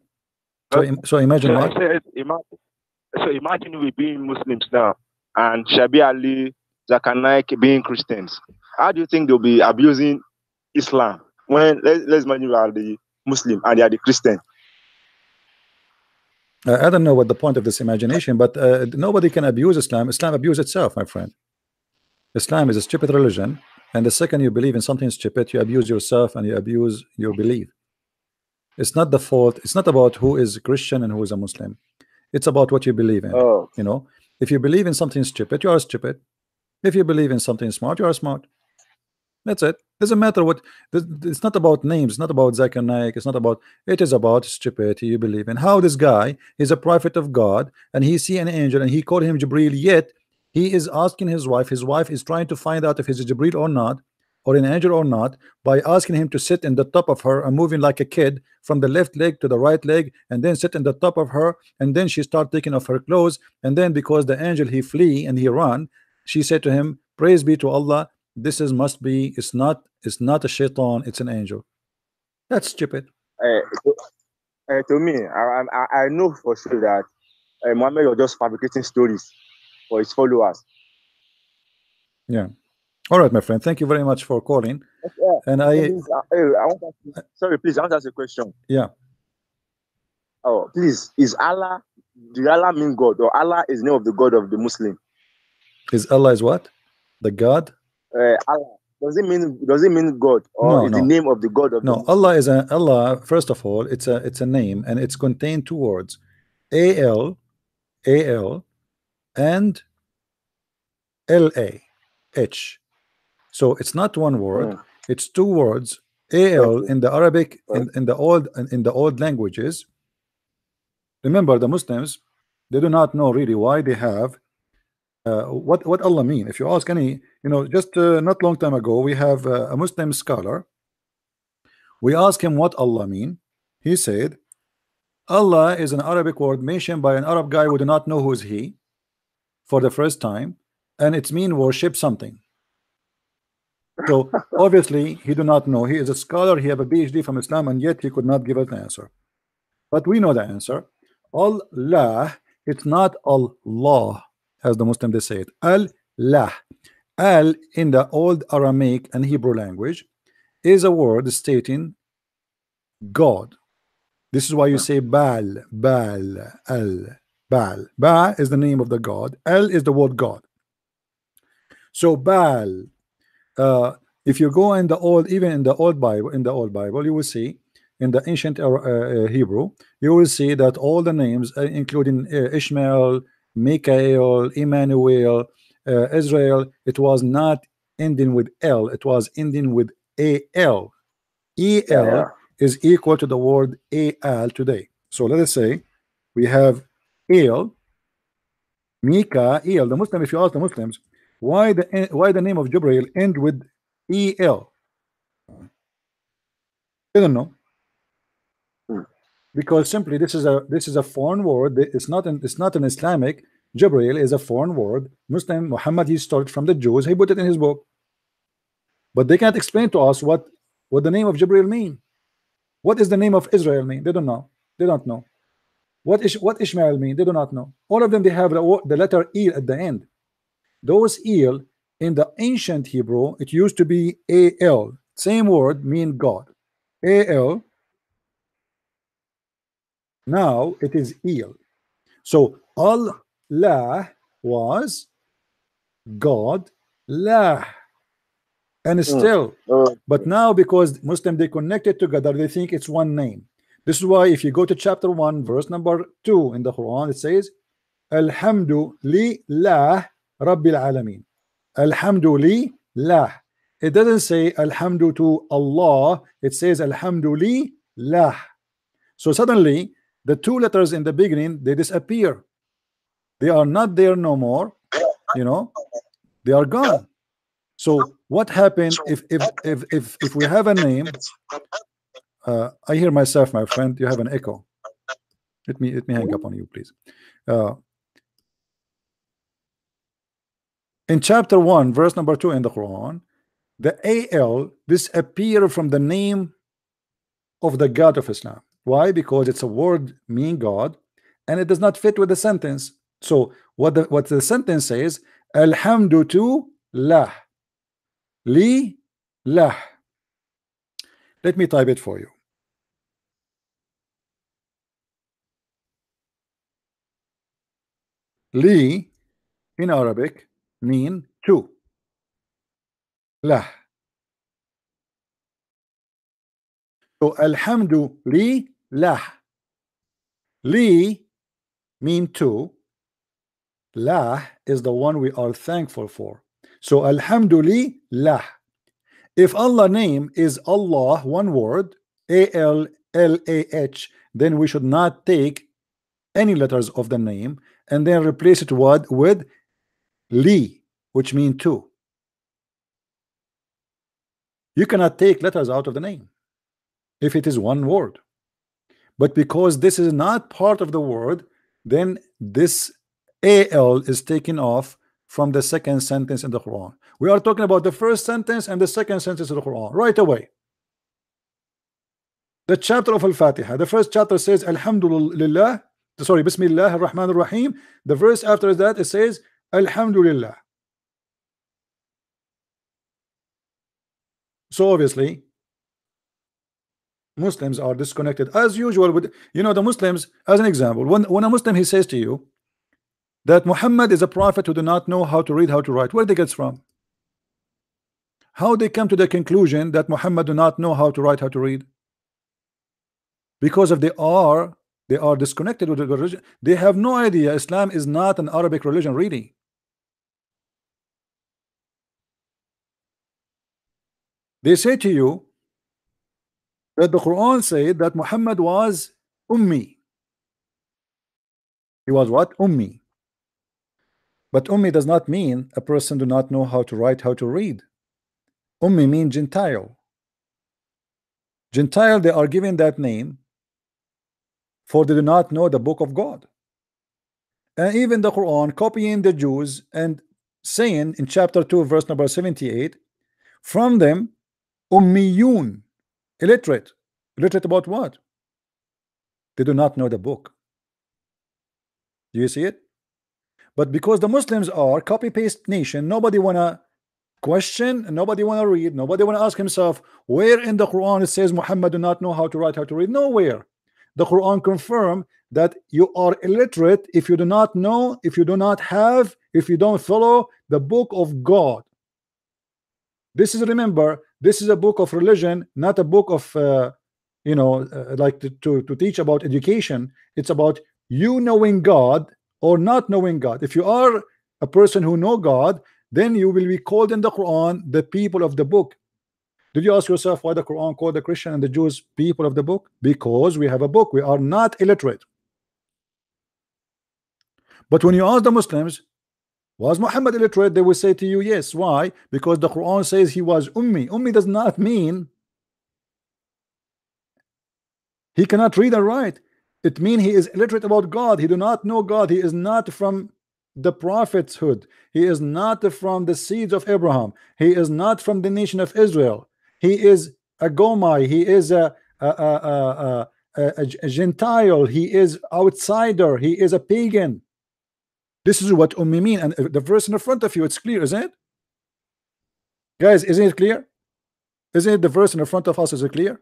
So imagine what?
So imagine we being Muslims now, and Shabi Ali, Zakir Naik being Christians. How do you think they'll be abusing Islam when let's imagine we are the Muslim and they are the Christian?
I don't know what the point of this imagination, but nobody can abuse Islam. Islam abuses itself, my friend. Islam is a stupid religion, and the second you believe in something stupid, you abuse yourself and you abuse your belief. It's not the fault. It's not about who is Christian and who is a Muslim. It's about what you believe in.
Oh.
You know, if you believe in something stupid, you are stupid. If you believe in something smart, you are smart. That's it. Doesn't matter what. It's not about names. It's not about Zakir Naik. It's not about. It is about stupidity you believe in. How this guy is a prophet of God and he see an angel and he called him Jibril. Yet he is asking his wife. His wife is trying to find out if he's a Jibril or not, or an angel or not, by asking him to sit in the top of her and moving like a kid from the left leg to the right leg, and then sit in the top of her, and then she start taking off her clothes, and then because the angel he flee and he run, she said to him, praise be to Allah, this is must be, it's not a shaitan, it's an angel. That's stupid.
To me, I know for sure that Muhammad was just fabricating stories for his followers.
Yeah. All right, my friend. Thank you very much for calling.
Yeah.
And
sorry, please, I want to ask a question.
Yeah.
Oh, please, is Allah, do Allah mean God, or Allah is the name of the God of the Muslim?
Is Allah is what? The God?
Allah. Does it mean God, or is the name of the God of the Muslim?
Allah is Allah. First of all, it's a name, and it's contained two words, A-L, and L-A-H. So it's not one word, it's two words. Al in the Arabic, in the old languages. Remember, the Muslims, they do not know really why they have what Allah mean. If you ask any, just not long time ago, we have a Muslim scholar. We asked him what Allah mean. He said, Allah is an Arabic word mentioned by an Arab guy who do not know who is he for the first time, and it's mean worship something. So obviously he do not know. He is a scholar, he have a PhD from Islam, and yet he could not give us the answer. But we know the answer. Allah, it's not Allah, as the Muslim they say it. Allah. Al in the old Aramaic and Hebrew language is a word stating God. This is why you say Baal, Al, Baal. Ba is the name of the God. Al is the word God. So Baal. If you go in the old, even in the old Bible, you will see in the ancient Hebrew, you will see that all the names, including Ishmael, Michael, Emmanuel, Israel, it was not ending with L, it was ending with AL. EL is equal to the word AL today. So let us say we have El, Mikael, the Muslim. If you ask the Muslims, why the name of Jibril end with EL? They don't know, because simply this is a foreign word. It's not an Islamic. Jibril is a foreign word. Muslim Muhammad, he stole it from the Jews. He put it in his book, but they can't explain to us what the name of Jibril mean. What is the name of Israel mean? They don't know. They don't know. What Ishmael mean? They do not know. All of them, they have the letter E at the end. Those El in the ancient Hebrew, it used to be AL. Same word mean God. AL. Now it is El. So Allah was God, La, and still. But now because Muslim they connect it together, they think it's one name. This is why if you go to chapter 1, verse number 2 in the Quran, it says, Alhamdu lillah Rabbil Alameen. Alhamdu lillah. It doesn't say Alhamdu to Allah, it says Alhamdu lillah. So suddenly the two letters in the beginning, they disappear. They are not there no more. They are gone. So what happened if we have a name? I hear myself, my friend. You have an echo. Let me hang up on you, please. In chapter 1, verse number 2 in the Quran, the AL disappear from the name of the God of Islam. Why? Because it's a word mean God, and it does not fit with the sentence. So what the sentence says, Alhamdu to lah, li lah. Let me type it for you. Li in Arabic mean to. Lah. So Alhamdu li lah. Li mean to. Lah is the one we are thankful for. So Alhamdulillah. If Allah name is Allah, one word, A-L-L-A-H, then we should not take any letters of the name and then replace it with li, which mean two. You cannot take letters out of the name if it is one word. But because this is not part of the word, then this AL is taken off from the second sentence in the Quran. We are talking about the first sentence and the second sentence of the Quran right away. The chapter of Al-Fatiha, the first chapter says Alhamdulillah, sorry, Bismillah ar-Rahman ar-Rahim. The verse after that it says Alhamdulillah. So obviously Muslims are disconnected as usual with, you know, the Muslims. As an example, when a Muslim he says to you that Muhammad is a prophet who do not know how to read, how to write, where they get from? How they come to the conclusion that Muhammad do not know how to write, how to read? Because of they are disconnected with the religion. They have no idea Islam is not an Arabic religion really. They say to you that the Quran said that Muhammad was ummi. He was what? Ummi. But ummi does not mean a person do not know how to write, how to read. Ummi means Gentile. Gentile, they are given that name for they do not know the book of God. And even the Quran copying the Jews and saying in chapter 2 verse number 78, from them ummiyun, illiterate. Illiterate about what? They do not know the book. Do you see it? But because the Muslims are copy-paste nation, nobody wanna question, nobody wanna read, nobody wanna ask himself where in the Quran it says Muhammad do not know how to write, how to read. Nowhere. The Quran confirm that you are illiterate if you do not know, if you do not have, if you don't follow the book of God. This is, remember, this is a book of religion, not a book of like to teach about education. It's about you knowing God or not knowing God. If you are a person who know God, then you will be called in the Quran the people of the book. Did you ask yourself why the Quran called the Christian and the Jews people of the book? Because we have a book. We are not illiterate. But when you ask the Muslims, was Muhammad illiterate? They will say to you, yes. Why? Because the Quran says he was ummi. Ummi does not mean he cannot read and write. It means he is illiterate about God. He do not know God. He is not from the prophethood. He is not from the seeds of Abraham. He is not from the nation of Israel. He is a Gomai. He is a Gentile. He is outsider. He is a pagan. This is what ummi mean. And the verse in the front of you, it's clear, isn't it? Guys, isn't it clear? Isn't it the verse in the front of us? Is it clear?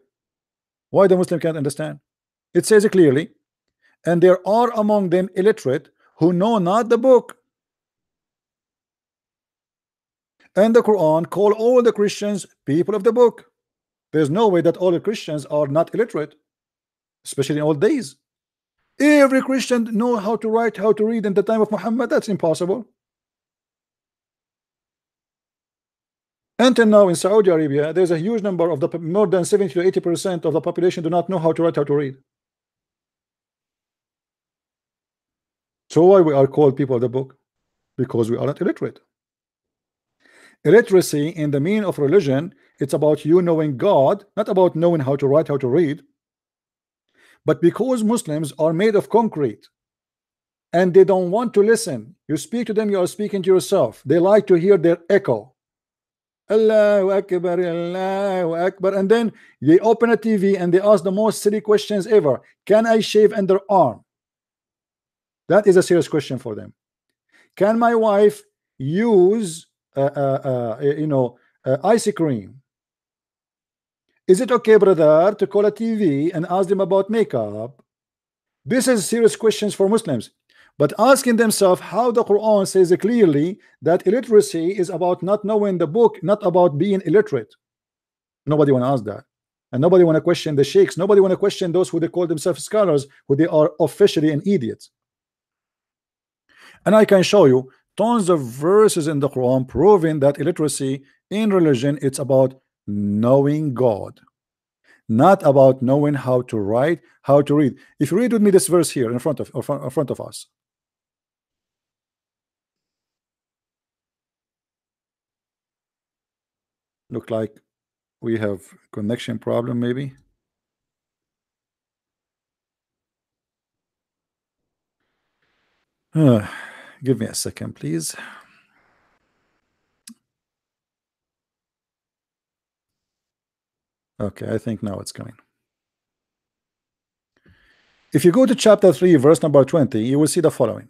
Why the Muslim can't understand? It says it clearly, and there are among them illiterate who know not the book. And the Quran call all the Christians people of the book. There's no way that all the Christians are not illiterate, especially in old days. Every Christian know how to write, how to read in the time of Muhammad. That's impossible. Until now in Saudi Arabia, there's a huge number of the more than 70 to 80% of the population do not know how to write, how to read. So why we are called people of the book? Because we are not illiterate. Illiteracy in the meaning of religion, it's about you knowing God, not about knowing how to write, how to read. But because Muslims are made of concrete and they don't want to listen, you speak to them, you are speaking to yourself. They like to hear their echo. Allahu Akbar, Allahu Akbar. And then they open a TV and they ask the most silly questions ever. Can I shave underarm? That is a serious question for them. Can my wife use ice cream? Is it okay, brother, to call a TV and ask them about makeup? This is serious questions for Muslims. But asking themselves how the Quran says clearly that illiteracy is about not knowing the book, not about being illiterate. Nobody want to ask that. And nobody want to question the sheikhs. Nobody want to question those who they call themselves scholars, who they are officially an idiots. And I can show you tons of verses in the Quran proving that illiteracy in religion, it's about knowing God, not about knowing how to write, how to read. If you read with me this verse here in front of us. Look like we have connection problem maybe. Give me a second, please. Okay, I think now it's coming. If you go to chapter 3, verse number 20, you will see the following.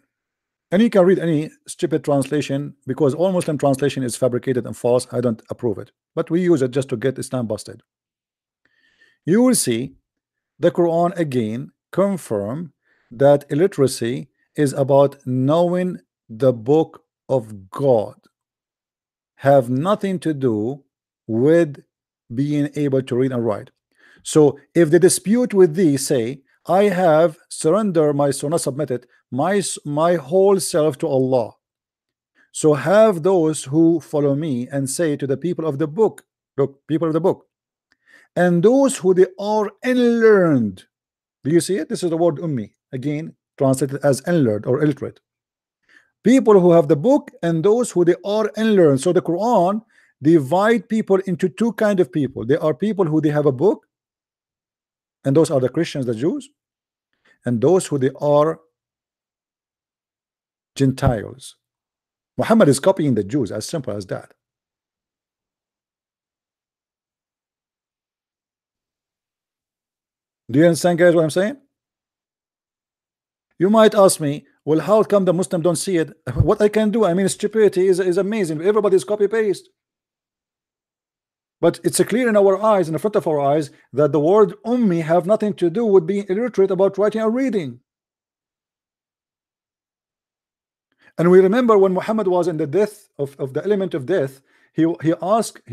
And you can read any stupid translation, because all Muslim translation is fabricated and false. I don't approve it, but we use it just to get Islam busted. You will see the Quran again confirm that illiteracy is about knowing the book of God, have nothing to do with being able to read and write. So if the dispute with thee say, I have surrendered my soul, not submitted my whole self to Allah, so have those who follow me and say to the people of the book, look, people of the book, and those who they are unlearned. Do you see it? This is the word ummi, again translated as unlearned or illiterate. People who have the book and those who they are unlearned. So the Quran divide people into two kind of people. There are people who they have a book, and those are the Christians, the Jews, and those who they are Gentiles. Muhammad is copying the Jews, as simple as that. Do you understand, guys, what I'm saying? You might ask me, well, how come the Muslim don't see it? What I can do, I mean, stupidity is amazing. Everybody's copy paste. But it's clear in our eyes, in the front of our eyes, that the word ummi have nothing to do with being illiterate about writing or reading. And we remember when Muhammad was in the death of the element of death, he asked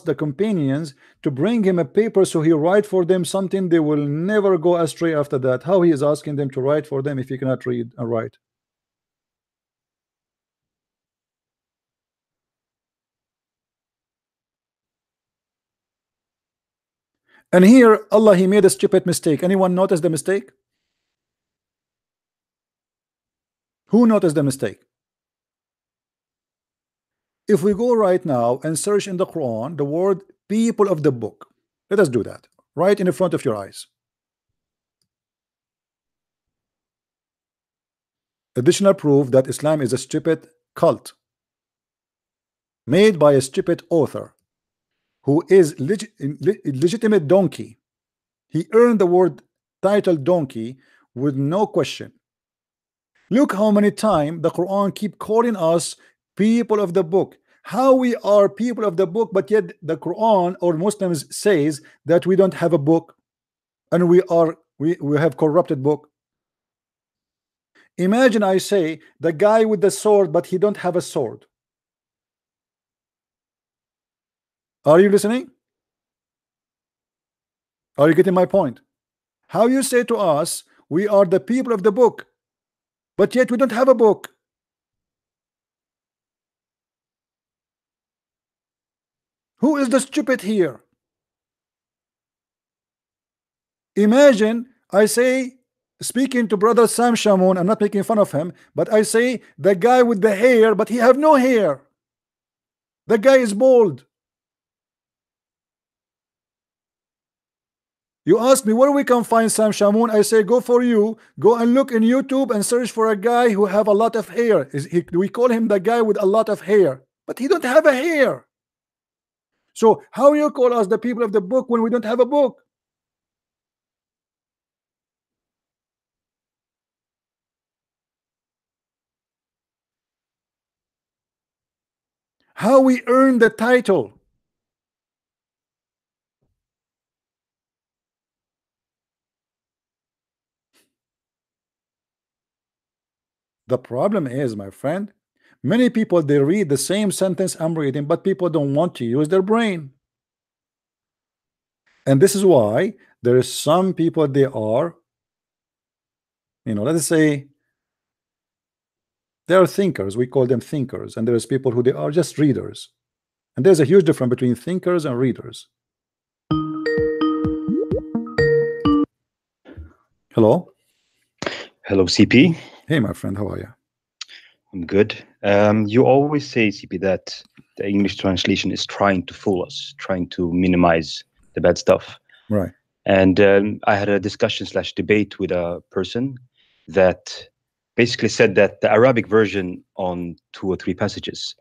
the companions to bring him a paper so he write for them something they will never go astray after that. How he is asking them to write for them if he cannot read and write? And here Allah, he made a stupid mistake. Anyone notice the mistake? Who noticed the mistake? If we go right now and search in the Quran the word people of the book, let us do that right in the front of your eyes. Additional proof that Islam is a stupid cult made by a stupid author who is legitimate donkey. He earned the word title donkey with no question. Look how many times the Quran keep calling us people of the book. How we are people of the book, but yet the Quran or Muslims says that we don't have a book, and we have corrupted book. Imagine I say the guy with the sword, but he don't have a sword. Are you listening? Are you getting my point? How you say to us we are the people of the book, but yet we don't have a book. Who is the stupid here? Imagine I say, speaking to brother Sam Shamoun, I'm not making fun of him, but I say the guy with the hair, but he have no hair. The guy is bald. You ask me where we can find Sam Shamoun. I say go for you. Go and look in YouTube and search for a guy who have a lot of hair. We call him the guy with a lot of hair, but he don't have a hair. So how you call us the people of the book when we don't have a book? How we earn the title? The problem is, my friend, many people, they read the same sentence I'm reading, but people don't want to use their brain. And this is why there is some people, they are, let's say they are thinkers. We call them thinkers. And there's people who they are just readers. And there's a huge difference between thinkers and readers.
Hello.
Hello, CP.
Hey, my friend. How are you?
I'm good. You always say, CP, that the English translation is trying to fool us, trying to minimize the bad stuff.
Right.
And I had a discussion/debate with a person that basically said that the Arabic version on 2 or 3 passages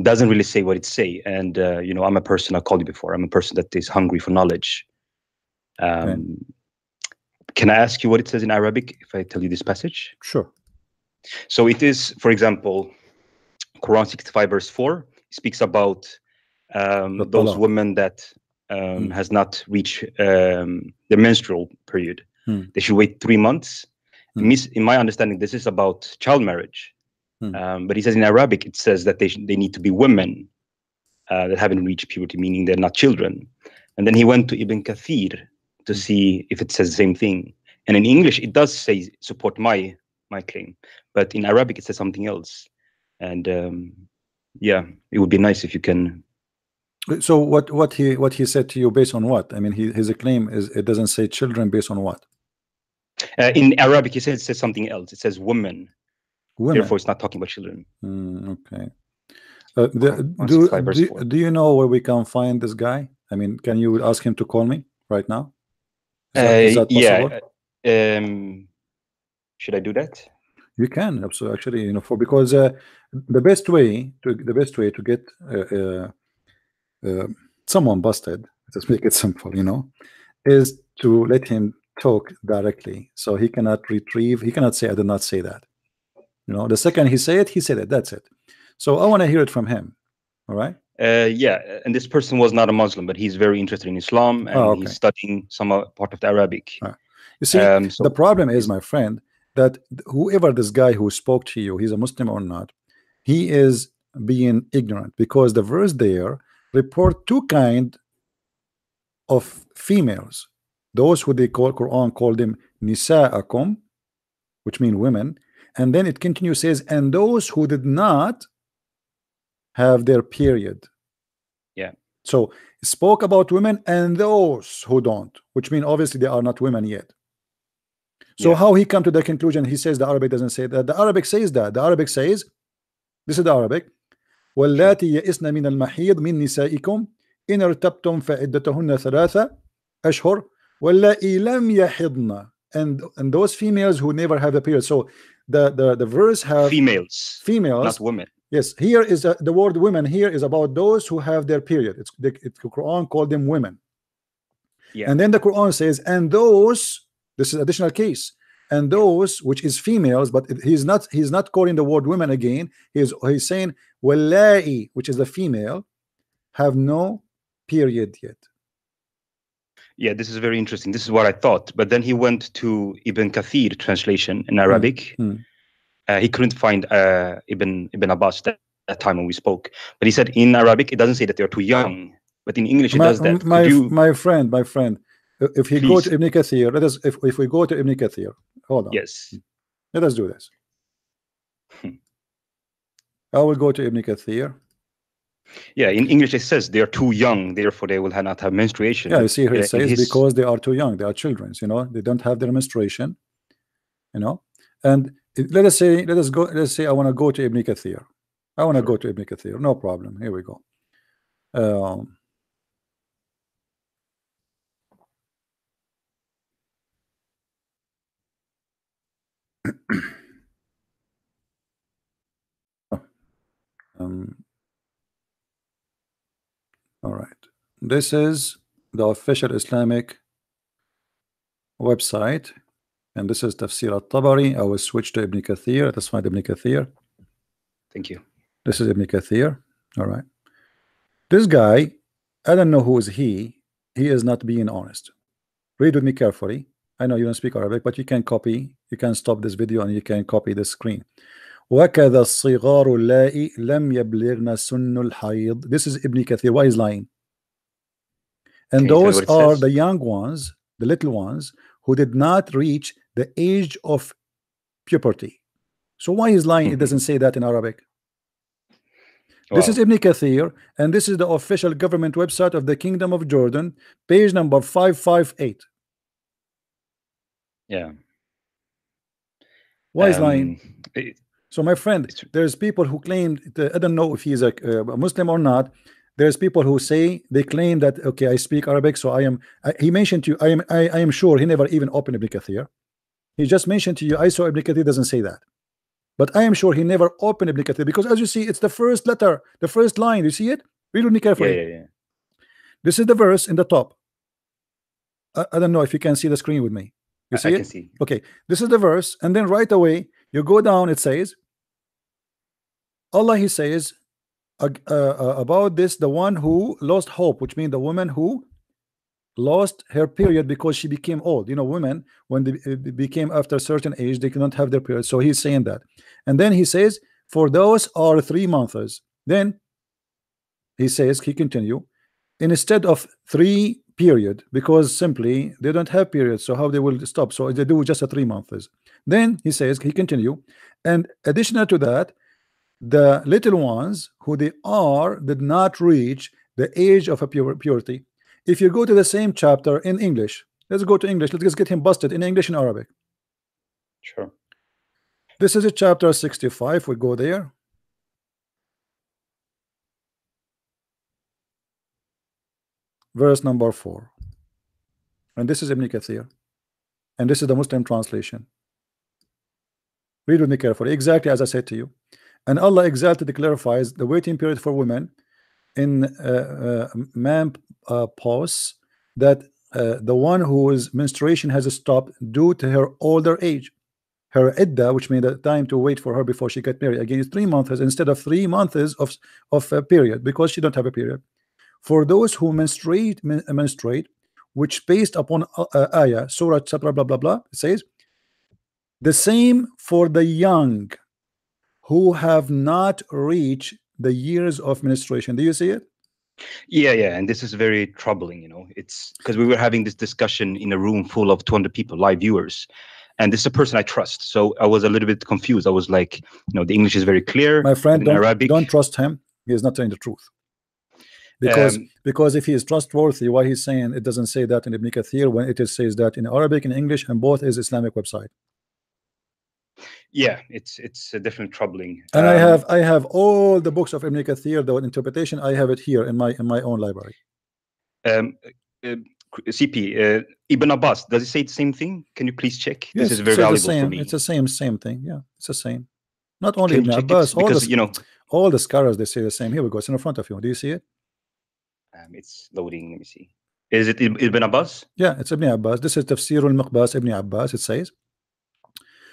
doesn't really say what it say. And, you know, I'm a person, I called you before, I'm a person that is hungry for knowledge.
Okay.
Can I ask you what it says in Arabic if I tell you this passage?
Sure.
So it is, for example, Quran 65 verse 4 speaks about those
talaq.
women that has not reached the menstrual period. They should wait 3 months. In my understanding, this is about child marriage. But he says in Arabic, it says that they need to be women that haven't reached puberty, meaning they're not children. And then he went to Ibn Kathir to see if it says the same thing. And in English, it does say support my claim, but in Arabic, it says something else. And yeah, it would be nice if you can.
So what he said to you based on what? I mean, his claim is it doesn't say children based on what?
In Arabic, he says it says something else. It says women. Therefore, it's not talking about children.
Okay. Do you know where we can find this guy? I mean, can you ask him to call me right now? Is that possible?
Yeah. Should I do that?
You can absolutely. Actually, you know, because the best way to get someone busted, let's make it simple, you know, is to let him talk directly. So he cannot retrieve. He cannot say I did not say that. You know, the second he said it. That's it. So I want to hear it from him. All right.
Yeah, and this person was not a Muslim, but he's very interested in Islam, and he's studying some part of the Arabic.
You see, the problem is, my friend, that whoever this guy who spoke to you, he's a Muslim or not, he is being ignorant, because the verse there report 2 kind of females. Those who the Quran called them nisa'akum, which mean women, and then it continues, says, and those who did not have their period.
Yeah.
So it spoke about women and those who don't, which mean obviously they are not women yet. So how he come to the conclusion? He says the Arabic doesn't say that. The Arabic says that. The Arabic says, this is the Arabic. واللاتي يئسن من المحيض من نسائكم إن ارتبتم فعدتهن 3 أشهر واللائي لم يحضن, and those females who never have a period. So the verse have
females, not women.
Yes, here is the word women here is about those who have their period. It's the Quran called them women.
Yeah.
And then the Quran says, and those, this is additional case, and those, which is females, but he's not calling the word women again. He's saying wallahi, which is the female, have no period yet.
Yeah, this is very interesting. This is what I thought. But then he went to Ibn Kathir translation in Arabic. He couldn't find Ibn Abbas that time when we spoke. But he said in Arabic, it doesn't say that they're too young. But in English, it does that.
My friend, if he go to Ibn Kathir, if we go to Ibn Kathir, hold on.
Yes.
Let us do this. I will go to Ibn Kathir.
Yeah, in English it says they are too young, therefore they will not have menstruation.
Yeah, you see here it says because they are too young, they are children, you know, they don't have their menstruation, you know. And let's say I want to go to Ibn Kathir. I want to go to Ibn Kathir, no problem. Here we go. All right, this is the official Islamic website, and this is Tafsir al-Tabari. I will switch to Ibn Kathir. Let us find Ibn Kathir.
Thank you.
This is Ibn Kathir. All right, this guy, I don't know who is he. He is not being honest. Read with me carefully. I know you don't speak Arabic, but you can copy. You can stop this video and you can copy the screen. وكذا الصغار اللائي لم يبلغن سن الحيض. This is Ibn Kathir. Why is lying? And those are the young ones, the little ones who did not reach the age of puberty. So why is lying? It doesn't say that in Arabic. Wow. This is Ibn Kathir, and this is the official government website of the Kingdom of Jordan, page number 558.
Yeah.
Why is lying? So my friend, there's people who claim, I don't know if he's a Muslim or not. There's people who say, they claim that, okay, I speak Arabic, so I am, he mentioned to you, I am sure he never even opened Ibn Kathir. He just mentioned to you, I saw Ibn Kathir doesn't say that. But I am sure he never opened Ibn Kathir, because as you see, it's the first letter, the first line. You see it? Read with me carefully.
Yeah.
This is the verse in the top. I don't know if you can see the screen with me. You see
I
it?
can see.
Okay, this is the verse, and then right away you go down. It says, Allah, He says about this, the one who lost hope, which means the woman who lost her period because she became old. You know, women when they became after a certain age, they cannot have their period. So He's saying that, and then He says, for those are 3 months. Then He says, He continue, instead of 3 period, because simply they don't have periods, so how they will stop? So they do just a 3 months. Then He says, He continue, and additional to that, the little ones who they are did not reach the age of a purity. If you go to the same chapter in English, let's go to English. Let's just get him busted in English and Arabic.
Sure.
This is a chapter 65. We go there. Verse number 4. And this is Ibn Kathir. And this is the Muslim translation. Read with me carefully. Exactly as I said to you. And Allah exalted clarifies the waiting period for women in menopause, that the one whose menstruation has stopped due to her older age. Her idda, which means the time to wait for her before she get married, again is 3 months instead of 3 months of a period, because she don't have a period. For those who menstruate, which based upon ayah, surah, etc., blah blah blah, it says the same for the young who have not reached the years of menstruation. Do you see it?
Yeah, and this is very troubling, you know. It's because we were having this discussion in a room full of 200 people, live viewers, and this is a person I trust. So I was a little bit confused. I was like, you know, the English is very clear.
My friend,
Arabic,
don't trust him. He is not telling the truth. Because if he is trustworthy, why he's saying it doesn't say that in Ibn Kathir when it says that in Arabic and English, and both is Islamic website.
Yeah, it's definitely troubling.
And I have all the books of Ibn Kathir, the interpretation. I have it here in my own library.
CP, Ibn Abbas, does it say the same thing? Can you please check?
Yes,
this is very valuable for me.
It's the same thing. Yeah, it's the same. Not only
Can
Ibn
you check
Abbas,
it? Because, you know,
all the scholars, they say the same. Here we go. It's in front of you. Do you see it?
It's loading. Let me see. Is it Ibn Abbas?
Yeah, it's Ibn Abbas. This is Tafsir al-Muqbas Ibn Abbas. It says.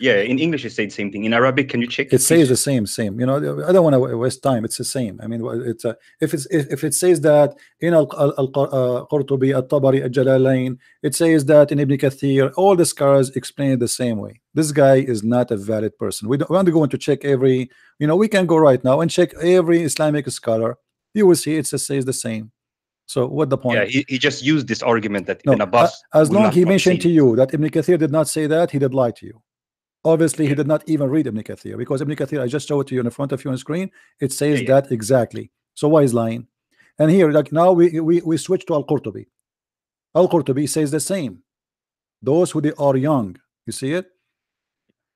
Yeah, in English it says the same thing. In Arabic, can you check?
It says the same. You know, I don't want to waste time. It's the same. I mean, it's if it says that in al-Qurtubi, al-Tabari, al-Jalalain, it says that in Ibn Kathir, all the scholars explain it the same way. This guy is not a valid person. We don't want to go into check every. You know, we can go right now and check every Islamic scholar. You will see it says the same. So what the point?
Yeah, he just used this argument that Ibn Abbas.
As long as he mentioned to you that Ibn Kathir did not say that, he did lie to you. Obviously, he did not even read Ibn Kathir, because Ibn Kathir, I just showed it to you in front of you on the screen. It says that exactly. So why is lying? And here, like now, we switch to Al-Qurtubi. Al-Qurtubi says the same. Those who they are young, you see it.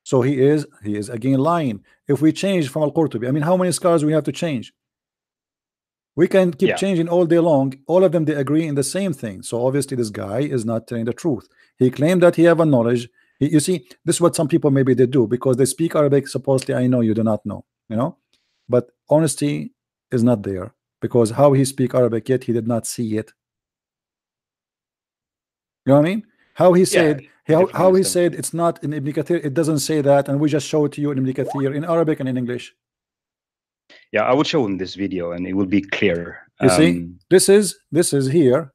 So he is again lying. If we change from Al-Qurtubi, I mean, how many scholars we have to change? We can keep changing all day long. All of them, they agree in the same thing. So obviously, this guy is not telling the truth. He claimed that he have a knowledge. You see, this is what some people maybe they do because they speak Arabic. Supposedly, I know you do not know, you know, but honesty is not there, because how he speak Arabic yet he did not see it. You know what I mean? How he said how he said it's not in Ibn Kathir. It doesn't say that, and we just show it to you in Ibn Kathir in Arabic and in English.
Yeah, I will show in this video, and it will be clear.
You see, this is here.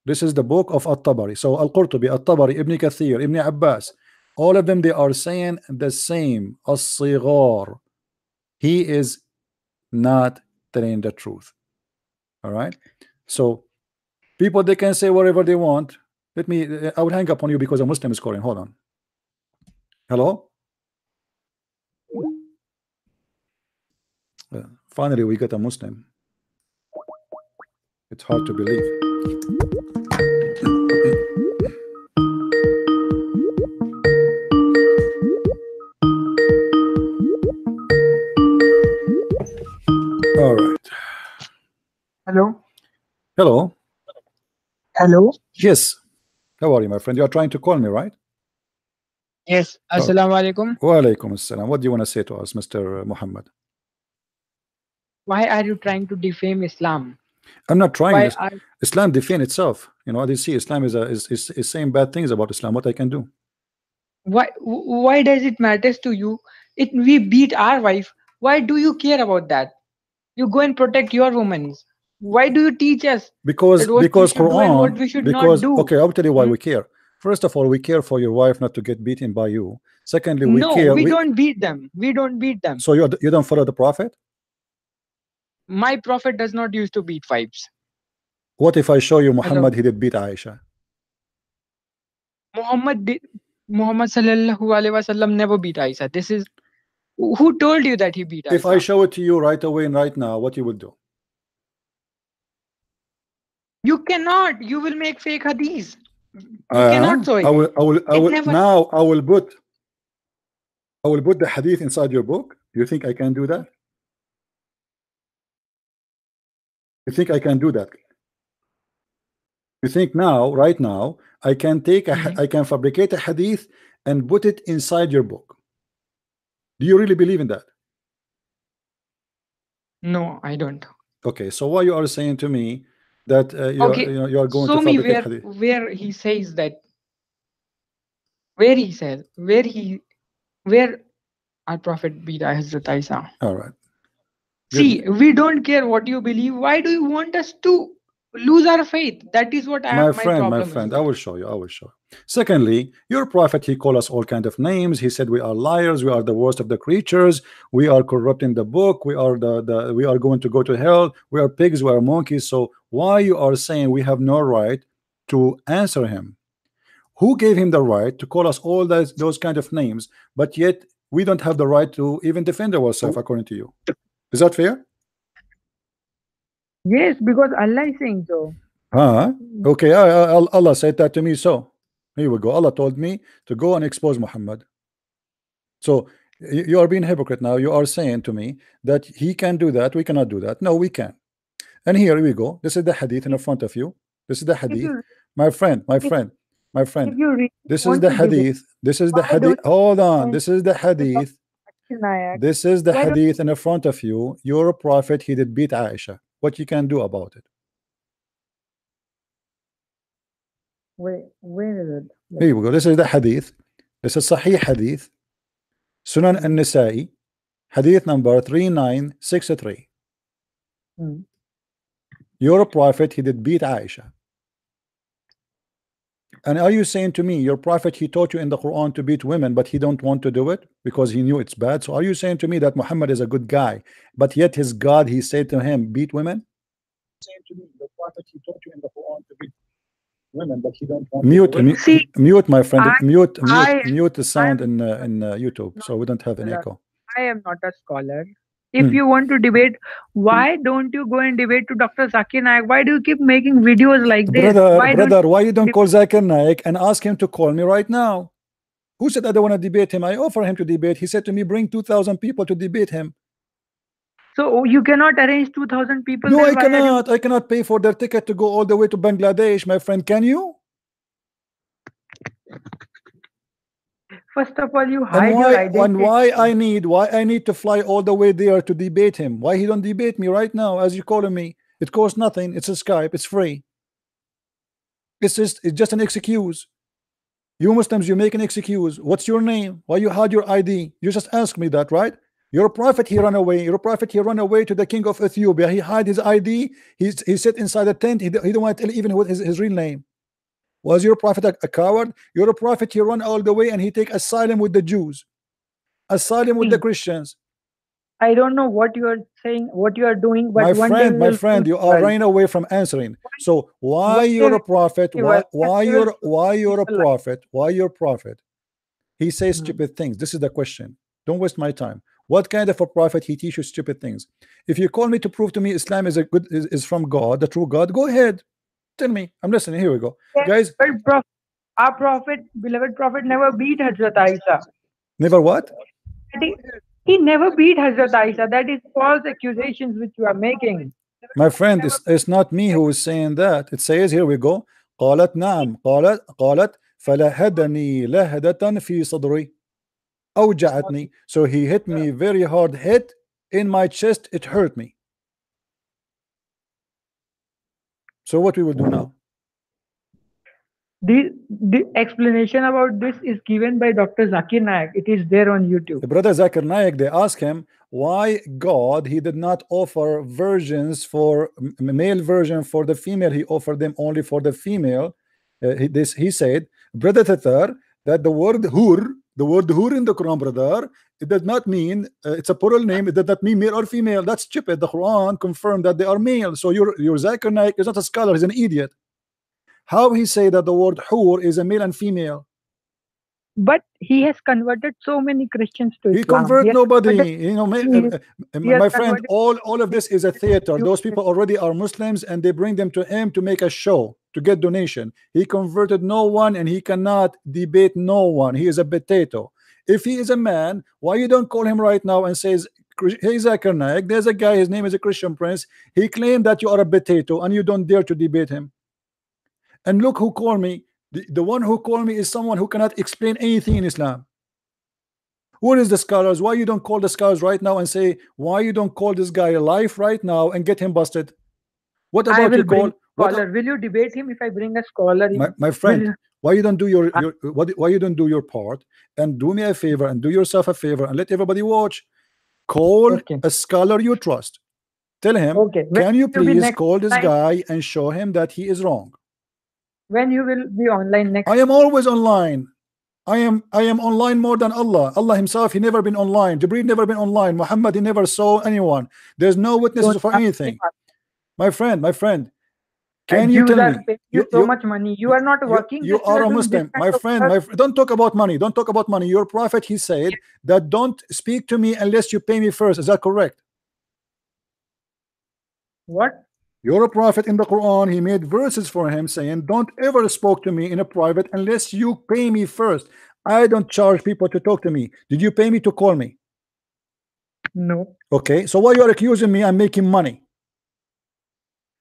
This is the book of At-Tabari. So Al-Qurtubi, At-Tabari, Ibn Kathir, Ibn Abbas. All of them, they are saying the same. As-Sighar. He is not telling the truth. All right. So people, they can say whatever they want. I will hang up on you because a Muslim is calling. Hold on. Hello. Finally, we got a Muslim. It's hard to believe. Hello.
Hello.
Yes. How are you, my friend? You are trying to call me, right?
Yes. Assalamu alaikum.
Wa alaikum assalam. What do you want to say to us, Mr. Muhammad?
Why are you trying to defame Islam?
I'm not trying.
Why
This. Islam defend itself. You know, you see, Islam is saying bad things about Islam. What I can do?
Why does it matter to you? We beat our wife. Why do you care about that? You go and protect your women. Why do you teach us?
Because Quran.
What we should not do.
Okay, I'll tell you why we care. First of all, we care for your wife not to get beaten by you. Secondly, we care.
We don't beat them. We don't beat them.
So you don't follow the Prophet?
My Prophet does not used to beat wives.
What if I show you Muhammad? He did beat Aisha.
Muhammad sallallahu alaihi wasallam never beat Aisha. This is who told you that he beat Aisha?
If I show it to you right away and right now, what you will do?
You cannot. You will make fake hadiths. You cannot show it.
I will put the hadith inside your book. You think I can do that? You think I can do that? You think now, right now, I can take I can fabricate a hadith and put it inside your book? Do you really believe in that?
No, I don't.
Okay, so why you are saying to me that you are going to fabricate hadith?
Where he says that, where our Prophet beat Hazrat Aisha.
All right.
See, we don't care what you believe. Why do you want us to lose our faith? That is what
my friend, I will show you. Secondly, your Prophet, he called us all kind of names. He said we are liars, we are the worst of the creatures, we are corrupting the book, we are we are going to go to hell, we are pigs, we are monkeys. So why you are saying we have no right to answer him? Who gave him the right to call us all those kind of names, but yet we don't have the right to even defend ourselves according to you? Is that fair?
Yes, because Allah is saying so.
Okay, Allah said that to me. So here we go. Allah told me to go and expose Muhammad. So you are being hypocrite now. You are saying to me that he can do that, we cannot do that. No, we can. And here we go. This is the hadith in front of you. This is the hadith. My friend. This is the hadith. This is the hadith. Hold on. This is the hadith. This is the hadith in front of you. Your Prophet, he did beat Aisha. What you can do about it?
Where is it?
Here we go. This is the hadith. This is Sahih hadith. Sunan an-Nisa'i. Hadith number 3963. Your Prophet, he did beat Aisha. And are you saying to me, your Prophet, he taught you in the Quran to beat women, but he don't want to do it because he knew it's bad? So are you saying to me that Muhammad is a good guy, but yet his God, he said to him, beat women? Saying to me, the Prophet, he taught you in the Quran to beat women, but he don't want mute, my friend. Mute the sound in YouTube, so we don't have an echo.
I am not a scholar. If you want to debate, why don't you go and debate to Dr. Zakir Naik? Why do you keep making videos like this?
Brother, why you don't call Zakir Naik and ask him to call me right now? Who said I don't want to debate him? I offer him to debate. He said to me, bring 2,000 people to debate him.
So you cannot arrange 2,000 people?
No, I cannot. I cannot pay for their ticket to go all the way to Bangladesh, my friend. Can you?
First of all, you hide your identity.
And why I need to fly all the way there to debate him? Why he don't debate me right now as you calling me? It costs nothing. It's a Skype. It's free. It's just an excuse. You Muslims, you make an excuse. What's your name? Why you hide your ID? You just ask me that, right? Your Prophet, he ran away. Your Prophet, he ran away to the king of Ethiopia. He hid his ID. He sat inside a tent. He don't want to tell even what his real name. Was your Prophet a coward? Your Prophet, he run all the way and he take asylum with the Jews, asylum with the Christians.
I don't know what you are saying, what you are doing, but
my friend, you are running away from answering. So why your Prophet? Why your Prophet? He says stupid things. This is the question. Don't waste my time. What kind of a prophet he teaches stupid things? If you call me to prove to me Islam is from God, the true God, go ahead. Tell me. I'm listening. Here we go. Guys.
But our Prophet, beloved Prophet, never beat Hazrat Aisha.
Never what?
He never beat Hazrat Aisha. That is false accusations which you are making.
My friend, it's not me who is saying that. It says, here we go. قالت نعم قالت فلهدني لهدة في صدري أوجعتني. So he hit me very hard hit in my chest. It hurt me. So what we will do now?
The explanation about this is given by Dr. Zakir Naik. It is there on YouTube.
The brother Zakir Naik, they ask him why God, he did not offer versions for male version for the female. He offered them only for the female. He said, brother Tatar, that the word hur in the Quran, brother, it does not mean it's a plural name. It does not mean male or female. That's stupid. The Quran confirmed that they are male. So your Zakir Naik is not a scholar. He's an idiot. How he say that the word hur is a male and female?
But he has converted so many Christians to Islam.
He convert nobody. You know, my friend, all of this is a theater. Those people already are Muslims and they bring them to him to make a show, to get donation. He converted no one and he cannot debate no one. He is a potato. If he is a man, why you don't call him right now and says, hey Zakir Naik, there's a guy, his name is a Christian Prince. He claimed that you are a potato and you don't dare to debate him. And look who called me. The one who called me is someone who cannot explain anything in Islam. What is the scholars? Why you don't call the scholars right now and say, why you don't call this guy alive right now and get him busted? What about you call?
Will you debate him if I bring a scholar?
My friend, why you don't do why you don't do your part and do me a favor and do yourself a favor and let everybody watch? Call a scholar you trust. Tell him, can you please call this guy and show him that he is wrong?
When you will be online next?
I am always online. I am online more than Allah. Allah himself, he never been online. Jibreel never been online. Muhammad, he never saw anyone. There's no witnesses for anything. My friend, can you tell me?
You so much money. You are not working.
You are a Muslim. My friend, don't talk about money. Don't talk about money. Your prophet, he said that don't speak to me unless you pay me first. Is that correct?
What?
You're a prophet in the Quran. He made verses for him saying, don't ever speak to me in a private unless you pay me first. I don't charge people to talk to me. Did you pay me to call me?
No.
Okay, so why you are accusing me I'm making money?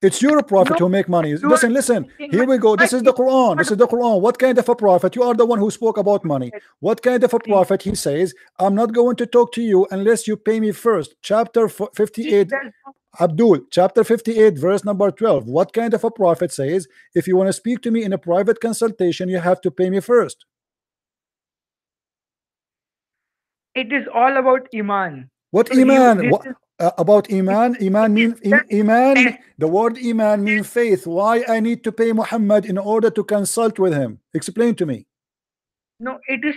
It's your prophet who make money. Listen. Here we go. This is the Quran. This is the Quran. What kind of a prophet? You are the one who spoke about money. What kind of a prophet? He says, I'm not going to talk to you unless you pay me first. Chapter 58. Abdul, chapter 58, verse number 12. What kind of a prophet says, if you want to speak to me in a private consultation, you have to pay me first?
It is all about Iman.
What Iman? About Iman? Iman means Iman. The word Iman means faith. Why I need to pay Muhammad in order to consult with him? Explain to me.
No, it is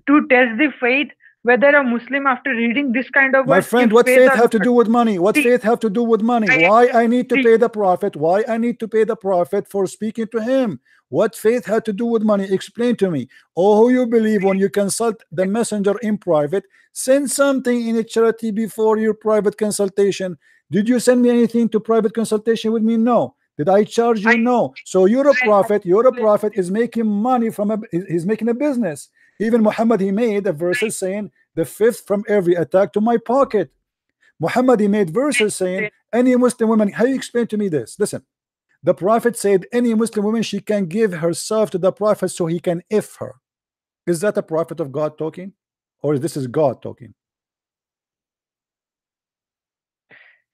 to test the faith. Whether a Muslim after reading this kind of
my friend, what faith have to do with money? What faith have to do with money? Why I need to pay the prophet? Why I need to pay the prophet for speaking to him? What faith had to do with money? Explain to me. Oh, who you believe when you consult the messenger in private? Send something in a charity before your private consultation. Did you send me anything to private consultation with me? No. Did I charge you? No. So you're a prophet. You're a prophet is making money from he's making a business. Even Muhammad, he made a verses saying the fifth from every attack to my pocket. Muhammad, he made verses saying any Muslim woman. How you explain to me this? Listen, the prophet said any Muslim woman, she can give herself to the prophet so he can if her. Is that a prophet of God talking, or this is God talking?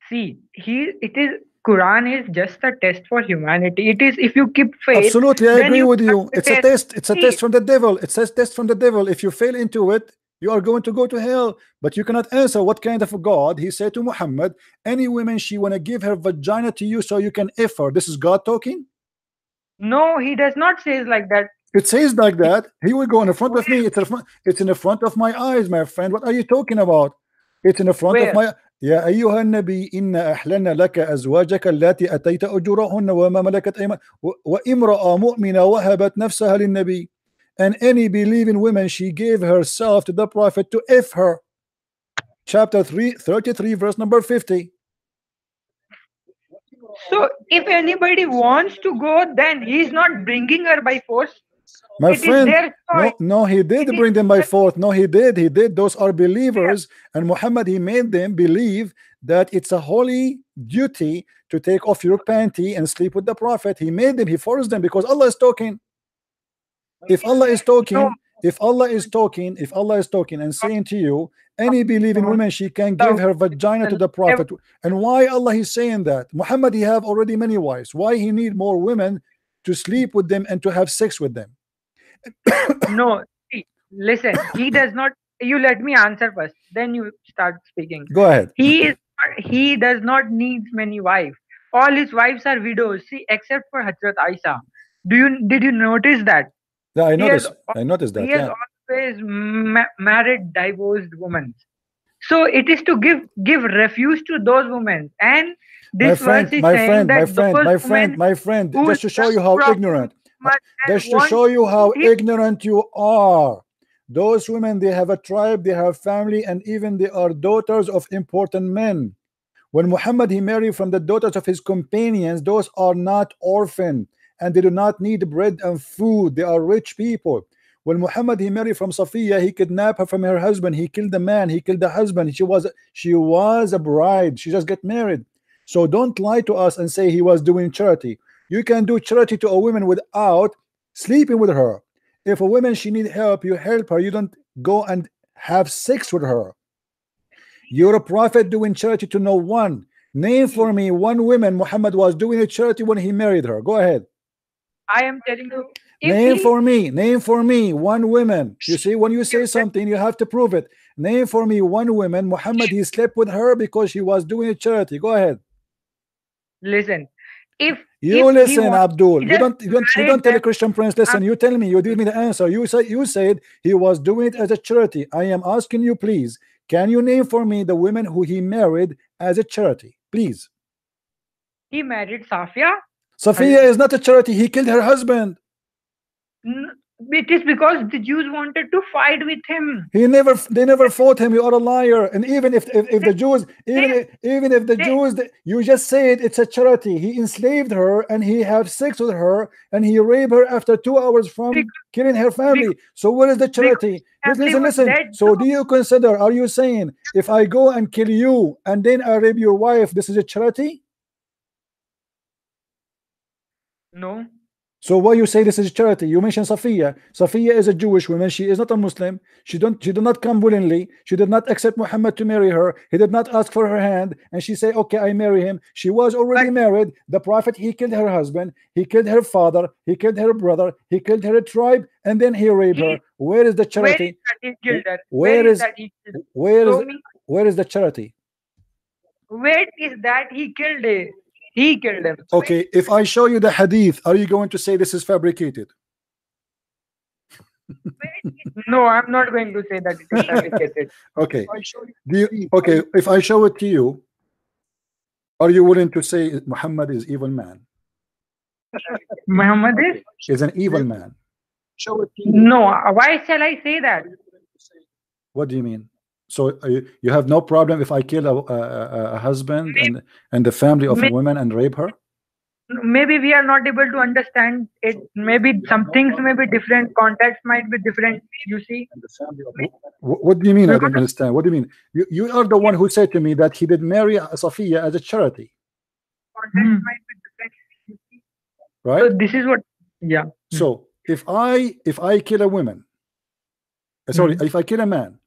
See, it is Quran is just a test for humanity. It is if you keep faith.
Absolutely, I agree with you. It's a test. It's a test from the devil. It says test from the devil. If you fail into it, you are going to go to hell. But you cannot answer what kind of a God. He said to Muhammad, any woman she want to give her vagina to you so you can if her. This is God talking?
No, he does not say like that.
It says like that. He will go in the front of me. It's in the front of my eyes, my friend. What are you talking about? It's in the front of my. يا أيها النبي إنا أحللنا لك أزواجك التي أتيت أجورهن وما ملكت أيمانك وامرأة مؤمنة وهبت نفسها للنبي. And any believing woman, she gave herself to the prophet to if her. Chapter 33, verse number 50.
So if anybody wants to go, then he's not bringing her by force.
My
It is
friend,
their choice.
no, he did
It is
bring them by force. No, he did. Those are believers, and Muhammad, he made them believe that it's a holy duty to take off your panty and sleep with the Prophet. He made them, he forced them, because Allah is talking. If Allah is talking, if Allah is talking and saying to you, any believing woman, she can give her vagina to the Prophet. And why Allah is saying that? Muhammad, he have already many wives. Why he need more women to sleep with them and to have sex with them?
No, see, listen, he does not. You let me answer first, then you start speaking.
Go ahead.
He does not need many wives. All his wives are widows. See, except for Hazrat Aisha. Did you notice that?
Yeah, I
He has
noticed that.
He has
Yeah.
always married divorced women. So it is to give refuge to those women. And this verse is saying that
my friend,
who
just to show you how
from
ignorant,
Muhammad and
just to
want
show you how
him-
ignorant you are. Those women, they have a tribe, they have family, and even they are daughters of important men. When Muhammad, he married from the daughters of his companions, those are not orphan, and they do not need bread and food. They are rich people. When Muhammad, he married from Safiya, he kidnapped her from her husband. He killed the man. He killed the husband. She was a bride. She just got married. So don't lie to us and say he was doing charity. You can do charity to a woman without sleeping with her. If a woman, she need help, you help her. You don't go and have sex with her. You're a prophet doing charity to no one. Name for me one woman Muhammad was doing a charity when he married her. Go ahead.
I am telling you.
Name for me one woman. You see, when you say something, you have to prove it. Name for me one woman Muhammad, he slept with her because she was doing a charity. Go ahead.
Listen. If
listen, Abdul, you don't tell a
them.
Christian prince, listen, you tell me, you give me the answer. You said he was doing it as a charity. I am asking you, please, can you name for me the women who he married as a charity, please?
He married Safiya.
Safiya is not a charity. He killed her husband.
It is because the Jews wanted to fight with him.
They never fought him. You are a liar. And even if the Jews, even if the Jews, you just said it's a charity. He enslaved her and he had sex with her and he raped her after 2 hours from killing her family. So what is the charity? Listen. So do you consider? Are you saying if I go and kill you and then I rape your wife, this is a charity?
No.
So why you say this is charity? You mentioned Safiya. Safiya is a Jewish woman. She is not a Muslim. She did not come willingly. She did not accept Muhammad to marry her. He did not ask for her hand. And she said, okay, I marry him. She was already married. The Prophet, he killed her husband. He killed her father. He killed her brother. He killed her tribe. And then he raped her. Where is the charity?
Where is that he killed her?
Where is the charity?
Where is that he killed her? He killed him.
Okay, if I show you the hadith, are you going to say this is fabricated?
No, I'm not going to say that it is fabricated.
Okay. Okay, if I show it to you, are you willing to say Muhammad is evil man?
Muhammad
is an evil man.
No, why shall I say that?
What do you mean? So you have no problem if I kill a husband and the family of a woman and rape her?
Maybe we are not able to understand it. Maybe some things may be different. Context might be different. You see?
What do you mean? I don't understand. What do you mean? You are the one who said to me that he did marry Safiya as a charity.
Context might be different.
Right?
So this is what. Yeah.
So if I kill a woman, sorry, if I kill a man,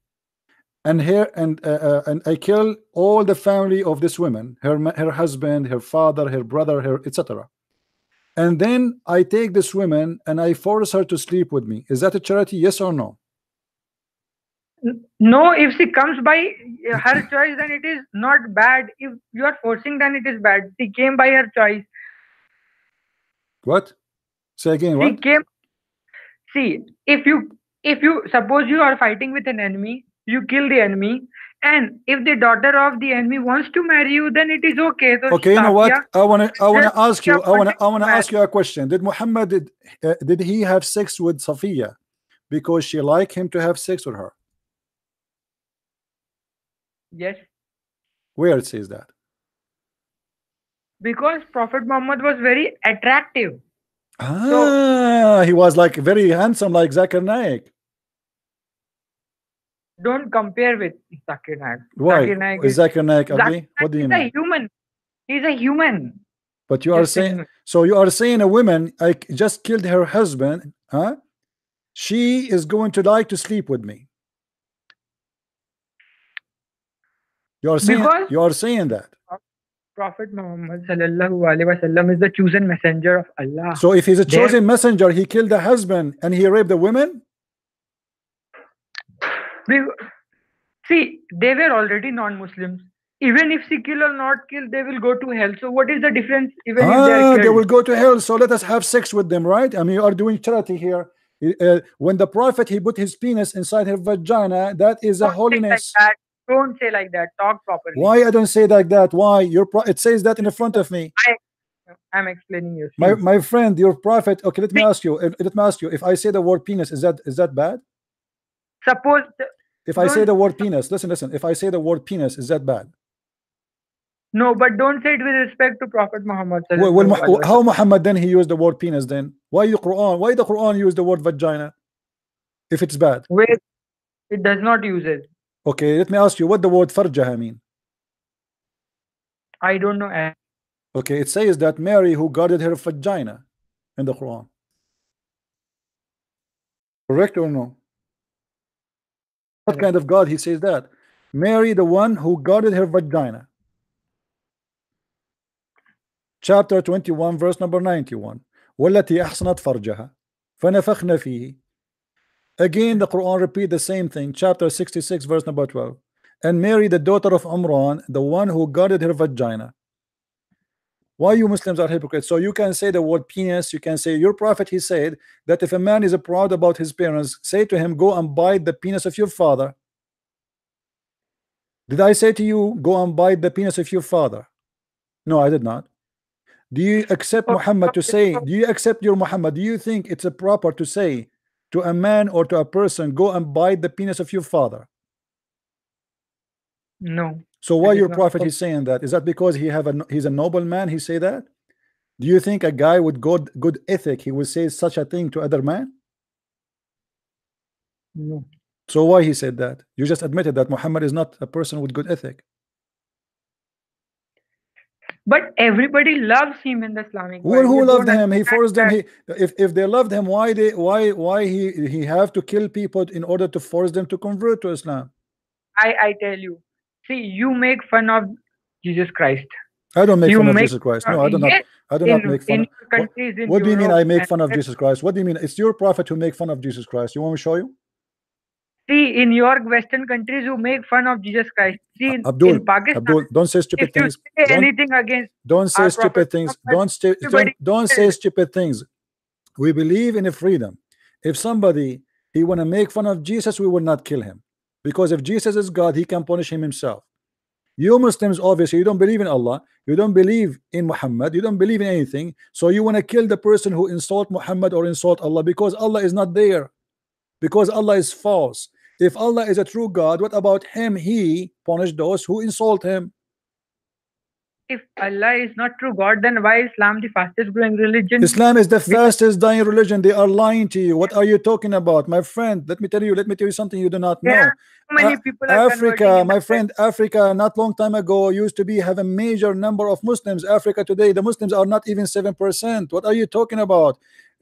and I kill all the family of this woman, her husband, her father, her brother, her etc. And then I take this woman and I force her to sleep with me. Is that a charity? Yes or no?
No, if she comes by her choice, then it is not bad. If you are forcing, then it is bad. She came by her choice.
What? Say again. What?
She came. See, if you suppose you are fighting with an enemy, you kill the enemy, and if the daughter of the enemy wants to marry you, then it is okay. So
okay, you know what? I wanna ask you. I wanna ask you a question. Did Muhammad did he have sex with Safiya because she liked him to have sex with her?
Yes.
Where it says that?
Because Prophet Muhammad was very attractive.
He was like very handsome, like Zakir Naik.
Don't compare with Zakir Naik.
Why?
Zakir Naik
Is Zakir Naik ugly? What do you mean?
He's a human. He's a human.
But you are saying, so you are saying a woman like just killed her husband, huh? She is going to like to sleep with me. You are saying that.
Prophet Muhammad sallallahu alaihi wasallam is the chosen messenger of Allah.
So if he's a chosen messenger, he killed the husband and he raped the women?
See, they were already non-Muslims. Even if she kill or not kill, they will go to hell. So what is the difference? Even if they are killed?
They will go to hell. So let us have sex with them, right? I mean, you are doing charity here. When the prophet, he put his penis inside her vagina, that is a holiness.
Don't say like that. Talk properly.
Why I don't say like that? Why? It says that in the front of me.
I'm explaining you.
My friend, your prophet. Okay, let me ask you. If I say the word penis, is that bad?
Suppose
if I say the word penis, listen. If I say the word penis, is that bad?
No, but don't say it with respect to Prophet Muhammad.
Well, how Muhammad then he used the word penis then? Why the Quran? Why the Quran use the word vagina? If it's bad.
Wait, it does not use it.
Okay, let me ask you what the word farjaha mean.
I don't know.
Okay, it says that Mary who guarded her vagina in the Quran. Correct or no? What kind of God he says that? Mary, the one who guarded her vagina. Chapter 21, verse number 91. والتي أحصنت فرجها فنفخنا فيه. Again, the Quran repeat the same thing. Chapter 66, verse number 12. And Mary, the daughter of Imran, the one who guarded her vagina. Why you Muslims are hypocrites? So you can say the word penis. You can say your prophet. He said that if a man is proud about his parents, say to him, go and bite the penis of your father. Did I say to you, go and bite the penis of your father? No, I did not. Do you accept Muhammad to say? Do you accept your Muhammad? Do you think it's a proper to say to a man or to a person, go and bite the penis of your father?
No.
So why your prophet is saying that? Is that because he's a noble man? He say that? Do you think a guy with good ethic he will say such a thing to other man?
No.
So why he said that? You just admitted that Muhammad is not a person with good ethic.
But everybody loves him in the Islamic
world. Who loved him? He forced them. If they loved him, why he have to kill people in order to force them to convert to Islam?
I tell you. See, you make fun of Jesus Christ.
I don't make fun of Jesus Christ. No, I do not. I do not make fun. What do you mean I make fun of Jesus Christ? What do you mean? It's your prophet who make fun of Jesus Christ. You want me to show you?
See, in your Western countries, you make fun of Jesus Christ. See, in Pakistan,
Abdul, don't say stupid things.
Say anything against
don't say stupid things. Don't say stupid things. We believe in freedom. If somebody he want to make fun of Jesus, we will not kill him, because if Jesus is God, he can punish him himself. You Muslims, obviously, you don't believe in Allah, you don't believe in Muhammad, you don't believe in anything, so you want to kill the person who insult Muhammad or insult Allah, because Allah is not there, because Allah is false. If Allah is a true God, what about him? He punished those who insult him.
If Allah is not true God, then why is Islam the fastest growing religion?
Islam is the fastest dying religion. They are lying to you. What are you talking about, my friend? Let me tell you something you do not know.
Yeah, so many people are
Africa, my friend, Africa not long time ago used to have a major number of Muslims. Africa today, the Muslims are not even 7%. What are you talking about?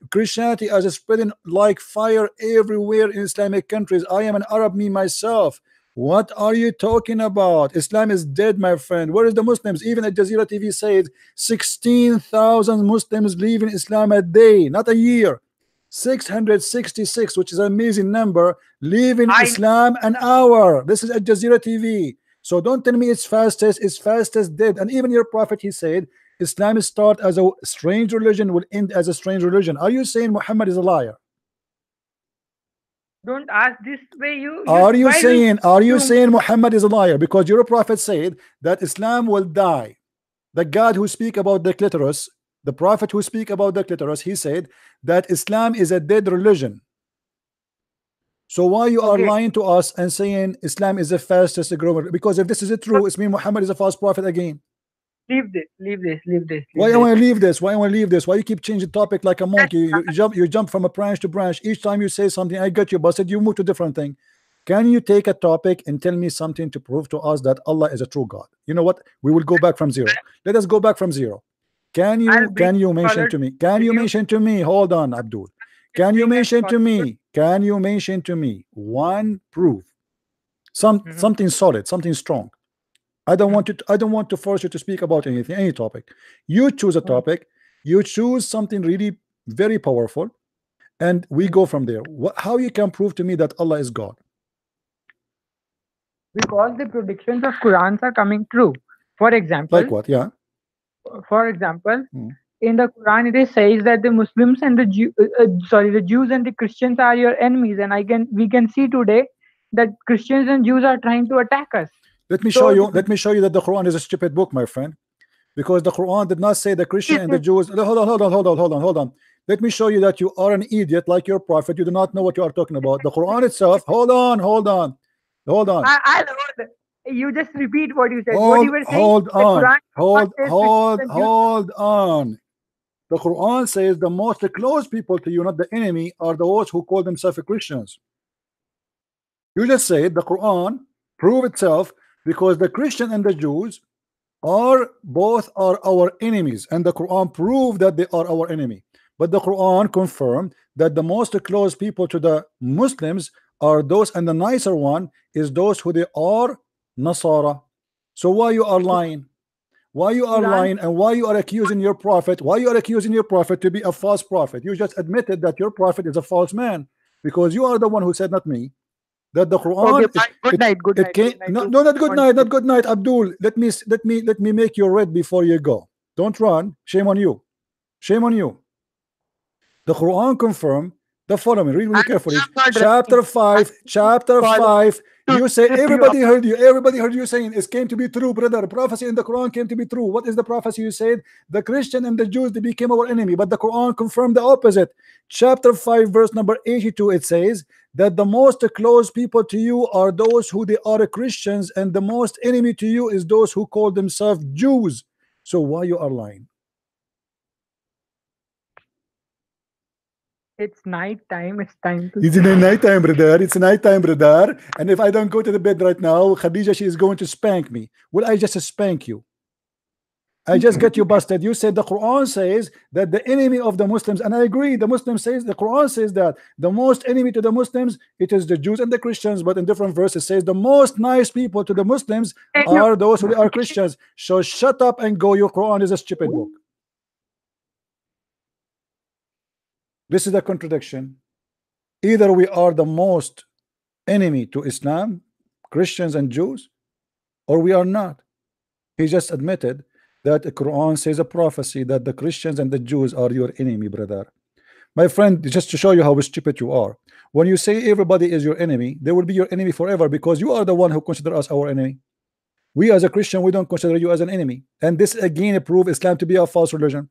Christianity is spreading like fire everywhere in Islamic countries. I am an Arab, me myself. What are you talking about? Islam is dead, my friend. Where is the Muslims? Even Al Jazeera TV says 16,000 Muslims leave in Islam a day, not a year. 666, which is an amazing number, leave in Islam an hour. This is Al Jazeera TV. So don't tell me it's fastest dead. And even your prophet, he said Islam start as a strange religion, will end as a strange religion. Are you saying Muhammad is a liar?
Don't ask this way.
Are you saying Muhammad is a liar? Because your prophet said that Islam will die. The God who speak about the clitoris, the prophet who speak about the clitoris, he said that Islam is a dead religion. So why you are lying to us and saying Islam is the fastest growing? Because if this is true, it means Muhammad is a false prophet again.
Leave this.
Why I want to leave this? Why I want to leave this? Why you keep changing topic like a monkey? You jump from a branch to branch. Each time you say something, I get you busted. You move to different thing. Can you take a topic and tell me something to prove to us that Allah is a true God? You know what? We will go back from zero. Let us go back from zero. Can you mention to me? Can you mention to me? Hold on, Abdul. Can you mention to me? Can you mention to me one proof? Something solid, something strong. I don't want to force you to speak about anything, any topic. You choose a topic, you choose something really very powerful, and we go from there. How you can prove to me that Allah is God?
Because the predictions of Qurans are coming true. For example,
like what? Yeah.
For example, in the Quran it says that the Muslims and the the Jews and the Christians are your enemies, and we can see today that Christians and Jews are trying to attack us.
Let me show you that the Quran is a stupid book, my friend, because the Quran did not say the Christian and the Jews. Hold on. Let me show you that you are an idiot like your prophet. You do not know what you are talking about. The Quran itself. Hold on.
I heard. You just repeat what you said.
Hold on. The Quran says the most close people to you, not the enemy, are those who call themselves Christians. You just said the Quran prove itself because the Christian and the Jews are both our enemies, and the Quran proved that they are our enemy. But the Quran confirmed that the most close people to the Muslims are those, and the nicer one is those who they are Nasara. So why you are lying? Why you are lying, and why you are accusing your prophet? Why you are accusing your prophet to be a false prophet? You just admitted that your prophet is a false man because you are the one who said, not me, that the Quran.
Okay, good night.
No, not good night, Abdul. Let me make you read before you go. Don't run. Shame on you. Shame on you. The Quran confirmed the following. Read really carefully. Chapter 5. You say everybody heard you saying it came to be true, brother. Prophecy in the Quran came to be true. What is the prophecy? You said the Christian and the Jews, they became our enemy, but the Quran confirmed the opposite. Chapter 5 verse number 82, it says that the most close people to you are those who they are Christians, and the most enemy to you is those who call themselves Jews. So why you are lying?
It's night time. It's time to.
It's night time, brother. It's night time, brother. And if I don't go to the bed right now, Khadija, she is going to spank me. Will I just spank you? I just get you busted. You said the Quran says that the enemy of the Muslims, and I agree. The Quran says that the most enemy to the Muslims, it is the Jews and the Christians. But in different verses, says the most nice people to the Muslims are those who are Christians. So shut up and go. Your Quran is a stupid book. This is a contradiction. Either we are the most enemy to Islam, Christians and Jews, or we are not. He just admitted that the Quran says a prophecy that the Christians and the Jews are your enemy, brother. My friend, just to show you how stupid you are. When you say everybody is your enemy, they will be your enemy forever because you are the one who consider us our enemy. We as a Christian, we don't consider you as an enemy. And this again proves Islam to be a false religion.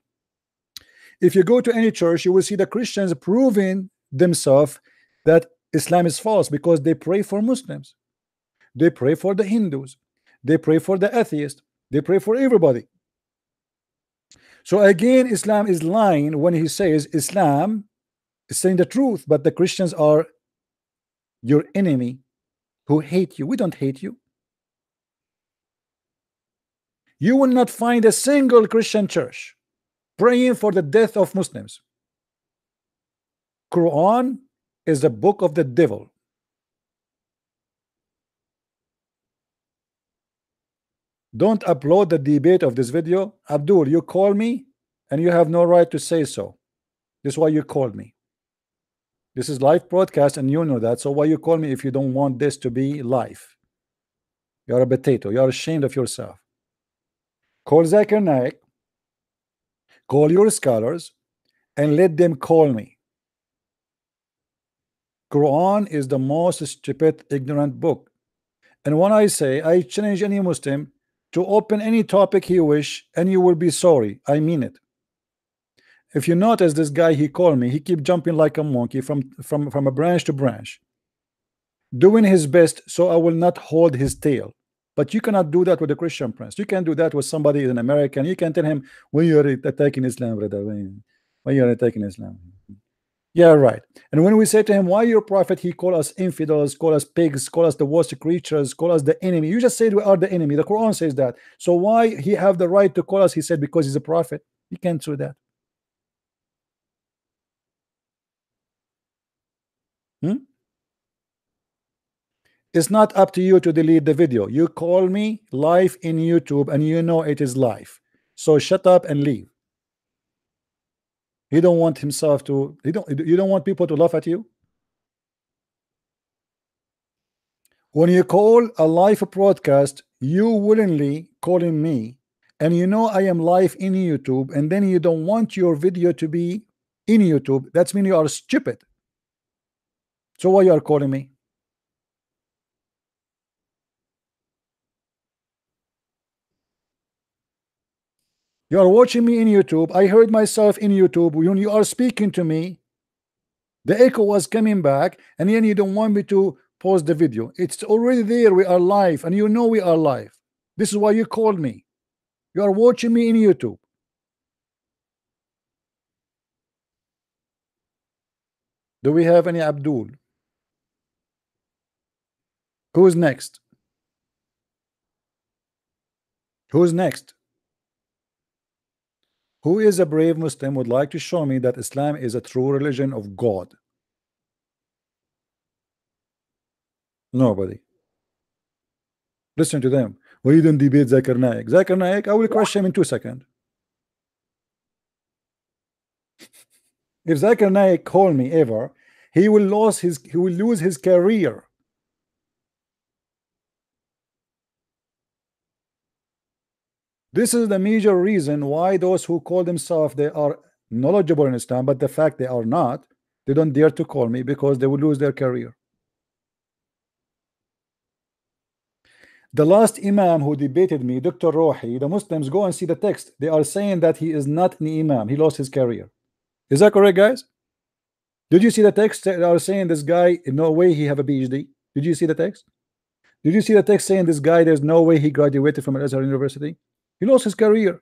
If you go to any church, you will see the Christians proving themselves that Islam is false because they pray for Muslims, they pray for the Hindus, they pray for the atheists, they pray for everybody. So again, Islam is lying when he says Islam is saying the truth, but the Christians are your enemy who hate you. We don't hate you. You will not find a single Christian church praying for the death of Muslims. Quran is the book of the devil. Don't upload the debate of this video. Abdul, you call me and you have no right to say so. This is why you called me. This is live broadcast and you know that. So why you call me if you don't want this to be live? You're a potato. You're ashamed of yourself. Call Zakir Naik. Call your scholars and let them call me. Quran is the most stupid, ignorant book. And when I say I challenge any Muslim to open any topic he wish, and you will be sorry, I mean it. If you notice this guy, he called me, he keep jumping like a monkey from a branch to branch, doing his best so I will not hold his tail. But you cannot do that with a Christian prince. You can do that with somebody who's an American. You can tell him, when you're attacking Islam, brother, when you're attacking Islam. Yeah, right. And when we say to him, why your prophet, he call us infidels, call us pigs, call us the worst creatures, call us the enemy. You just said we are the enemy. The Quran says that. So why he have the right to call us? He said because he's a prophet. He can't do that. It's not up to you to delete the video. You call me live in YouTube and you know it is live. So shut up and leave. He don't want himself to, you don't want people to laugh at you. When you call a live broadcast, you willingly calling me, and you know I am live in YouTube, and then you don't want your video to be in YouTube. That means you are stupid. So why you are calling me? You are watching me in YouTube. I heard myself in YouTube. When you are speaking to me, the echo was coming back, and then you don't want me to pause the video. It's already there. We are live, and you know we are live. This is why you called me. You are watching me in YouTube. Do we have any Abdul? Who's next? Who's next? Who is a brave Muslim would like to show me that Islam is a true religion of God? Nobody. Listen to them. Why you don't debate Zakir Naik? Zakir Naik, I will crush him in 2 seconds. If Zakir Naik call me ever, he will lose his career. This is the major reason why those who call themselves they are knowledgeable in Islam, but the fact they are not, they don't dare to call me because they will lose their career. The last Imam who debated me, Dr. Rohi, the Muslims go and see the text. They are saying that he is not an Imam. He lost his career. Is that correct, guys? Did you see the text? They are saying this guy, in no way he have a PhD. Did you see the text? Did you see the text saying this guy, there's no way he graduated from Al-Azhar University? He lost his career.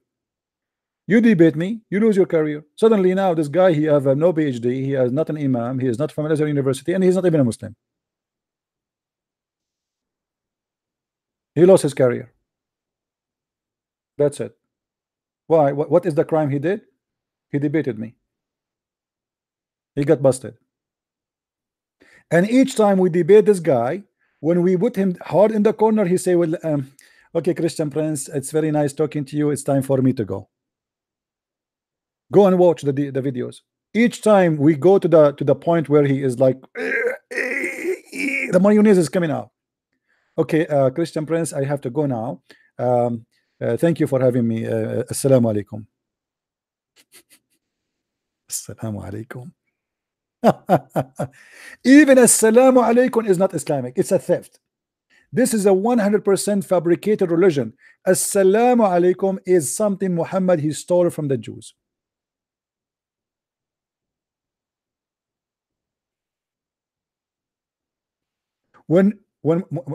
You debate me, you lose your career. Suddenly now this guy, he have no PhD, he is not an Imam, he is not from Al-Azhar University, and he's not even a Muslim. He lost his career. That's it. Why? What is the crime he did? He debated me. He got busted. And each time we debate this guy, when we put him hard in the corner, he say, well, okay, Christian Prince, it's very nice talking to you. It's time for me to go. Go and watch the videos. Each time we go to the point where he is like, the mayonnaise is coming out. Okay, Christian Prince, I have to go now. Thank you for having me. Assalamu alaikum. Assalamu alaikum. Even assalamu alaikum is not Islamic. It's a theft. This is a 100% fabricated religion. Assalamu alaikum is something Muhammad he stole from the Jews. When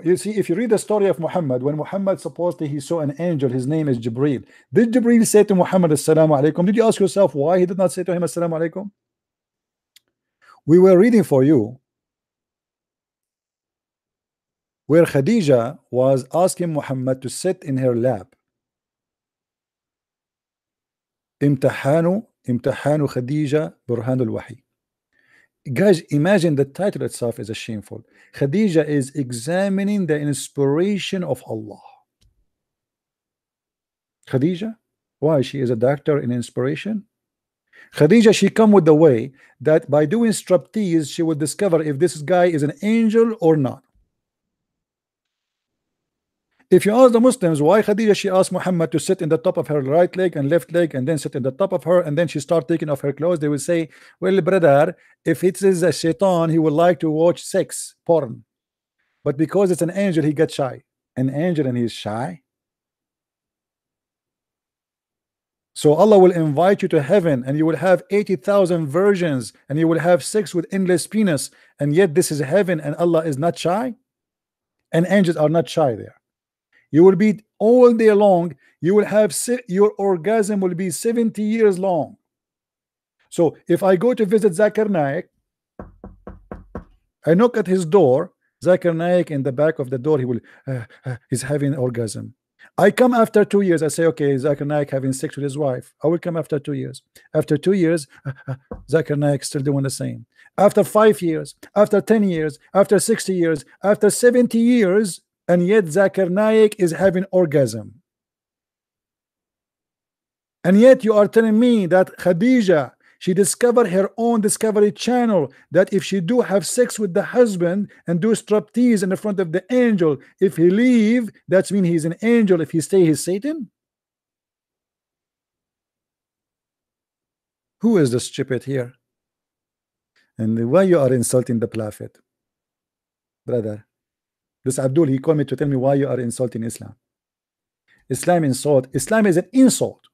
you see, if you read the story of Muhammad, when Muhammad supposedly he saw an angel, his name is Jibreel. Did Jibreel say to Muhammad assalamu alaikum? Did you ask yourself why he did not say to him assalamu alaikum? We were reading for you where Khadija was asking Muhammad to sit in her lap. Imtihanu Khadija Burhanul Wahi. Guys, imagine the title itself is a shameful. Khadija is examining the inspiration of Allah. Khadija, why? She is a doctor in inspiration. Khadija, she come with the way that by doing striptease she will discover if this guy is an angel or not. If you ask the Muslims why Khadija, she asked Muhammad to sit in the top of her right leg and left leg and then sit in the top of her and then she start taking off her clothes, they will say, well brother, if it is a shaitan he would like to watch sex porn, but because it's an angel he gets shy. An angel and he's shy. So Allah will invite you to heaven and you will have 80,000 virgins and you will have sex with endless penis, and yet this is heaven and Allah is not shy, and angels are not shy there. You will be all day long. You will have your orgasm will be 70 years long. So if I go to visit Zakir Naik, I knock at his door. Zakir Naik in the back of the door, he will he's having orgasm. I come after 2 years. I say, okay, Zakir Naik having sex with his wife. I will come after 2 years. After 2 years, Zakir Naik still doing the same. After 5 years, after 10 years, after 60 years, after 70 years, and yet Zakir Naik is having orgasm. And yet you are telling me that Khadija, she discovered her own discovery channel, that if she do have sex with the husband and do striptease in the front of the angel, if he leave, that's mean he's an angel. If he stay, he's Satan. Who is the stupid here? And why you are insulting the prophet, brother? This Abdul, he called me to tell me why you are insulting Islam. Islam is an insult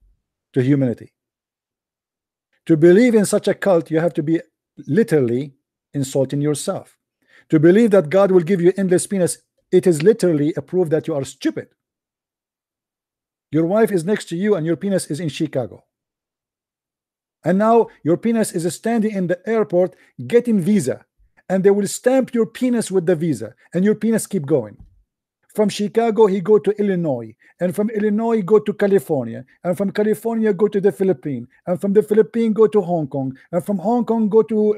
to humanity. To believe in such a cult, you have to be literally insulting yourself. To believe that God will give you endless penis, it is literally a proof that you are stupid. Your wife is next to you and your penis is in Chicago. And now your penis is standing in the airport getting visa, and they will stamp your penis with the visa, and your penis keep going. From Chicago he go to Illinois, and from Illinois go to California, and from California go to the Philippines, and from the Philippines go to Hong Kong, and from Hong Kong go to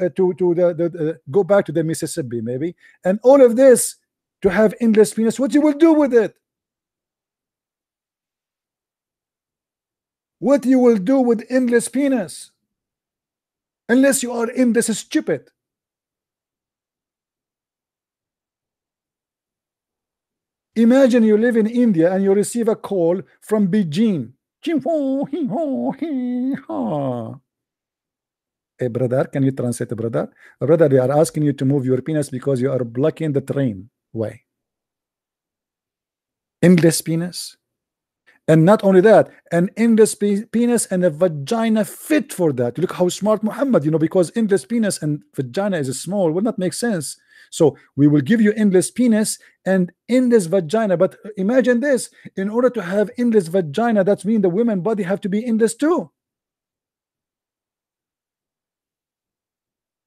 go back to the Mississippi maybe, and all of this to have endless penis. What you will do with it? What you will do with endless penis? Unless you are endless stupid. Imagine you live in India and you receive a call from Beijing. Hey brother, can you translate, brother? Brother, they are asking you to move your penis because you are blocking the train way. Endless penis. And not only that, an endless penis and a vagina fit for that. Look how smart Muhammad, because endless penis and vagina is small, will not make sense. So we will give you endless penis and endless vagina. But imagine this, in order to have endless vagina, that means the women body have to be endless too.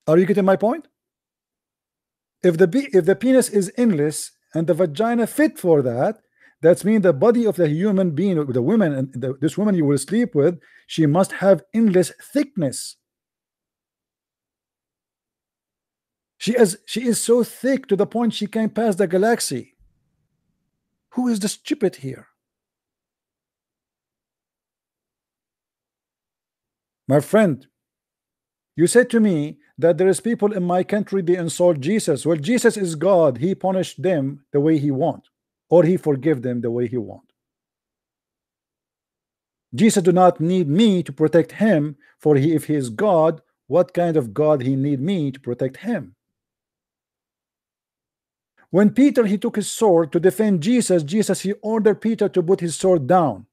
Are you getting my point? If the penis is endless and the vagina fit for that, that means the body of the human being, the woman, and this woman you will sleep with, she must have endless thickness. She is so thick to the point she can pass the galaxy. Who is the stupid here? My friend, you said to me that there is people in my country, they insult Jesus. Well, Jesus is God. He punished them the way he want, or he forgive them the way he want. Jesus do not need me to protect him, for if he is God, what kind of God he need me to protect him? When Peter, he took his sword to defend Jesus, he ordered Peter to put his sword down.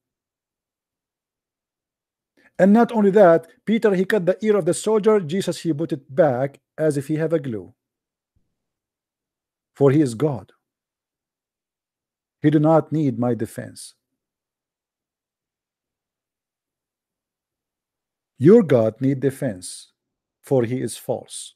And not only that, Peter, he cut the ear of the soldier. Jesus, he put it back as if he have a glue. For he is God. He do not need my defense. Your God need defense, for he is false.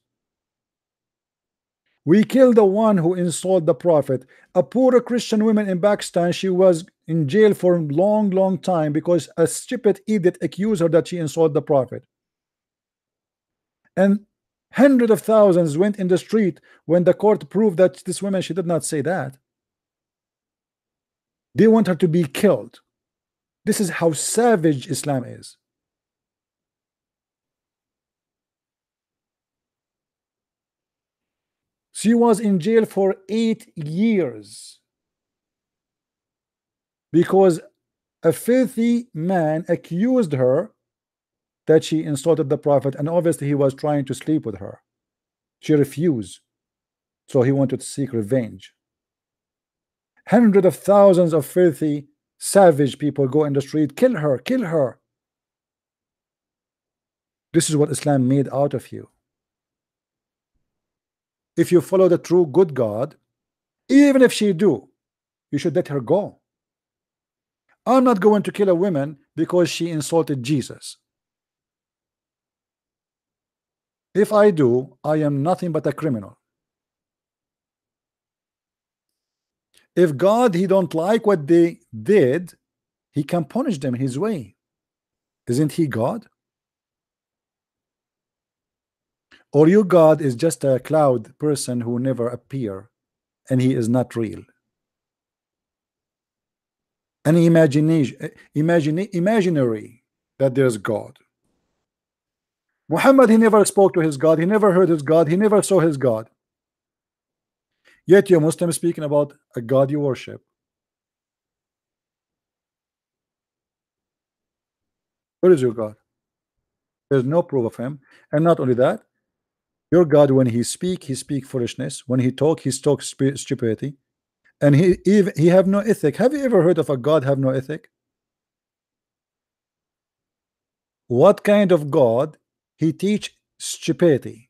We killed the one who insulted the prophet. A poor Christian woman in Pakistan, she was in jail for a long time because a stupid idiot accused her that she insulted the prophet. And hundreds of thousands went in the street when the court proved that this woman, she did not say that. They want her to be killed. This is how savage Islam is. She was in jail for 8 years because a filthy man accused her that she insulted the prophet, and obviously he was trying to sleep with her. She refused, so he wanted to seek revenge. Hundreds of thousands of filthy, savage people go in the street, kill her, kill her. This is what Islam made out of you. If you follow the true good God, even if she do, you should let her go. I'm not going to kill a woman because she insulted Jesus. If I do, I am nothing but a criminal. If God, he don't like what they did, he can punish them his way. Isn't he God? Or your God is just a cloud person who never appear, and he is not real. An imaginary that there's God. Muhammad, he never spoke to his God, he never heard his God, he never saw his God. Yet you're Muslim speaking about a God you worship. Where is your God? There's no proof of him. And not only that, your God, when he speak foolishness. When he talk stupidity. And he have no ethic. Have you ever heard of a God have no ethic? What kind of God he teach stupidity?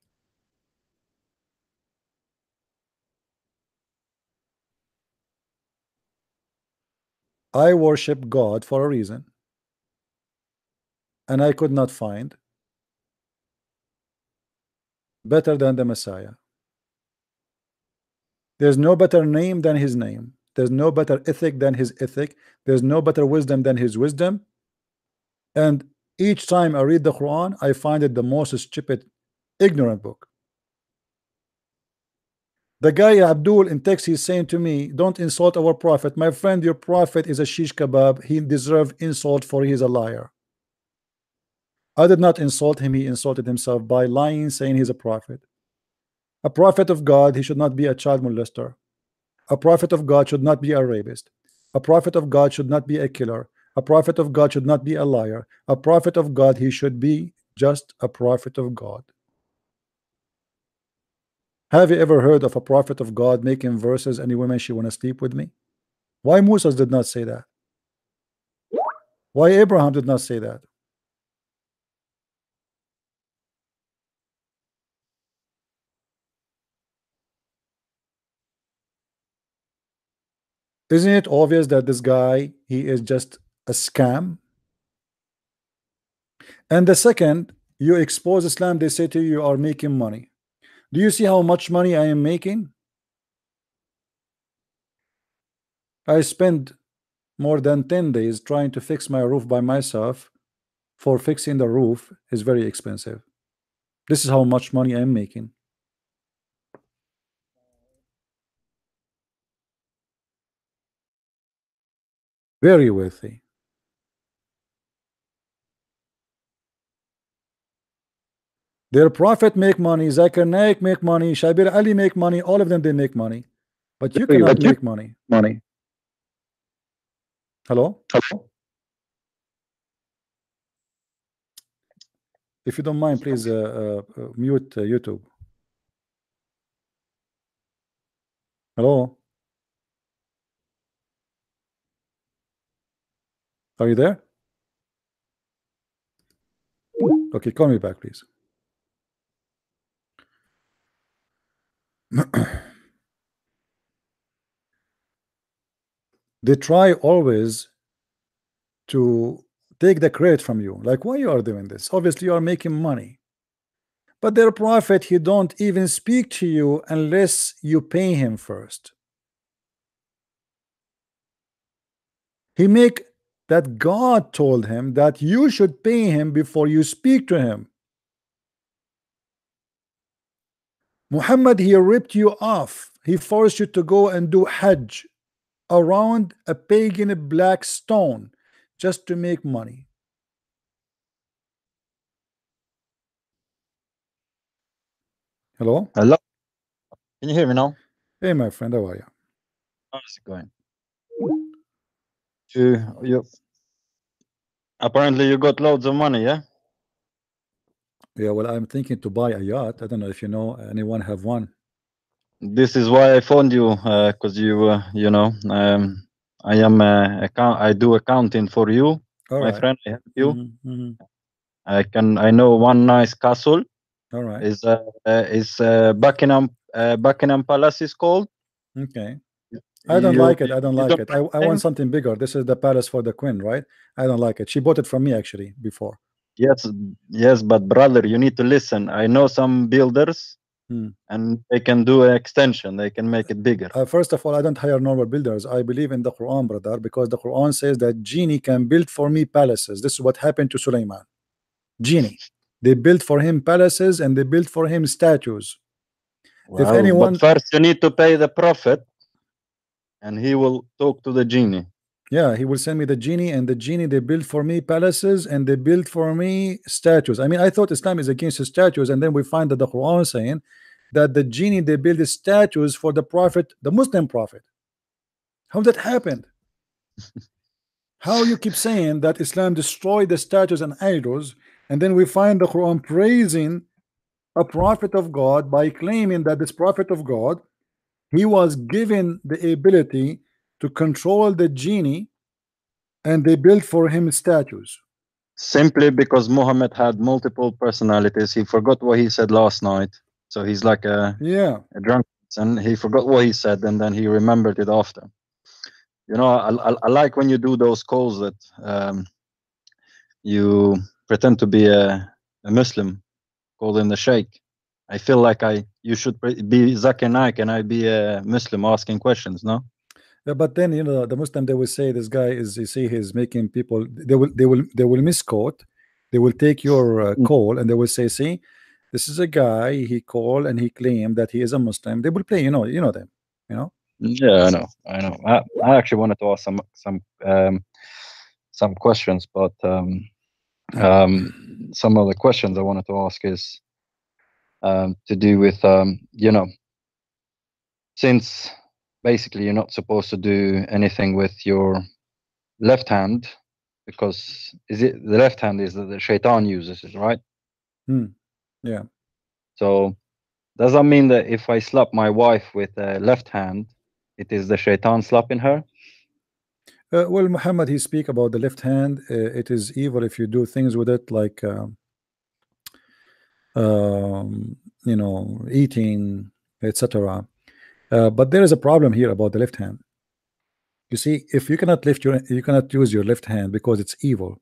I worship God for a reason, and I could not find better than the Messiah. There's no better name than his name. There's no better ethic than his ethic. There's no better wisdom than his wisdom. And each time I read the Quran, I find it the most stupid, ignorant book. The guy Abdul in text, he's saying to me, don't insult our prophet. My friend, your prophet is a shish kebab. He deserves insult, for he is a liar. I did not insult him. He insulted himself by lying, saying he's a prophet. A prophet of God, he should not be a child molester. A prophet of God should not be a rapist. A prophet of God should not be a killer. A prophet of God should not be a liar. A prophet of God, he should be just a prophet of God. Have you ever heard of a prophet of God making verses, any woman she want to sleep with me? Why Moses did not say that? Why Abraham did not say that? Isn't it obvious that this guy, he is just a scam? And the second you expose Islam, they say to you, you are making money. Do you see how much money I am making? I spent more than 10 days trying to fix my roof by myself. For fixing the roof is very expensive. This is how much money I am making. Very wealthy. Their prophet make money, Zakir Naik make money, Shabir Ali make money, all of them they make money. But you cannot make money. Hello? If you don't mind, please mute YouTube. Hello? Are you there? Okay, call me back, please. They try always to take the credit from you. Like, why you are doing this? Obviously, you are making money. But their prophet, he don't even speak to you unless you pay him first. He make that God told him that you should pay him before you speak to him. Muhammad, he ripped you off. He forced you to go and do Hajj around a pagan black stone just to make money. Hello?
Hello. Can you hear me now?
Hey, my friend, how are you?
How's it going? You apparently you got loads of money, yeah?
Yeah, well, I'm thinking to buy a yacht. I don't know if you know anyone have one.
This is why I phoned you, because you know, I am I do accounting for you,
All
my
right.
friend. I help you.
Mm-hmm.
I know one nice castle.
All right.
Is Buckingham Palace is called.
Okay. I don't
You-
like it. I don't
you
like
don't
it. I want
think-
something bigger. This is the palace for the queen, right? I don't like it. She bought it from me actually before.
Yes, yes, but brother, you need to listen. I know some builders, and they can do an extension. They can make it bigger.
First of all, I don't hire normal builders. I believe in the Quran, brother, because the Quran says that genie can build for me palaces. This is what happened to Sulaiman. Genie, they built for him palaces and they built for him statues.
Well,
anyone-
but first you need to pay the prophet, and he will talk to the genie.
Yeah, he will send me the genie, and the genie they built for me palaces and they built for me statues. I mean, I thought Islam is against the statues, and then we find that the Quran is saying that the genie they build the statues for the prophet, the Muslim prophet. How that happened? How you keep saying that Islam destroyed the statues and idols, and then we find the Quran praising a prophet of God by claiming that this prophet of God, he was given the ability to control the genie, and they built for him statues.
Simply because Muhammad had multiple personalities. He forgot what he said last night, so he's like a drunk, and he forgot what he said, and then he remembered it after. You know, I like when you do those calls that you pretend to be a Muslim, call him the Sheikh. I feel like you should be Zakir Naik and I be a Muslim asking questions, no?
Yeah, but then you know the Muslim, they will say this guy is, you see, he's making people, they will misquote, they will take your call and they will say, see, this is a guy, he called and he claimed that he is a Muslim. They will play, you know them, you know.
Yeah, I know. I actually wanted to ask some questions, but some of the questions I wanted to ask is to do with you know, since basically you're not supposed to do anything with your left hand, because the left hand is that the shaitan uses it, right?
Yeah.
So does that mean that if I slap my wife with a left hand, it is the shaitan slapping her?
Well, Muhammad, he speak about the left hand. It is evil if you do things with it, like you know, eating, etc. But there is a problem here about the left hand. You see, if you cannot you cannot use your left hand because it's evil.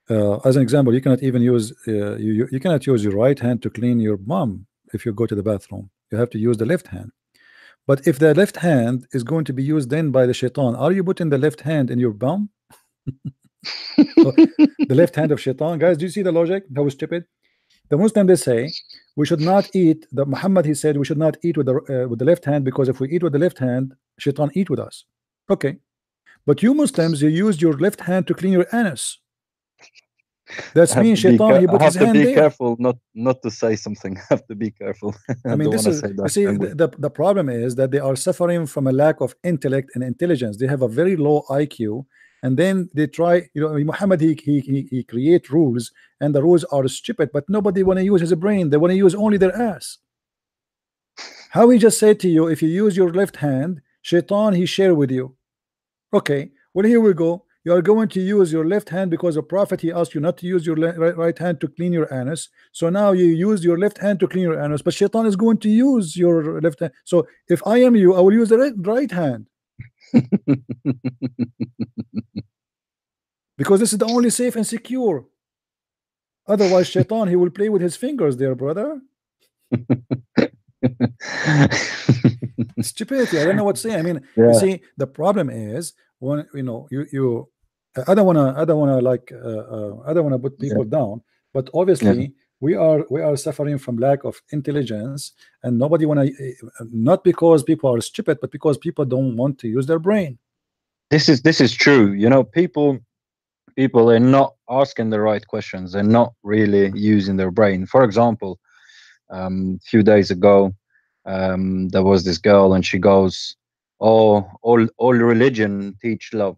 As an example, you cannot even use you cannot use your right hand to clean your bum if you go to the bathroom. You have to use the left hand. But if the left hand is going to be used then by the shaitan, are you putting the left hand in your bum? So, the left hand of shaitan, guys, do you see the logic? How stupid. The Muslim, they say we should not eat. The Muhammad, he said we should not eat with the left hand, because if we eat with the left hand, shaitan eat with us. Okay, but you Muslims, you use your left hand to clean your anus. That's mean shaitan, he put his hand there.
Be careful not to say something. I have to be careful.
I mean, this is, you see, the problem is that they are suffering from a lack of intellect and intelligence. They have a very low IQ, and then they try, you know, Muhammad, he create rules, and the rules are stupid, but nobody want to use his brain. They want to use only their ass. How he just said to you, if you use your left hand, shaitan, he share with you. Okay, well, here we go. You are going to use your left hand because the prophet, he asked you not to use your right hand to clean your anus. So now you use your left hand to clean your anus, but shaitan is going to use your left hand. So if I am you, I will use the right hand. Because this is the only safe and secure. Otherwise, shaitan, he will play with his fingers there, brother. Stupidity. I don't know what to say. I mean, you see, the problem is when you know I don't wanna like I don't wanna put people down, but obviously we are suffering from lack of intelligence, and nobody wanna, not because people are stupid, but because people don't want to use their brain.
This is true. You know, people are not asking the right questions. They're not really using their brain. For example, a few days ago, there was this girl, and she goes, "Oh, all religion teach love."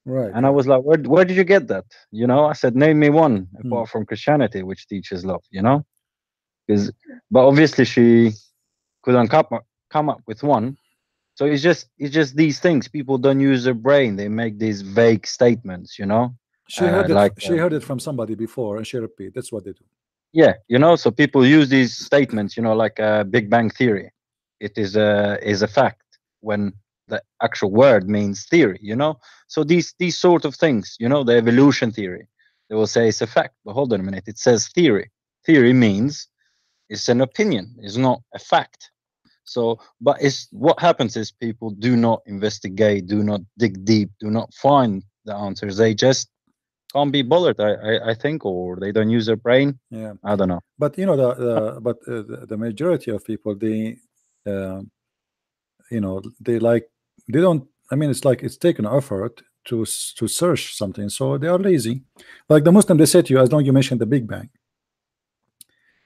Right.
And I was like, where did you get that? You know, I said, name me one apart from Christianity which teaches love. You know, but obviously she couldn't come up with one. So it's just these things. People don't use their brain. They make these vague statements. You know,
she heard it. She heard it from somebody before, and she repeat. That's what they do.
Yeah, you know, so people use these statements, you know, like Big Bang Theory. It is a fact when the actual word means theory, you know. So these sort of things, you know, the evolution theory, they will say it's a fact, but hold on a minute, it says theory. Theory means it's an opinion, it's not a fact. So, but it's what happens is people do not investigate, do not dig deep, do not find the answers. They just can't be bothered, I think, or they don't use their brain.
Yeah,
I don't know.
but you know, the majority of people, they you know, they don't, I mean, it's like it's taken effort to search something, so they are lazy. Like the Muslim, they say to you, as long as you mention the Big Bang,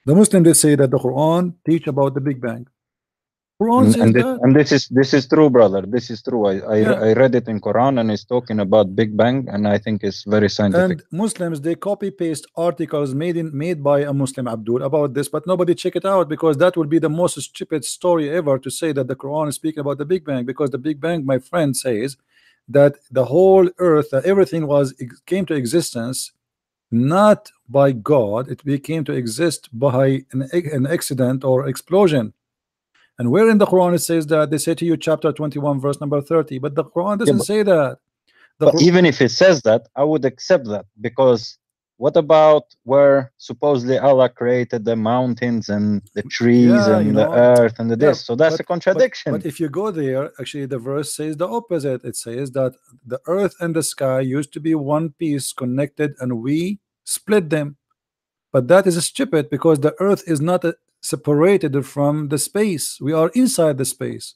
the Muslim, they say that the Quran teach about the Big Bang. Quran says that.
And this is true, brother. This is true. I read it in Quran, and it's talking about Big Bang, and I think it's very scientific.
And Muslims, they copy paste articles made by a Muslim, Abdul, about this, but nobody check it out, because that would be the most stupid story ever, to say that the Quran is speaking about the Big Bang, because the Big Bang, my friend, says that the whole earth, everything came to existence not by God, it became to exist by an accident or explosion. And where in the Quran it says that? They say to you, chapter 21, verse number 30, but the Quran doesn't say that.
But even if it says that, I would accept that, because what about where supposedly Allah created the mountains and the trees and the earth and the this? So that's a contradiction.
But if you go there, actually the verse says the opposite. It says that the earth and the sky used to be one piece connected, and we split them. But that is stupid, because the earth is not separated from the space. We are inside the space.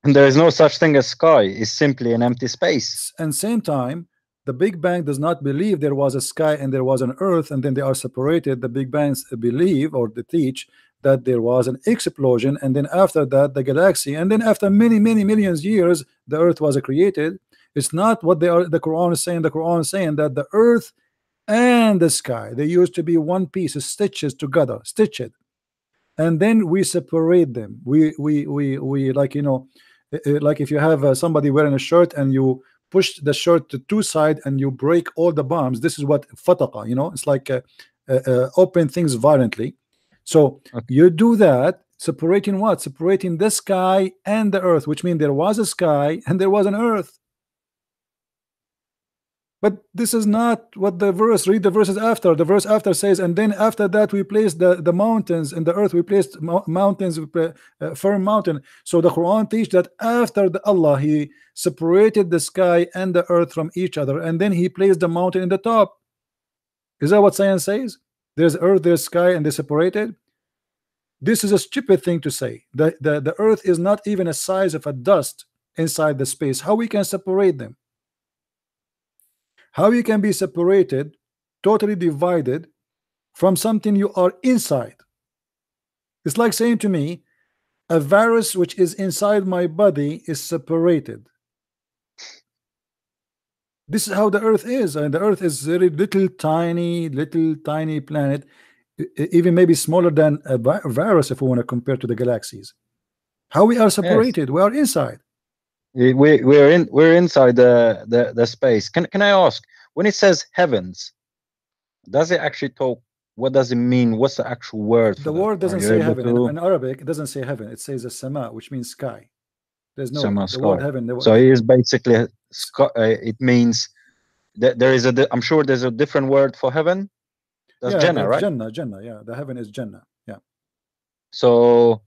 And there is no such thing as sky. It's simply an empty space.
And same time, the Big Bang does not believe there was a sky and there was an earth and then they are separated. The Big Bangs believe, or they teach, that there was an explosion, and then after that the galaxy, and then after many millions years the earth was created. It's not what the Quran is saying. The Quran is saying that the earth and the sky, they used to be one piece, stitches together, stitched, and then we separate them. We like, you know, like if you have somebody wearing a shirt and you push the shirt to two sides and you break all the bumps, this is what fataqa, you know, it's like open things violently. So you do that, separating what? Separating the sky and the earth, which means there was a sky and there was an earth. But this is not what the verse, read the verses after. The verse after says, and then after that we placed the mountains in the earth, we placed mountains, firm mountain. So the Quran teaches that after Allah, he separated the sky and the earth from each other, and then he placed the mountain in the top. Is that what science says? There's earth, there's sky, and they're separated. This is a stupid thing to say. The earth is not even a size of a dust inside the space. How we can separate them? How you can be separated, totally divided from something you are inside? It's like saying to me, a virus which is inside my body is separated. This is how the earth is, and the earth is very little tiny planet, even maybe smaller than a virus if we want to compare to the galaxies. How we are separated? Yes. We are inside.
We're inside the space. Can I ask, when it says heavens, does it actually talk? What does it mean? What's the actual word?
The word doesn't say heaven. In Arabic, it doesn't say heaven. It says a sama, which means sky. There's no the word heaven.
So it is basically sky. It means that there is I'm sure there's a different word for heaven. That's Jannah, right?
Jannah. Yeah, the heaven is Jannah. Yeah.
So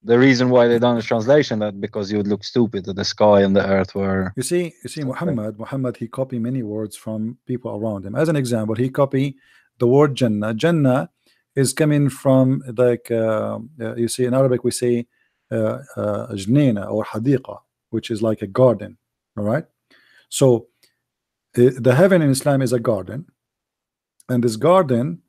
the reason why they done a translation that because you would look stupid that the sky and the earth were.
You see, Muhammad, he copied many words from people around him. As an example, he copied the word Jannah. Jannah is coming from, like you see in Arabic we say jnina or hadiqa, which is like a garden. All right. So the heaven in Islam is a garden, and this garden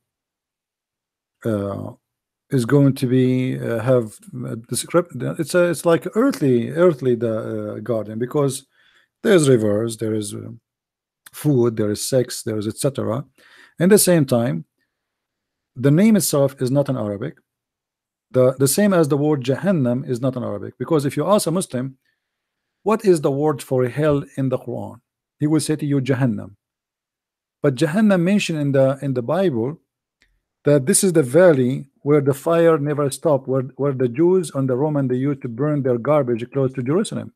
is going to be have the script. It's like earthly the garden, because there's rivers, there is food, there is sex, there is etc. And the same time, the name itself is not in Arabic. The same as the word Jahannam is not in Arabic, because if you ask a Muslim what is the word for hell in the Quran, he will say to you Jahannam. But Jahannam mentioned in the Bible that this is the valley where the fire never stopped, where the Jews and the Roman, they used to burn their garbage close to Jerusalem.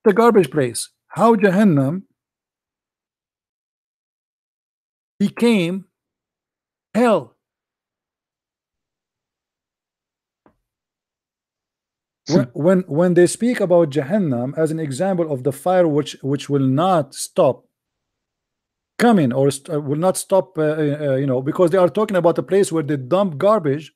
the garbage place. How Jahannam became hell. When they speak about Jahannam as an example of the fire which will not stop coming, or will not stop, you know, because they are talking about a place where they dump garbage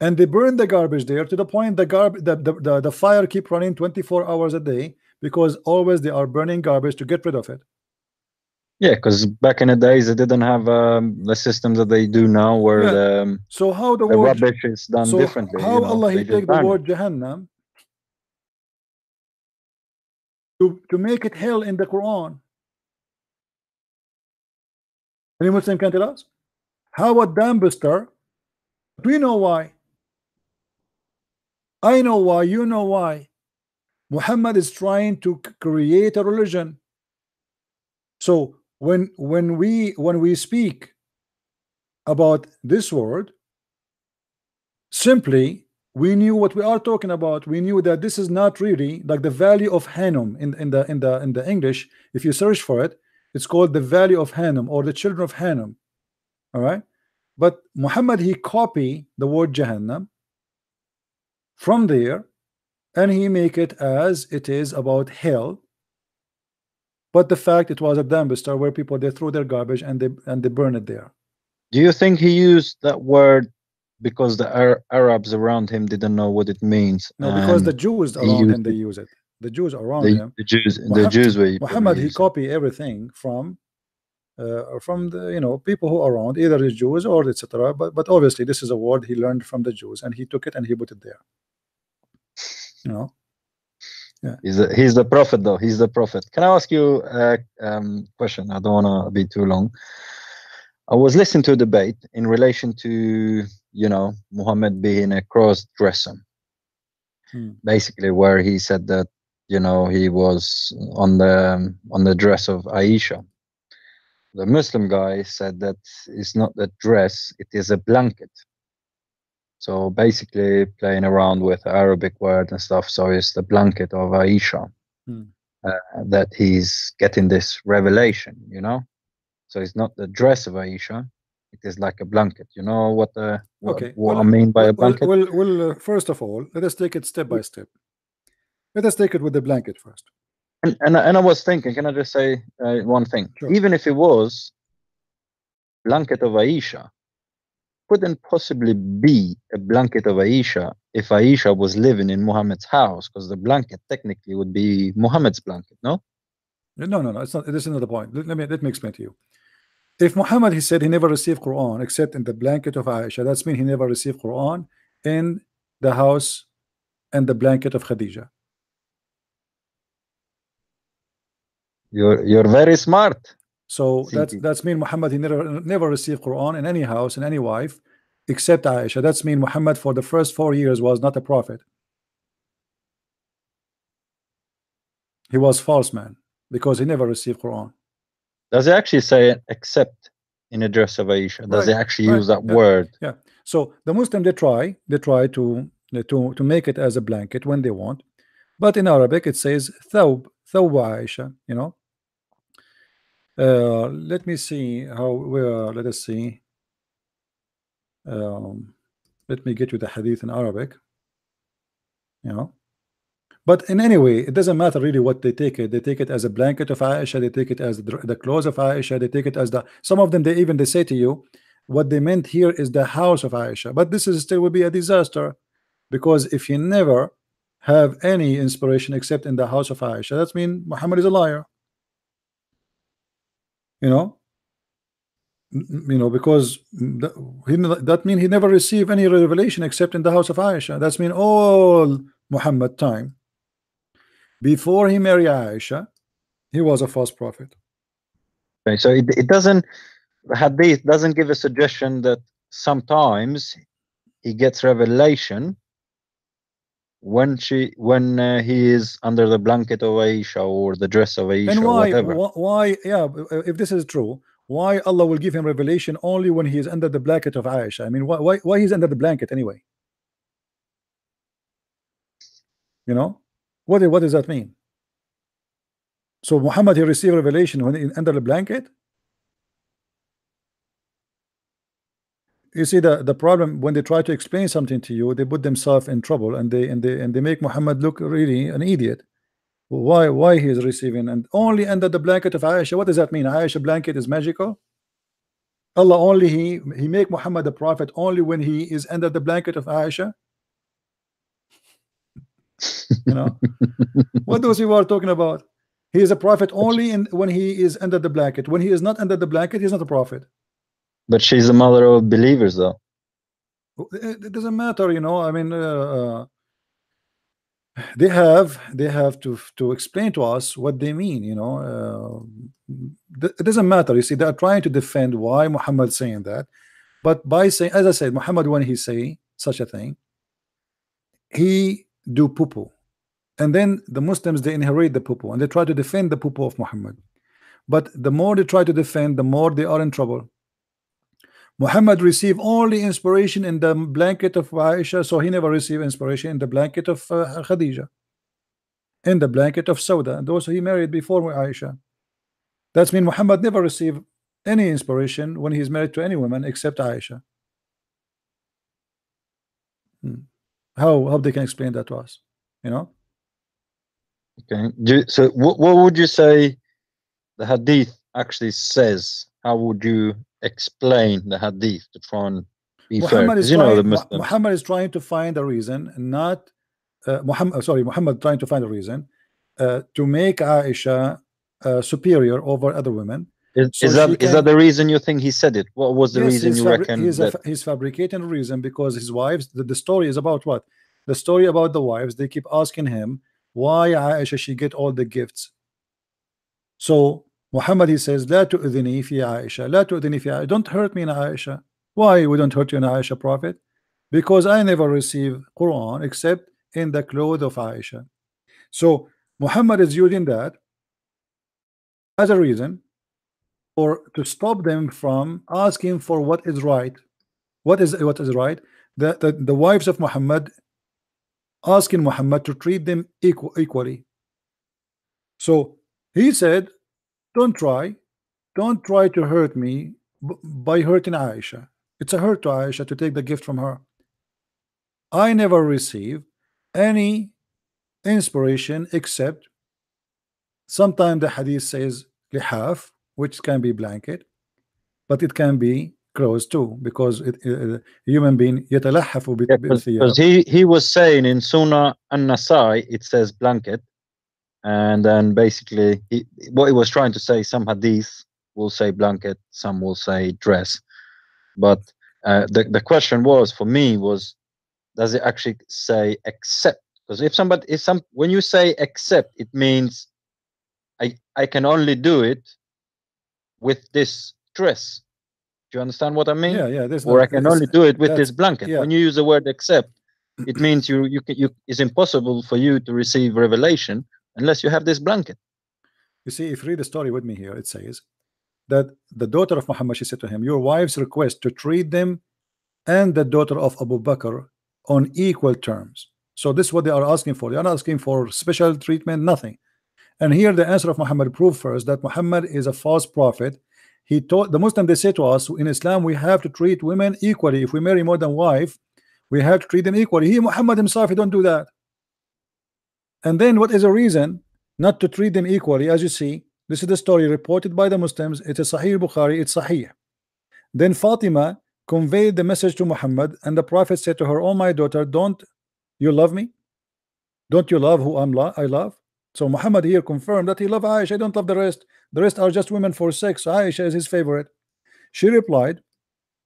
and they burn the garbage there to the point the fire keep running 24 hours a day, because always they are burning garbage to get rid of it.
Yeah, because back in the days they didn't have the systems that they do now, where
so how the
rubbish is done differently.
How, you know, Allah he take the word Jahannam to make it hell in the Quran? Any Muslim can tell us? How about Dambuster? We know why. I know why. You know why. Muhammad is trying to create a religion. So when we speak about this word, simply we knew what we are talking about. We knew that this is not really like the value of Hanum in the English. If you search for it, it's called the value of Hanum, or the children of Hanum. All right, but Muhammad he copied the word Jahannam from there, and he make it as it is about hell. But the fact it was a dumpster where people they throw their garbage and they burn it there.
Do you think he used that word because the Arabs around him didn't know what it means?
No, because the Jews around him they use it. The Jews around him.
The Jews were.
Muhammad he copy everything from the, you know, people who are around, either the Jews or etc. But obviously this is a word he learned from the Jews, and he took it and he put it there. You know. Yeah.
He's the prophet, though. He's the prophet. Can I ask you a question? I don't want to be too long. I was listening to a debate in relation to, you know, Muhammad being a cross-dresser. Basically, where he said that, you know, he was on the dress of Aisha. The Muslim guy said that it's not the dress; it is a blanket. So basically playing around with Arabic word and stuff. So it's the blanket of Aisha that he's getting this revelation, you know. So it's not the dress of Aisha; it is like a blanket. You know what I mean by a blanket?
Well, first of all, let us take it step by step. Let us take it with the blanket first.
And I was thinking, can I just say one thing?
Sure.
Even if it was blanket of Aisha, couldn't possibly be a blanket of Aisha if Aisha was living in Muhammad's house, because the blanket technically would be Muhammad's blanket, no?
No, it's not. This is not the point. Let me explain to you. If Muhammad he said he never received Quran except in the blanket of Aisha, that's mean he never received Quran in the house and the blanket of Khadija.
You're very smart.
So that's mean Muhammad he never received Quran in any house and any wife except Aisha. That's mean Muhammad for the first 4 years was not a prophet. He was false man because he never received Quran.
Does it actually say except in a dress of Aisha? Does it actually use that word?
Yeah. So the Muslim they try to make it as a blanket when they want, but in Arabic it says thawb Aisha, you know. Let me see how let us see. Let me get you the hadith in Arabic, you know. But in any way, it doesn't matter really what they take it. They take it as a blanket of Aisha. They take it as the clothes of Aisha. They take it as some of them. They say to you, what they meant here is the house of Aisha. But this is still will be a disaster, because if you never have any inspiration except in the house of Aisha, that means Muhammad is a liar. You know, because that means he never received any revelation except in the house of Aisha. That's mean all Muhammad time before he married Aisha, he was a false prophet.
Okay, so it doesn't hadith doesn't give a suggestion that sometimes he gets revelation when he is under the blanket of Aisha or the dress of Aisha,
and
or whatever.
Why? Yeah, if this is true, why Allah will give him revelation only when he is under the blanket of Aisha? I mean, why he's under the blanket anyway? You know. What does that mean? So Muhammad, he received revelation when in under the blanket. You see the problem when they try to explain something to you, they put themselves in trouble, and they make Muhammad look really an idiot. Why he is receiving and only under the blanket of Aisha? What does that mean? Aisha blanket is magical. Allah only he make Muhammad the prophet only when he is under the blanket of Aisha. You know what those people are talking about? He is a prophet only when he is under the blanket. When he is not under the blanket, he's not a prophet.
But she's a mother of believers, though.
It doesn't matter, you know. I mean, they have to explain to us what they mean, you know. It doesn't matter. You see, they are trying to defend why Muhammad saying that, but by saying, as I said, Muhammad, when he say such a thing, he do poo-poo, and then the Muslims, they inherit the poo-poo, and they try to defend the poo-poo of Muhammad. But the more they try to defend, the more they are in trouble. Muhammad received only inspiration in the blanket of Aisha, so he never received inspiration in the blanket of Khadija, in the blanket of Sauda, and those he married before Aisha. That means Muhammad never received any inspiration when he's married to any woman except Aisha. How they can explain that to us, you know?
Okay. So what would you say the hadith actually says? How would you explain the hadith to try and be fair?
Muhammad is trying to find a reason, not Muhammad trying to find a reason to make Aisha superior over other women.
Is that the reason you think he said it? What was the reason you reckon?
He's fabricating a reason because his wives, the story is about what? The story about the wives, they keep asking him why Aisha she get all the gifts. So Muhammad, he says, La tu'dhini fi Aisha, La tu'dhini fi Aisha. Don't hurt me in Aisha. Why we don't hurt you in Aisha, Prophet? Because I never receive Quran except in the clothes of Aisha. So Muhammad is using that as a reason or to stop them from asking for what is right. What is right? The wives of Muhammad asking Muhammad to treat them equally. So he said, don't try to hurt me by hurting Aisha. It's a hurt to Aisha to take the gift from her. I never receive any inspiration except sometimes the hadith says lihaf, which can be blanket, but it can be clothes too, because human being yatalahafu
because he was saying in Sunnah an-Nasai it says blanket, and then basically what he was trying to say, some hadith will say blanket, some will say dress, but the question was for me was, does it actually say except? Because when you say except, it means I can only do it with this dress. Do you understand what I mean?
Yeah.
Or I can only do it with this blanket. Yeah. When you use the word except, it means it's impossible for you to receive revelation unless you have this blanket.
You see, if you read the story with me here, it says that the daughter of Muhammad, she said to him, your wife's request to treat them and the daughter of Abu Bakr on equal terms. So this is what they are asking for. They are not asking for special treatment, nothing. And here the answer of Muhammad proved first that Muhammad is a false prophet. He taught the Muslim, they say to us, in Islam we have to treat women equally. If we marry more than one wife, we have to treat them equally. He, Muhammad himself, he don't do that. And then what is the reason not to treat them equally? As you see, this is the story reported by the Muslims. It's a Sahih Bukhari, it's Sahih. Then Fatima conveyed the message to Muhammad, and the Prophet said to her, oh my daughter, don't you love me? Don't you love who I love? So Muhammad here confirmed that he loved Aisha. I don't love the rest. The rest are just women for sex. So Aisha is his favorite. She replied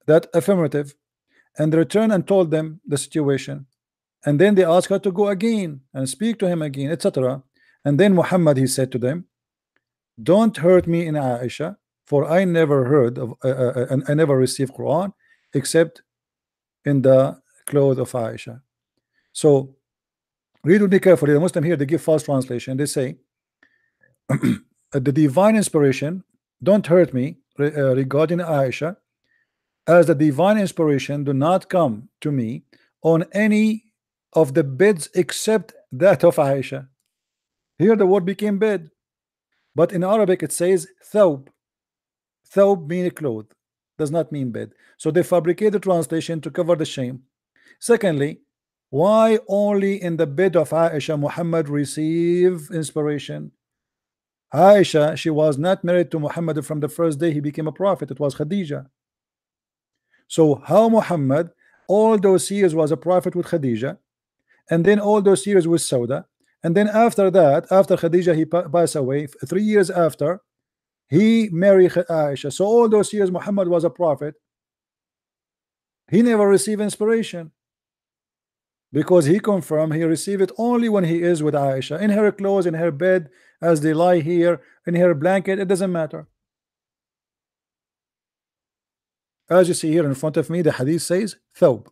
that affirmative, and returned and told them the situation. And then they asked her to go again and speak to him again, etc. And then Muhammad, he said to them, don't hurt me in Aisha, for I never heard of and I never received Quran except in the clothes of Aisha. So read with me carefully. The Muslim here, they give false translation. They say the divine inspiration, don't hurt me regarding Aisha, as the divine inspiration do not come to me on any of the beds except that of Aisha. Here the word became bed, but in Arabic it says thawb. Thawb means cloth, does not mean bed. So they fabricate the translation to cover the shame. Secondly, why only in the bed of Aisha Muhammad receive inspiration? Aisha, she was not married to Muhammad from the first day he became a prophet. It was Khadija. So how Muhammad all those years was a prophet with Khadija, and then all those years with Sauda, and then after that, after Khadija he passed away, 3 years after, he married Aisha. So all those years Muhammad was a prophet. He never received inspiration, because he confirmed he received it only when he is with Aisha, in her clothes, in her bed, as they lie here, in her blanket. It doesn't matter. As you see here in front of me, the hadith says thawb,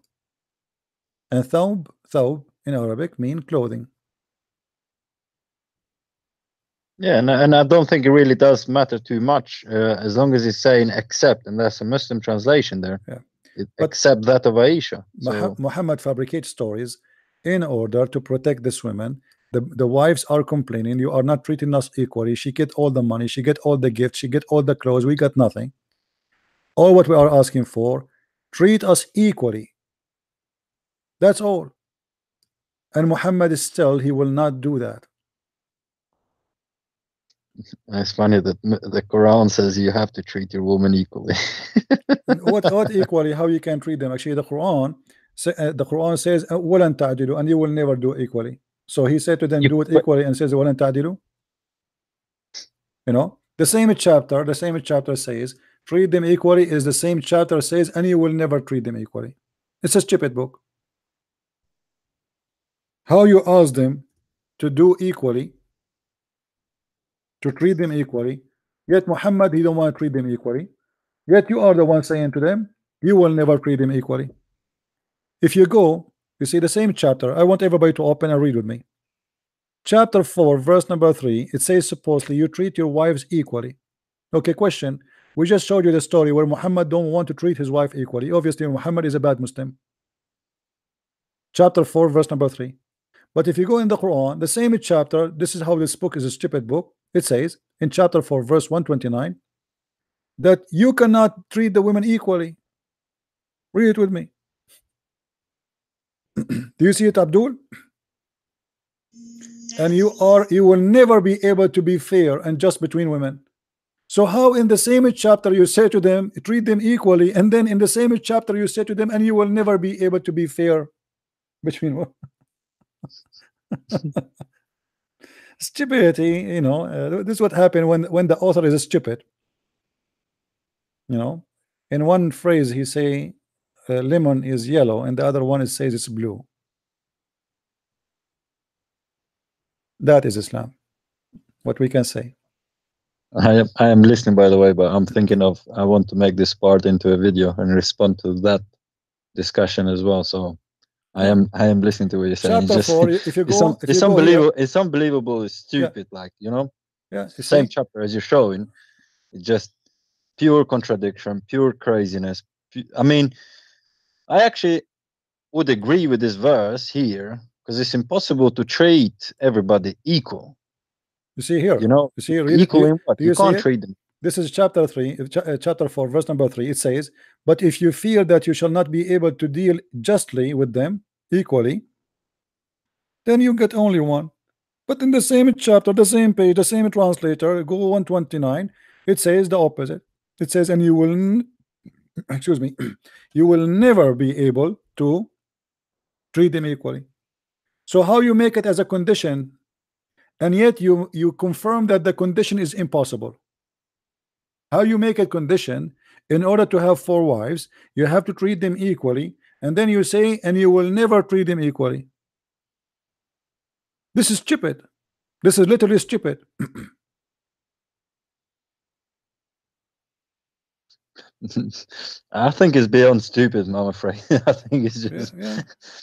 and thawb in Arabic mean clothing.
Yeah, and I don't think it really does matter too much, as long as it's saying accept, and that's a Muslim translation there.
Yeah.
Except that of Aisha. So
Muhammad fabricates stories in order to protect this women. The wives are complaining, you are not treating us equally. She get all the money, she get all the gifts, she get all the clothes, we got nothing. All what we are asking for, treat us equally. That's all. And Muhammad is still, he will not do that.
it's funny that the Quran says you have to treat your woman equally.
what equally? How you can treat them? Actually, the Quran says وَلَن تَعْدِلُوا, and you will never do equally. So he said to them, do it equally, and says وَلَن تَعْدِلُوا. You know, the same chapter says treat them equally, is the same chapter says and you will never treat them equally. It's a stupid book. How you ask them to do equally, to treat them equally, yet Muhammad, he don't want to treat them equally, yet you are the one saying to them you will never treat them equally. If you go, you see the same chapter. I want everybody to open and read with me. Chapter 4 verse number 3, it says supposedly you treat your wives equally. Okay, question. We just showed you the story where Muhammad don't want to treat his wife equally. Obviously Muhammad is a bad Muslim. Chapter 4 verse number 3. But if you go in the Quran, the same chapter, this is how this book is a stupid book. It says in chapter 4 verse 129 that you cannot treat the women equally. Read it with me. Do you see it, Abdul? And you will never be able to be fair and just between women. So how in the same chapter you say to them treat them equally, and then in the same chapter you say to them and you will never be able to be fair between women? Stupidity, you know. This is what happened when the author is stupid. You know, in one phrase he say lemon is yellow, and the other one says it's blue. That is Islam. What we can say.
I am listening, by the way, but I'm thinking of, I want to make this part into a video and respond to that discussion as well. So I am listening to what you're saying.
Chapter 4, if you go,
it's unbelievable. It's unbelievable. It's stupid. Yeah. Like, you know,
yeah,
the same chapter as you're showing. It's just pure contradiction, pure craziness. I mean, I actually would agree with this verse here, because it's impossible to treat everybody equal.
You see here,
you know,
you see
equal in what? You can't treat them.
This is chapter 3, chapter 4, verse number 3. It says, but if you fear that you shall not be able to deal justly with them equally, then you get only one. But in the same chapter, the same page, the same translator, go 129, it says the opposite. It says, and you will, excuse me, you will never be able to treat them equally. So how you make it as a condition, and yet you confirm that the condition is impossible? How you make a condition in order to have 4 wives, you have to treat them equally, and then you say, and you will never treat them equally. This is stupid. This is literally stupid.
I think it's beyond stupid, I'm afraid. I think it's just,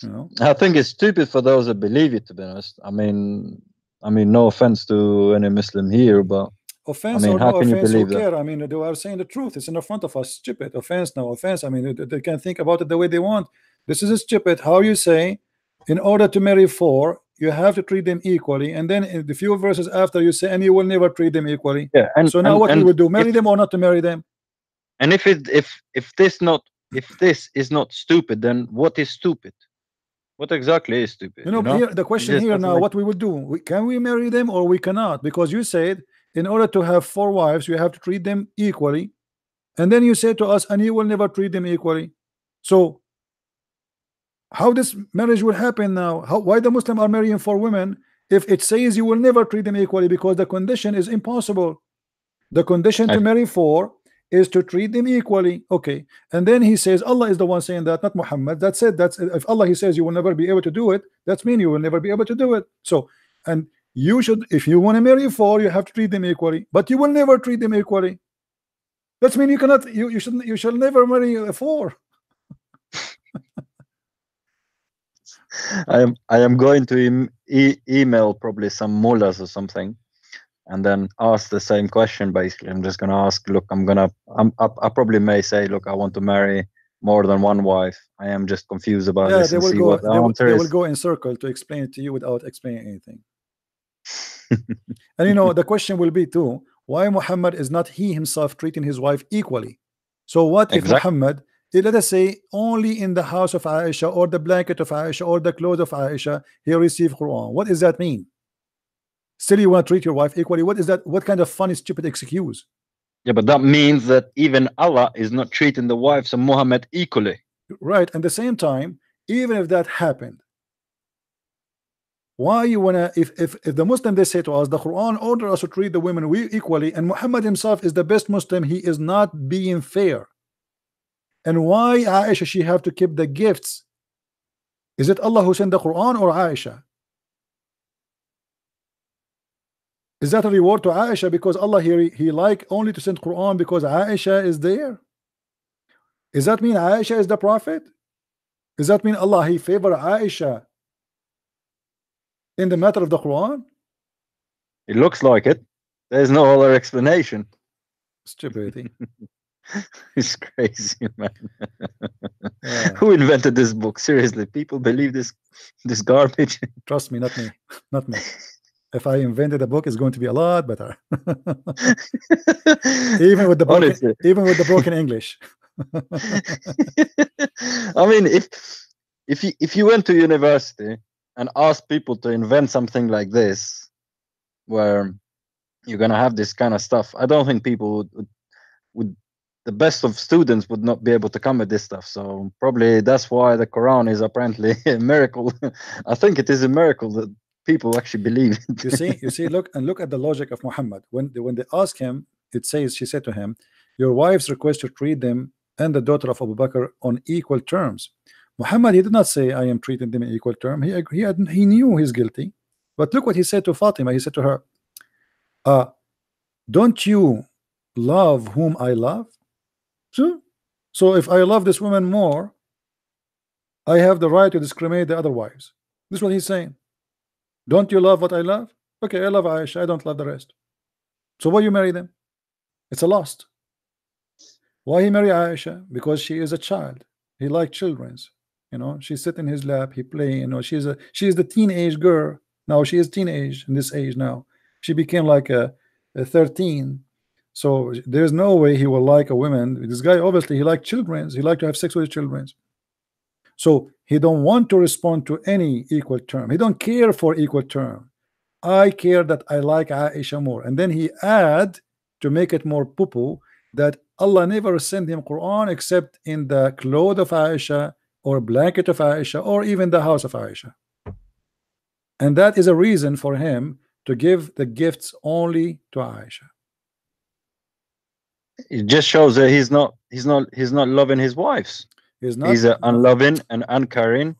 you know.
I think it's stupid for those that believe it, to be honest. I mean, no offense to any Muslim here, but
offense,
I mean,
or
how
no
can you
offense,
believe
who
that?
care? I mean, they are saying the truth. It's in the front of us. Stupid. Offense, no offense. I mean, they can think about it the way they want. This is stupid. How you say, in order to marry 4, you have to treat them equally, and then in the few verses after you say, and you will never treat them equally.
Yeah, and
so now what we would do, marry them or not to marry them?
And if this is not stupid, then what is stupid? What exactly is stupid?
You know, here, the question here now, what we would do, can we marry them or we cannot? Because you said in order to have 4 wives, you have to treat them equally, and then you say to us, and you will never treat them equally. So how this marriage will happen now? Why the Muslims are marrying 4 women if it says you will never treat them equally? Because the condition is impossible. The condition to marry 4 is to treat them equally. Okay, and then he says Allah is the one saying that, not Muhammad. That's it. That's if Allah he says you will never be able to do it, that's mean you will never be able to do it. So, and you should, if you want to marry 4, you have to treat them equally, but you will never treat them equally. That's mean you cannot, you shall never marry a 4.
I am going to email probably some mullahs or something, and then ask the same question. Basically, I'm just gonna ask, look, I probably may say, look, I want to marry more than 1 wife. I am just confused about this.
They will go. They will go in circle to explain it to you without explaining anything. And you know, the question will be too, why Muhammad is not he himself treating his wife equally? So what if Muhammad, let us say, only in the house of Aisha or the blanket of Aisha or the clothes of Aisha he received Quran? What does that mean? Still you want to treat your wife equally? What is that? What kind of funny stupid excuse?
Yeah, but that means that even Allah is not treating the wives of Muhammad equally.
Right. At the same time, even if that happened, why you wanna, if the Muslim, they say to us, the Quran order us to treat the women equally, and Muhammad himself is the best Muslim, he is not being fair. And why Aisha, she have to keep the gifts? Is it Allah who sent the Quran or Aisha? Is that a reward to Aisha because Allah he like only to send Quran because Aisha is there? Does that mean Aisha is the prophet? Does that mean Allah he favor Aisha in the matter of the Quran?
It looks like it. There's no other explanation.
Stupidity.
It's crazy, man. Yeah. Who invented this book? Seriously, people believe this garbage.
Trust me, not me. Not me. If I invented a book, it's going to be a lot better. even with the broken English.
I mean, if you went to university and asked people to invent something like this, where you're gonna have this kind of stuff, I don't think people would the best of students would not be able to come with this stuff. So probably that's why the Quran is apparently a miracle. I think it is a miracle that people actually believe it.
you see, look at the logic of Muhammad. When they ask him, it says, she said to him, your wife's request to treat them and the daughter of Abu Bakr on equal terms. Muhammad, he did not say I am treating them in equal term. He knew he's guilty. But look what he said to Fatima. He said to her, don't you love whom I love? So if I love this woman more, I have the right to discriminate the other wives. This is what he's saying. Don't you love what I love? Okay, I love Aisha, I don't love the rest. So why you marry them? It's a lost. Why he marry Aisha? Because she is a child. He liked children's. You know, she sit in his lap, he play. You know, she is the teenage girl. Now she is teenage in this age now. She became like a 13. So there's no way he will like a woman. This guy obviously he liked children's. He liked to have sex with children's. So he don't want to respond to any equal term. He don't care for equal term. I care that I like Aisha more. And then he add to make it more poo-poo that Allah never sent him Quran except in the clothes of Aisha or blanket of Aisha or even the house of Aisha. And that is a reason for him to give the gifts only to Aisha.
It just shows that he's not loving his wives. He's an unloving and uncaring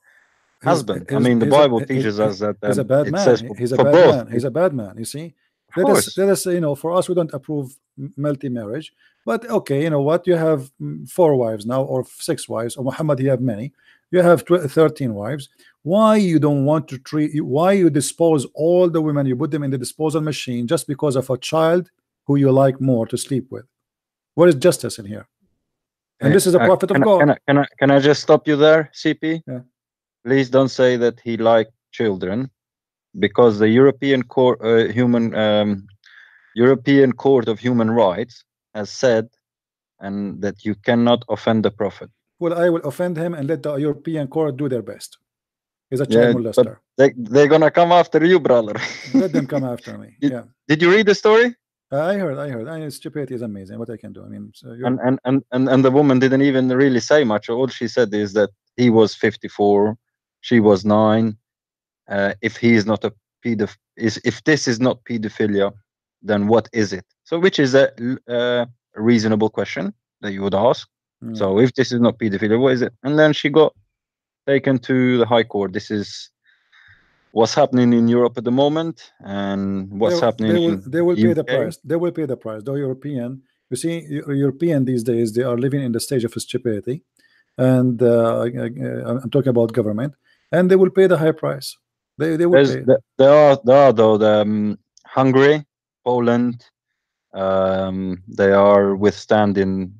husband. I mean, the Bible teaches us that
he's a bad man. He's a bad man. He's a bad man. You see, let us you know, for us, we don't approve multi-marriage, but okay, you know what? You have 4 wives now, or 6 wives, or Muhammad, you have many. You have 13 wives. Why you don't want to treat? Why you dispose all the women? You put them in the disposal machine just because of a child who you like more to sleep with? What is justice in here? And this is a prophet of God.
Can I just stop you there, CP?
Yeah.
Please don't say that he liked children. because the European Court European Court of Human Rights has said and that you cannot offend the Prophet.
Well, I will offend him and let the European court do their best. He's a child molester.
But they're gonna come after you, brother.
Let them come after me.
Did you read the story?
I heard. Stupidity is amazing. What I can do. I mean, so
and the woman didn't even really say much. All she said is that he was 54, she was 9. If he is not a if this is not pedophilia, then what is it? So, which is a reasonable question that you would ask. So, if this is not pedophilia, what is it? And then she got taken to the High Court. This is what's happening in Europe at the moment, and what's happening.
They will pay the price. They will pay the price. The European, you see, European these days, they are living in the stage of stupidity, and I'm talking about government, and they will pay the high price. They will pay.
There are though the Hungary, Poland, they are withstanding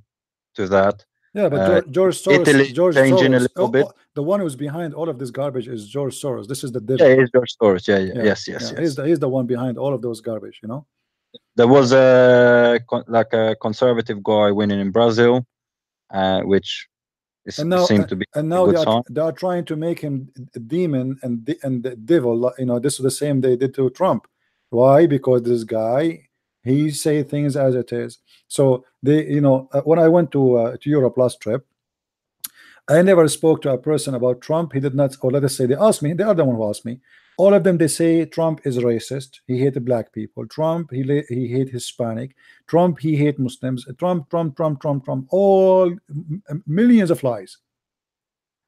to that.
Yeah, but George Soros,
Italy changing a little bit.
The one who's behind all of this garbage is George Soros. This is the devil.
Yeah, it's George Soros. Yes.
He's the one behind all of those garbage. You know.
There was a conservative guy winning in Brazil, which seemed to be
they are trying to make him a demon and the devil. You know, this is the same they did to Trump. Why? Because this guy, he say things as it is. So they, you know, when I went to Europe last trip, I never spoke to a person about Trump. He did not, or let us say they asked me. They are the one who asked me. All of them, they say Trump is racist. He hated black people. Trump, he hate Hispanic. Trump, he hate Muslims. Trump. All millions of lies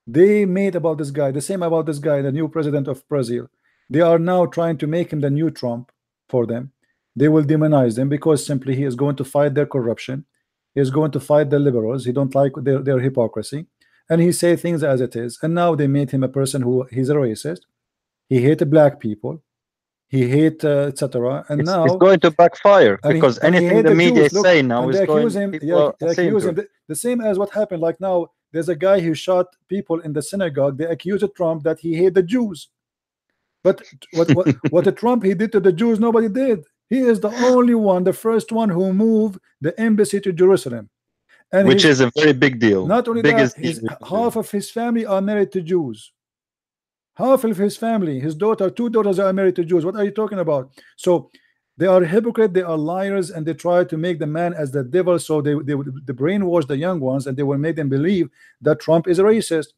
they made about this guy. The same about this guy, the new president of Brazil. They are now trying to make him the new Trump for them. They will demonize them because simply he is going to fight their corruption. He is going to fight the liberals. He don't like their hypocrisy, and he say things as it is. And now they made him a person who he's a racist. He hated black people. He hate etc. And now
it's going to backfire because anything the media is saying now is going.
Accuse him the same as what happened. Like now, there's a guy who shot people in the synagogue. They accused Trump that he hate the Jews. But what the Trump he did to the Jews, nobody did. He is the only one, the first one who moved the embassy to Jerusalem, and
which is a very big deal.
Not only that, half of his family are married to Jews. Half of his family, his daughter, 2 daughters are married to Jews. What are you talking about? So they are hypocrites, they are liars, and they try to make the man as the devil. So they brainwash the young ones, and they will make them believe that Trump is a racist.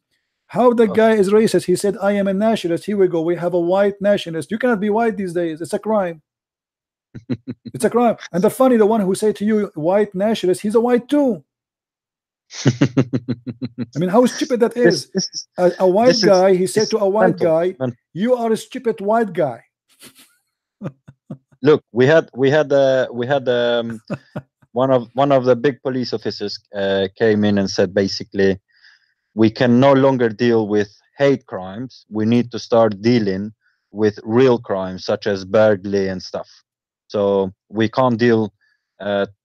How the guy is racist? He said, I am a nationalist. Here we go. We have a white nationalist. You cannot be white these days. It's a crime. It's a crime. And the one who say to you white nationalist, he's a white too. I mean, how stupid that is. A white guy, he said to a white guy, you are a stupid white guy.
Look, we had one of the big police officers came in and said basically, we can no longer deal with hate crimes. We need to start dealing with real crimes such as burglary and stuff. So we can't deal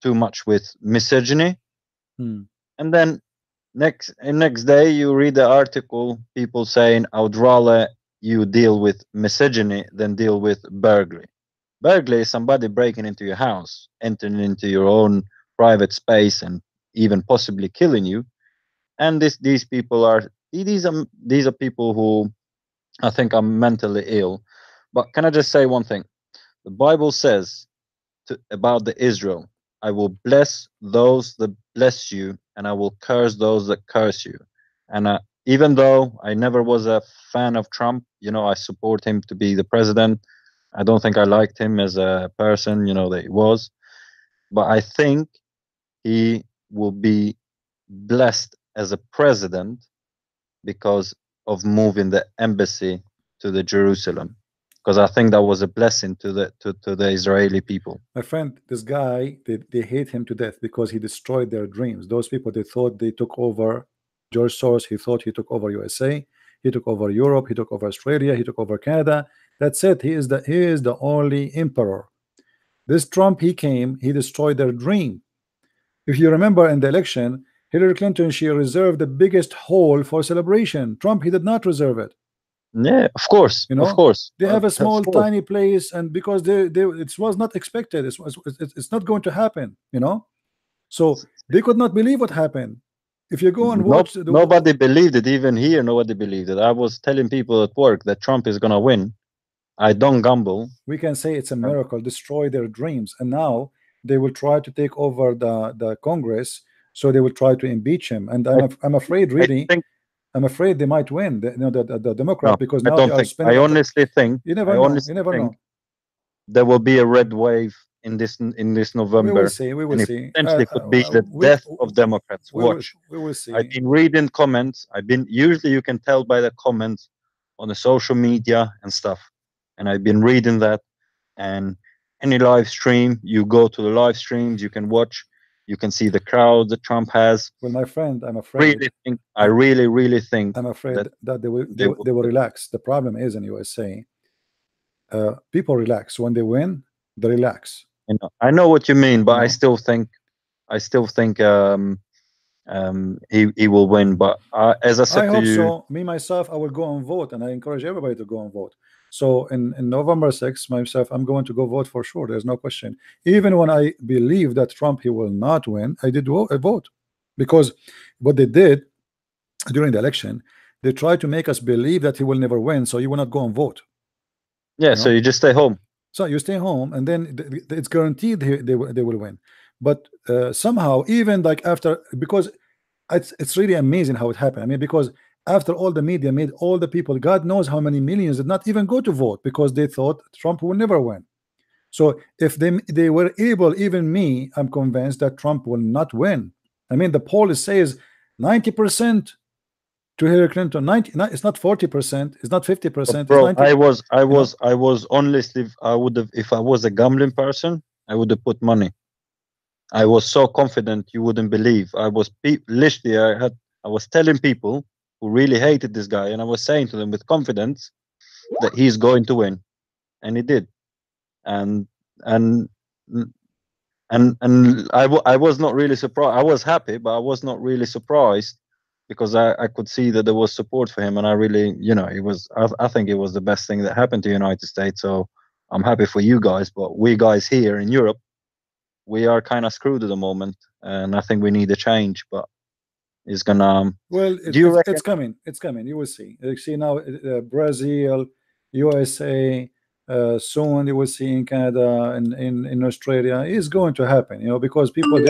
too much with misogyny. And then next day you read the article, people saying, I would rather you deal with misogyny than deal with burglary. Burglary is somebody breaking into your house, entering into your own private space, and even possibly killing you. And these people are people who I think are mentally ill. But can I just say one thing? The Bible says about the Israel, I will bless those that bless you, and I will curse those that curse you. And even though I never was a fan of Trump, you know, I support him to be the president. I don't think I liked him as a person, you know, that he was. But I think he will be blessed as a president because of moving the embassy to the Jerusalem. Because I think that was a blessing to the Israeli people.
My friend, this guy, they hate him to death because he destroyed their dreams. Those people, they thought they took over. George Soros, he thought he took over USA, he took over Europe, he took over Australia, he took over Canada. That's it. He is the only emperor. This Trump, he came, he destroyed their dream. If you remember in the election, Hillary Clinton, she reserved the biggest hall for celebration. Trump, he did not reserve it.
Yeah, of course,
you know,
of course.
they have a small tiny place, and because it was not expected, it's not going to happen, you know. So they could not believe what happened. If you go and watch,
nobody believed it. Even here, nobody believed it. I was telling people at work that Trump is gonna win. I don't gamble.
We can say it's a miracle, destroy their dreams, and now they will try to take over the Congress, so they will try to impeach him. And I'm afraid, really, I'm afraid they might win. The Democrat, because now they are spending.
I honestly think.
You never know. You never know.
There will be a red wave in this November.
We will see. We will see.
Potentially could be the death of Democrats. Watch.
We will see.
I've been reading comments. Usually you can tell by the comments on the social media and stuff. And I've been reading that. And any live stream, you go to the live streams, you can watch. You can see the crowd that Trump has.
Well, my friend, I'm afraid.
I really think.
I'm afraid that they will relax. The problem is in USA, people relax when they win. They relax.
I know what you mean, but I still think he will win. But as I said to you,
so. Me myself, I will go and vote, and I encourage everybody to go and vote. So in November 6th, myself, I'm going to go vote for sure. There's no question. Even when I believe that Trump, he will not win, I did vote, because what they did during the election, they tried to make us believe that he will never win, so you will not go and vote.
Yeah, so you just stay home.
So you stay home, and then it's guaranteed they will win. But somehow, even like after, because it's really amazing how it happened. I mean, because after all the media made all the people, God knows how many millions did not even go to vote, because they thought Trump will never win. So if they were able, even me, I'm convinced that Trump will not win. I mean, the poll says 90% to Hillary Clinton. 90. It's not 40%. It's not 50%.
Bro,
it's 90,
I was honestly, I would have, if I was a gambling person, I would have put money. I was so confident you wouldn't believe. I was literally, I was telling people who really hated this guy, and I was saying to them with confidence that he's going to win, and he did. And I was not really surprised. I was happy, but I was not really surprised, because I could see that there was support for him, and I really, it was. I think it was the best thing that happened to the United States. So I'm happy for you guys, but we guys here in Europe, we are kind of screwed at the moment, and I think we need a change. But it's gonna.
Well, it's coming. It's coming. You will see. You see now, Brazil, USA. Soon you will see in Canada and in Australia. It's going to happen, because people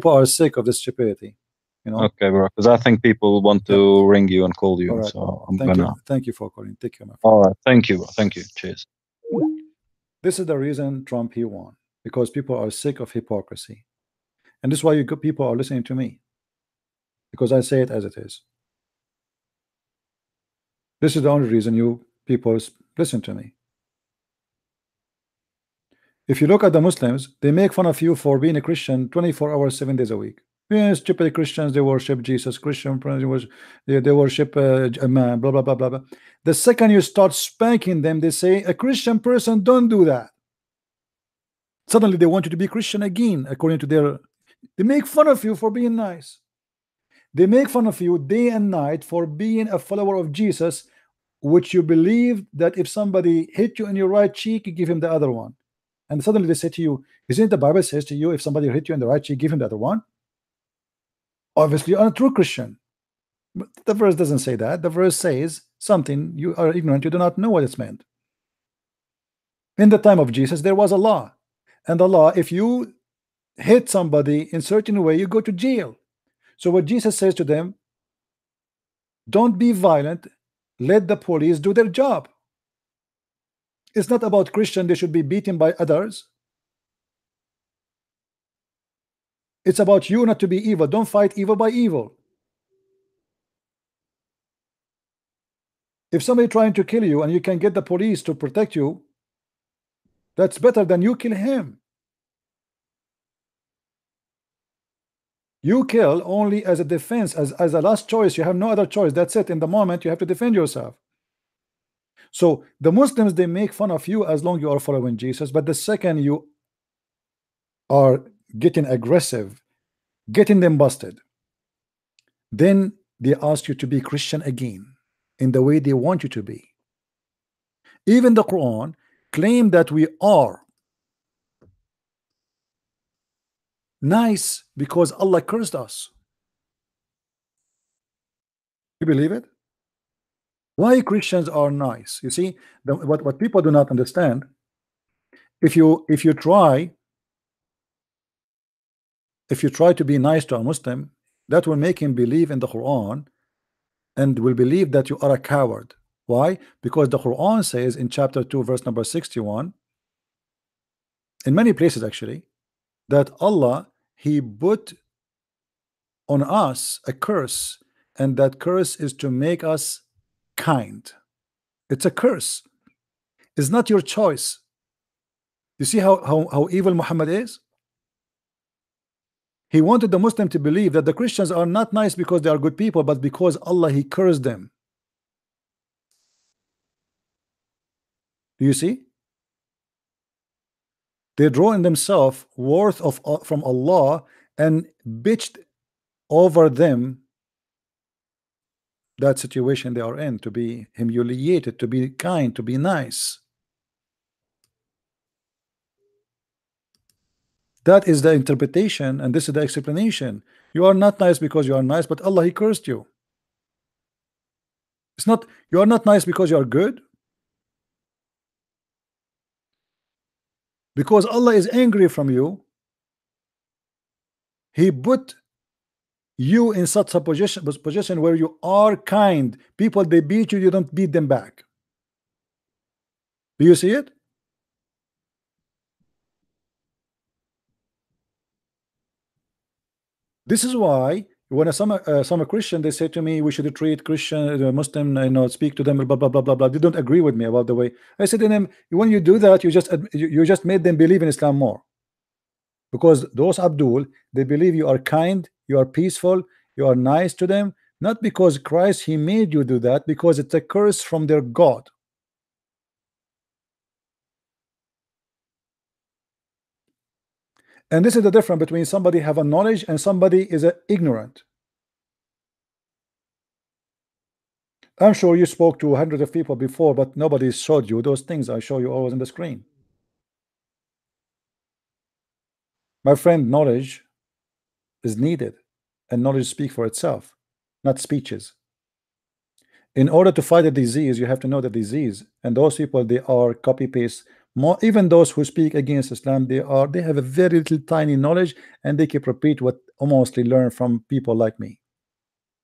are sick of this stupidity.
Okay, bro. Because I think people want to ring you and call you. Right. So
thank you for calling. Take care, my friend.
All right. Thank you. Thank you. Cheers.
This is the reason Trump he won, because people are sick of hypocrisy, and this is why people are listening to me, because I say it as it is. This is the only reason you people listen to me. If you look at the Muslims, they make fun of you for being a Christian 24 hours, 7 days a week. Yeah, stupid Christians, they worship Jesus. Christian, they worship a man, blah, blah, blah, blah, blah. The second you start spanking them, they say, a Christian person, don't do that. Suddenly they want you to be Christian again, according to their... They make fun of you for being nice. They make fun of you day and night for being a follower of Jesus, which you believe that if somebody hit you in your right cheek, you give him the other one. And suddenly they say to you, isn't the Bible says to you, if somebody hit you in the right cheek, give him the other one? Obviously, you're a true Christian. But the verse doesn't say that. The verse says something, you are ignorant, you do not know what it's meant. In the time of Jesus, there was a law. And the law, if you hit somebody in a certain way, you go to jail. So what Jesus says to them, don't be violent, let the police do their job. It's not about Christian, they should be beaten by others. It's about you not to be evil. Don't fight evil by evil. If somebody trying to kill you and you can get the police to protect you, that's better than you kill him. You kill only as a defense, as a last choice. You have no other choice. That's it. In the moment, you have to defend yourself. So the Muslims, they make fun of you as long as you are following Jesus, but the second you are getting aggressive, getting them busted, then they ask you to be Christian again in the way they want you to be. Even the Quran claim that we are nice because Allah cursed us. You believe it? Why Christians are nice? You see, what people do not understand, if you try to be nice to a Muslim, that will make him believe in the Quran and will believe that you are a coward. Why? Because the Quran says in chapter 2 verse number 61, in many places actually, that Allah, he put on us a curse, and that curse is to make us kind. It's a curse. It's not your choice. You see how evil Muhammad is? He wanted the Muslim to believe that the Christians are not nice because they are good people, but because Allah, he cursed them. Do you see? They draw in themselves worth from Allah and bitched over them that situation they are in, to be humiliated, to be kind, to be nice. That is the interpretation, and this is the explanation. You are not nice because you are nice, but Allah, he cursed you. It's not, you are not nice because you are good. Because Allah is angry from you, he put you in such a position where you are kind. People, they beat you, you don't beat them back. Do you see it? This is why when some Christian, they say to me, we should treat Christian, Muslim, speak to them, blah blah blah blah blah. They don't agree with me about the way. I said to them, when you do that, you just made them believe in Islam more. Because those Abdul, they believe you are kind, you are peaceful, you are nice to them, not because Christ, he made you do that, because it's a curse from their God. And this is the difference between somebody have a knowledge and somebody is ignorant. I'm sure you spoke to hundreds of people before, but nobody showed you those things I show you always on the screen. My friend, knowledge is needed, and knowledge speaks for itself, not speeches. In order to fight a disease, you have to know the disease, and those people, they are copy paste. More, even those who speak against Islam, they have a very little tiny knowledge, and they keep repeat what almost they learn from people like me,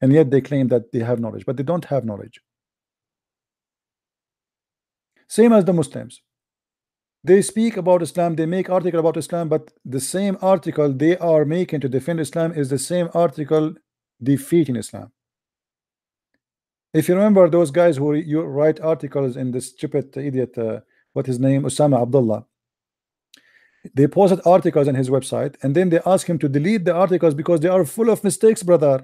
and yet they claim that they have knowledge, but they don't have knowledge. Same as the Muslims, they speak about Islam, they make article about Islam, but the same article they are making to defend Islam is the same article defeating Islam. If you remember those guys who you write articles in this stupid idiot, what his name, Osama Abdullah, they posted articles on his website, and then they ask him to delete the articles because they are full of mistakes, brother.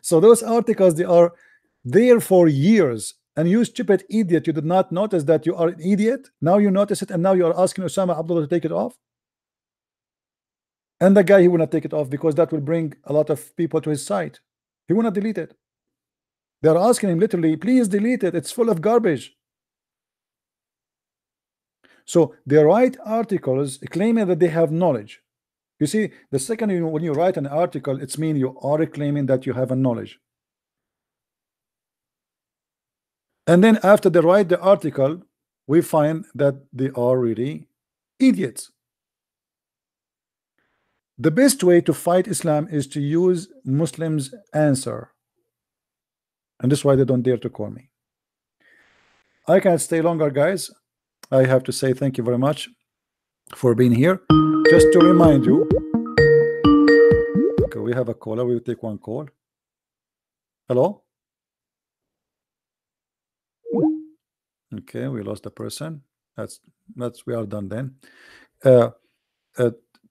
So those articles, they are there for years, and you stupid idiot, you did not notice that you are an idiot. Now you notice it, and now you are asking Osama Abdullah to take it off. And the guy, he will not take it off because that will bring a lot of people to his side. He will not delete it. They are asking him literally, please delete it, it's full of garbage. So they write articles claiming that they have knowledge. You see, the second when you write an article, it's mean you are claiming that you have a knowledge. And then after they write the article, we find that they are really idiots. The best way to fight Islam is to use Muslims' answer. And that's why they don't dare to call me. I can't stay longer, guys. I have to say thank you very much for being here. Just to remind you, okay, we have a caller. We will take one call. Hello. Okay, we lost the person. That's we are done then.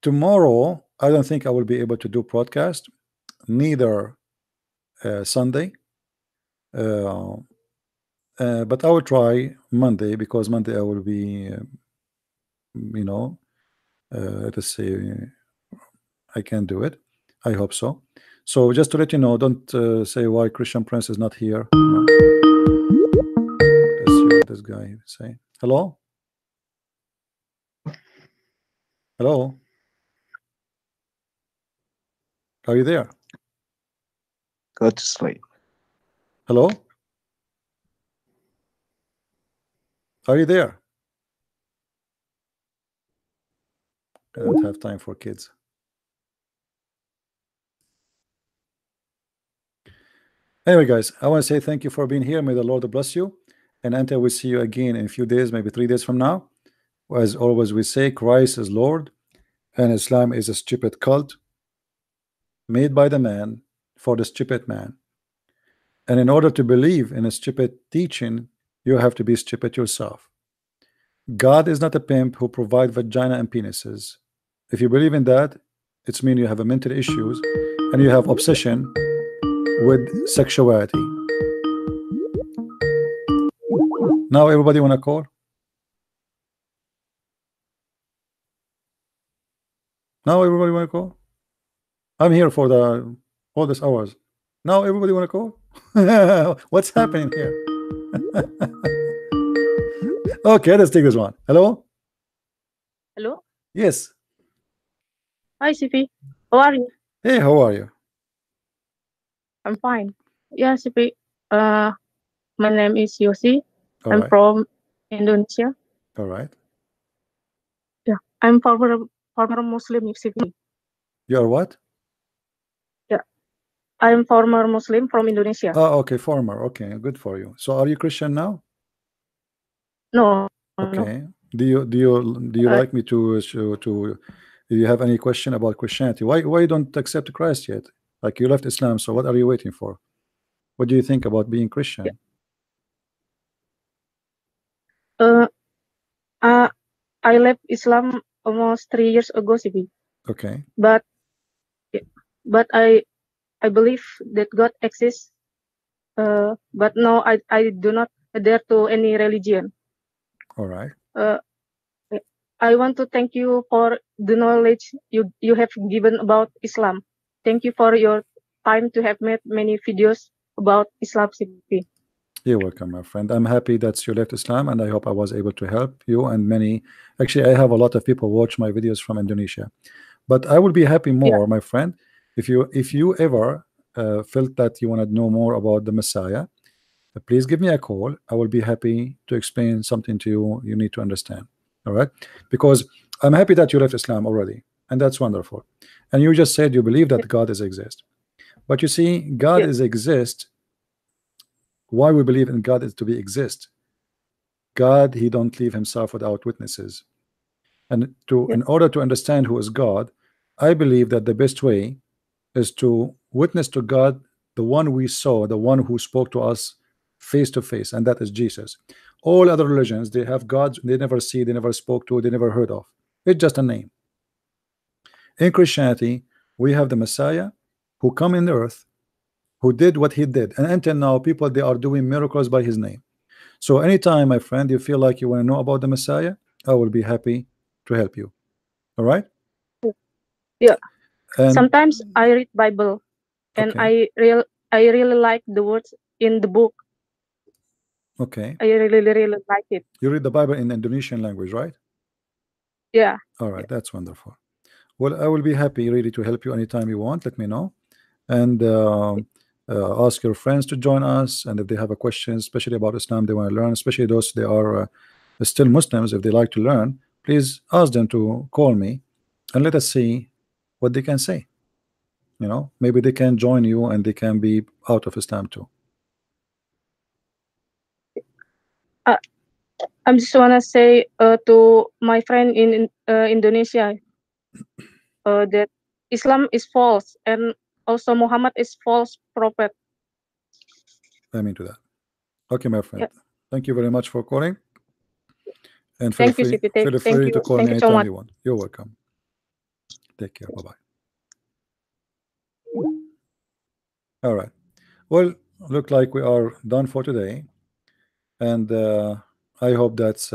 Tomorrow, I don't think I will be able to do broadcast, neither Sunday. But I will try Monday, because Monday I will be, let us say, I can do it. I hope so. So just to let you know, don't say why Christian Prince is not here. No. this guy say? Hello? Hello? Are you there?
Go to sleep.
Hello? Are you there? I don't have time for kids. Anyway, guys, I want to say thank you for being here. May the Lord bless you. And until we see you again in a few days, maybe 3 days from now, as always we say, Christ is Lord and Islam is a stupid cult made by the man for the stupid man. And in order to believe in a stupid teaching, you have to be stupid yourself. God is not a pimp who provides vagina and penises. If you believe in that, it's mean you have a mental issues and you have obsession with sexuality. Now everybody want to call? Now everybody want to call? I'm here for the all these hours. Now everybody want to call? What's happening here? Okay, let's take this one. Hello?
Hello?
Yes.
Hi, CP. How are you?
Hey, how are you?
I'm fine. Yeah, CP. My name is Yosi.
All
I'm
right.
from Indonesia.
All right.
Yeah, I'm former Muslim, CP.
You are what?
Yeah, I'm former Muslim from Indonesia.
Oh, okay, former. Okay, good for you. So, are you Christian now?
No.
Okay. Do you like me to do you have any question about Christianity? Why you don't accept Christ yet? Like you left Islam, so what are you waiting for? What do you think about being Christian?
I left Islam almost 3 years ago, CP.
Okay.
But I believe that God exists. But now I do not adhere to any religion.
All right.
I want to thank you for the knowledge you have given about Islam. Thank you for your time to have made many videos about Islam.
You're welcome, my friend. I'm happy that you left Islam, and I hope I was able to help you and many. Actually, I have a lot of people watch my videos from Indonesia, but I will be happy more, my friend, if you ever felt that you want to know more about the Messiah. Please give me a call. I will be happy to explain something to you. You need to understand. All right, because I'm happy that you left Islam already, and that's wonderful. And you just said you believe that God is exist, but you see, God is exist. Why we believe in God is to be exist. God, he don't leave himself without witnesses. And in order to understand who is God, I believe that the best way is to witness to God, the one we saw, the one who spoke to us face to face, and that is Jesus. All other religions, they have gods they never see, they never spoke to, they never heard of. It's just a name. In Christianity, we have the Messiah who come in the earth, who did what he did, and until now people they are doing miracles by his name. So anytime, my friend, you feel like you want to know about the Messiah, I will be happy to help you. All right?
Yeah. And sometimes I read Bible, and I really like the words in the book.
Okay.
I really like it.
You read the Bible in Indonesian language, right?
Yeah.
All right, that's wonderful. Well, I will be happy really to help you anytime you want. Let me know, and ask your friends to join us. And if they have a question, especially about Islam, they want to learn, especially those they are still Muslims, if they like to learn, please ask them to call me, and let us see what they can say. You know, maybe they can join you and they can be out of Islam too.
I just want to say to my friend in Indonesia that Islam is false, and also Muhammad is false prophet.
I mean to that. Okay, my friend. Yeah. Thank you very much for calling. And
feel free
to call me anytime you want. You're welcome. Take care. Bye-bye. All right. Well, look like we are done for today. And I hope that's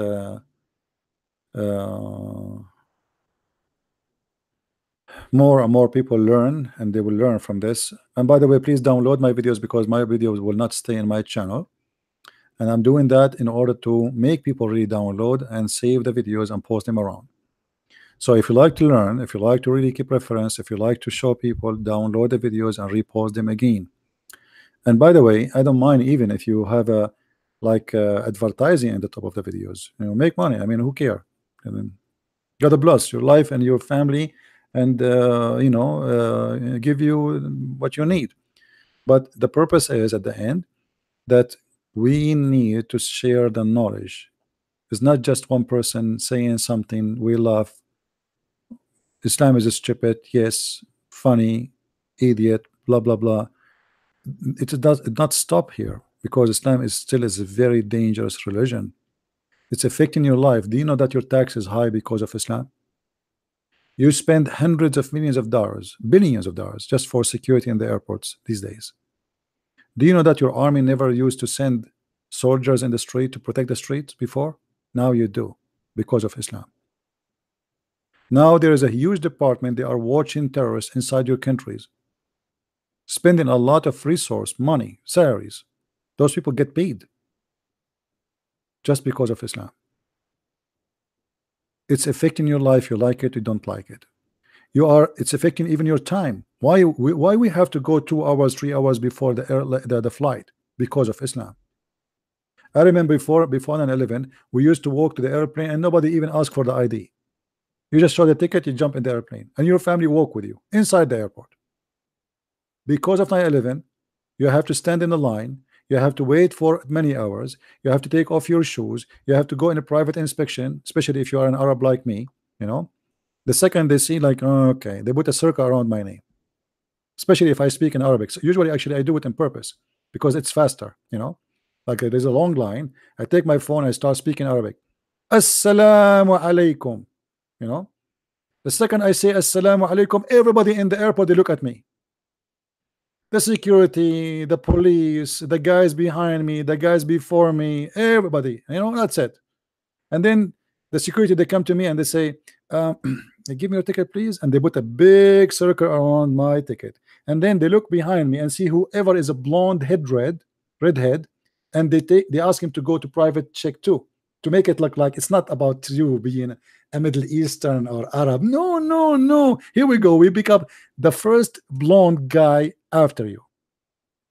more and more people learn, and they will learn from this. And by the way, please download my videos, because my videos will not stay in my channel. and I'm doing that in order to make people really download and save the videos and post them around. So if you like to learn, if you like to really keep reference, if you like to show people, download the videos and repost them again. And by the way, I don't mind even if you have a advertising at the top of the videos. You know, make money. I mean, who care? I mean, God bless your life and your family, and you know, give you what you need. But the purpose is at the end that we need to share the knowledge. It's not just one person saying something we love. Islam is stupid, yes, funny, idiot, blah blah blah. It does not stop here, because Islam is still is a very dangerous religion. It's affecting your life. Do you know that your tax is high because of Islam? You spend hundreds of millions of dollars, billions of dollars, just for security in the airports these days. Do you know that your army never used to send soldiers in the street to protect the streets before? Now you do, because of Islam. Now there is a huge department. They are watching terrorists inside your countries, spending a lot of resource, money, salaries. Those people get paid just because of Islam. It's affecting your life. You like it, you don't like it. It's affecting even your time. Why we have to go 2 hours, 3 hours before the flight? Because of Islam. I remember before 9/11, we used to walk to the airplane and nobody even asked for the ID. You just show the ticket, you jump in the airplane, and your family walk with you inside the airport. Because of 9/11, you have to stand in the line, you have to wait for many hours, you have to take off your shoes, you have to go in a private inspection, especially if you are an Arab like me, you know. The second they see, like, oh, okay, they put a circle around my name, especially if I speak in Arabic. So usually, actually, I do it on purpose because it's faster, you know. Like there's a long line, I take my phone, I start speaking Arabic. Assalamu alaikum. You know, the second I say Assalamu alaikum, everybody in the airport, they look at me. The security, the police, the guys behind me, the guys before me, everybody, you know, that's it. And then the security, they come to me and they say, give me your ticket, please. And they put a big circle around my ticket. And then they look behind me and see whoever is a blonde redhead, and they ask him to go to private check too, to make it look like it's not about you being a Middle Eastern or Arab. No, no, no. Here we go. We pick up the first blonde guy after you.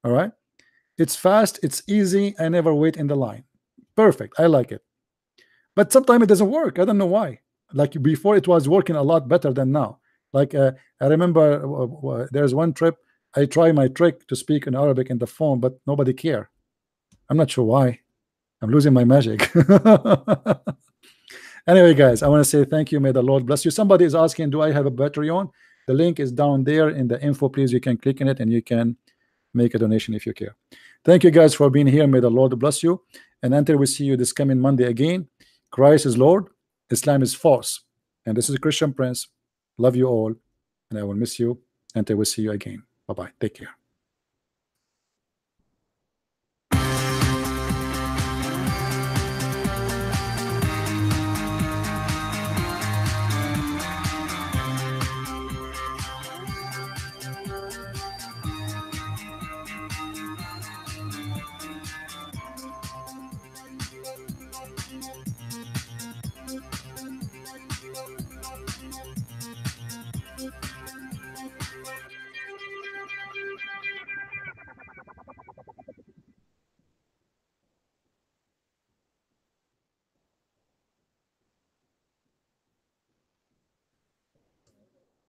All right. It's fast. It's easy. I never wait in the line. Perfect. I like it. But sometimes it doesn't work. I don't know why. Like before, it was working a lot better than now. Like I remember there's one trip I try my trick to speak in Arabic in the phone, but nobody care. I'm not sure why. I'm losing my magic. Anyway, guys, I want to say thank you. May the Lord bless you. Somebody is asking, do I have a Patreon? The link is down there in the info. Please, you can click on it and you can make a donation if you care. Thank you, guys, for being here. May the Lord bless you. And until we see you this coming Monday again, Christ is Lord, Islam is false. And this is Christian Prince. Love you all, and I will miss you until we see you again. Bye-bye. Take care.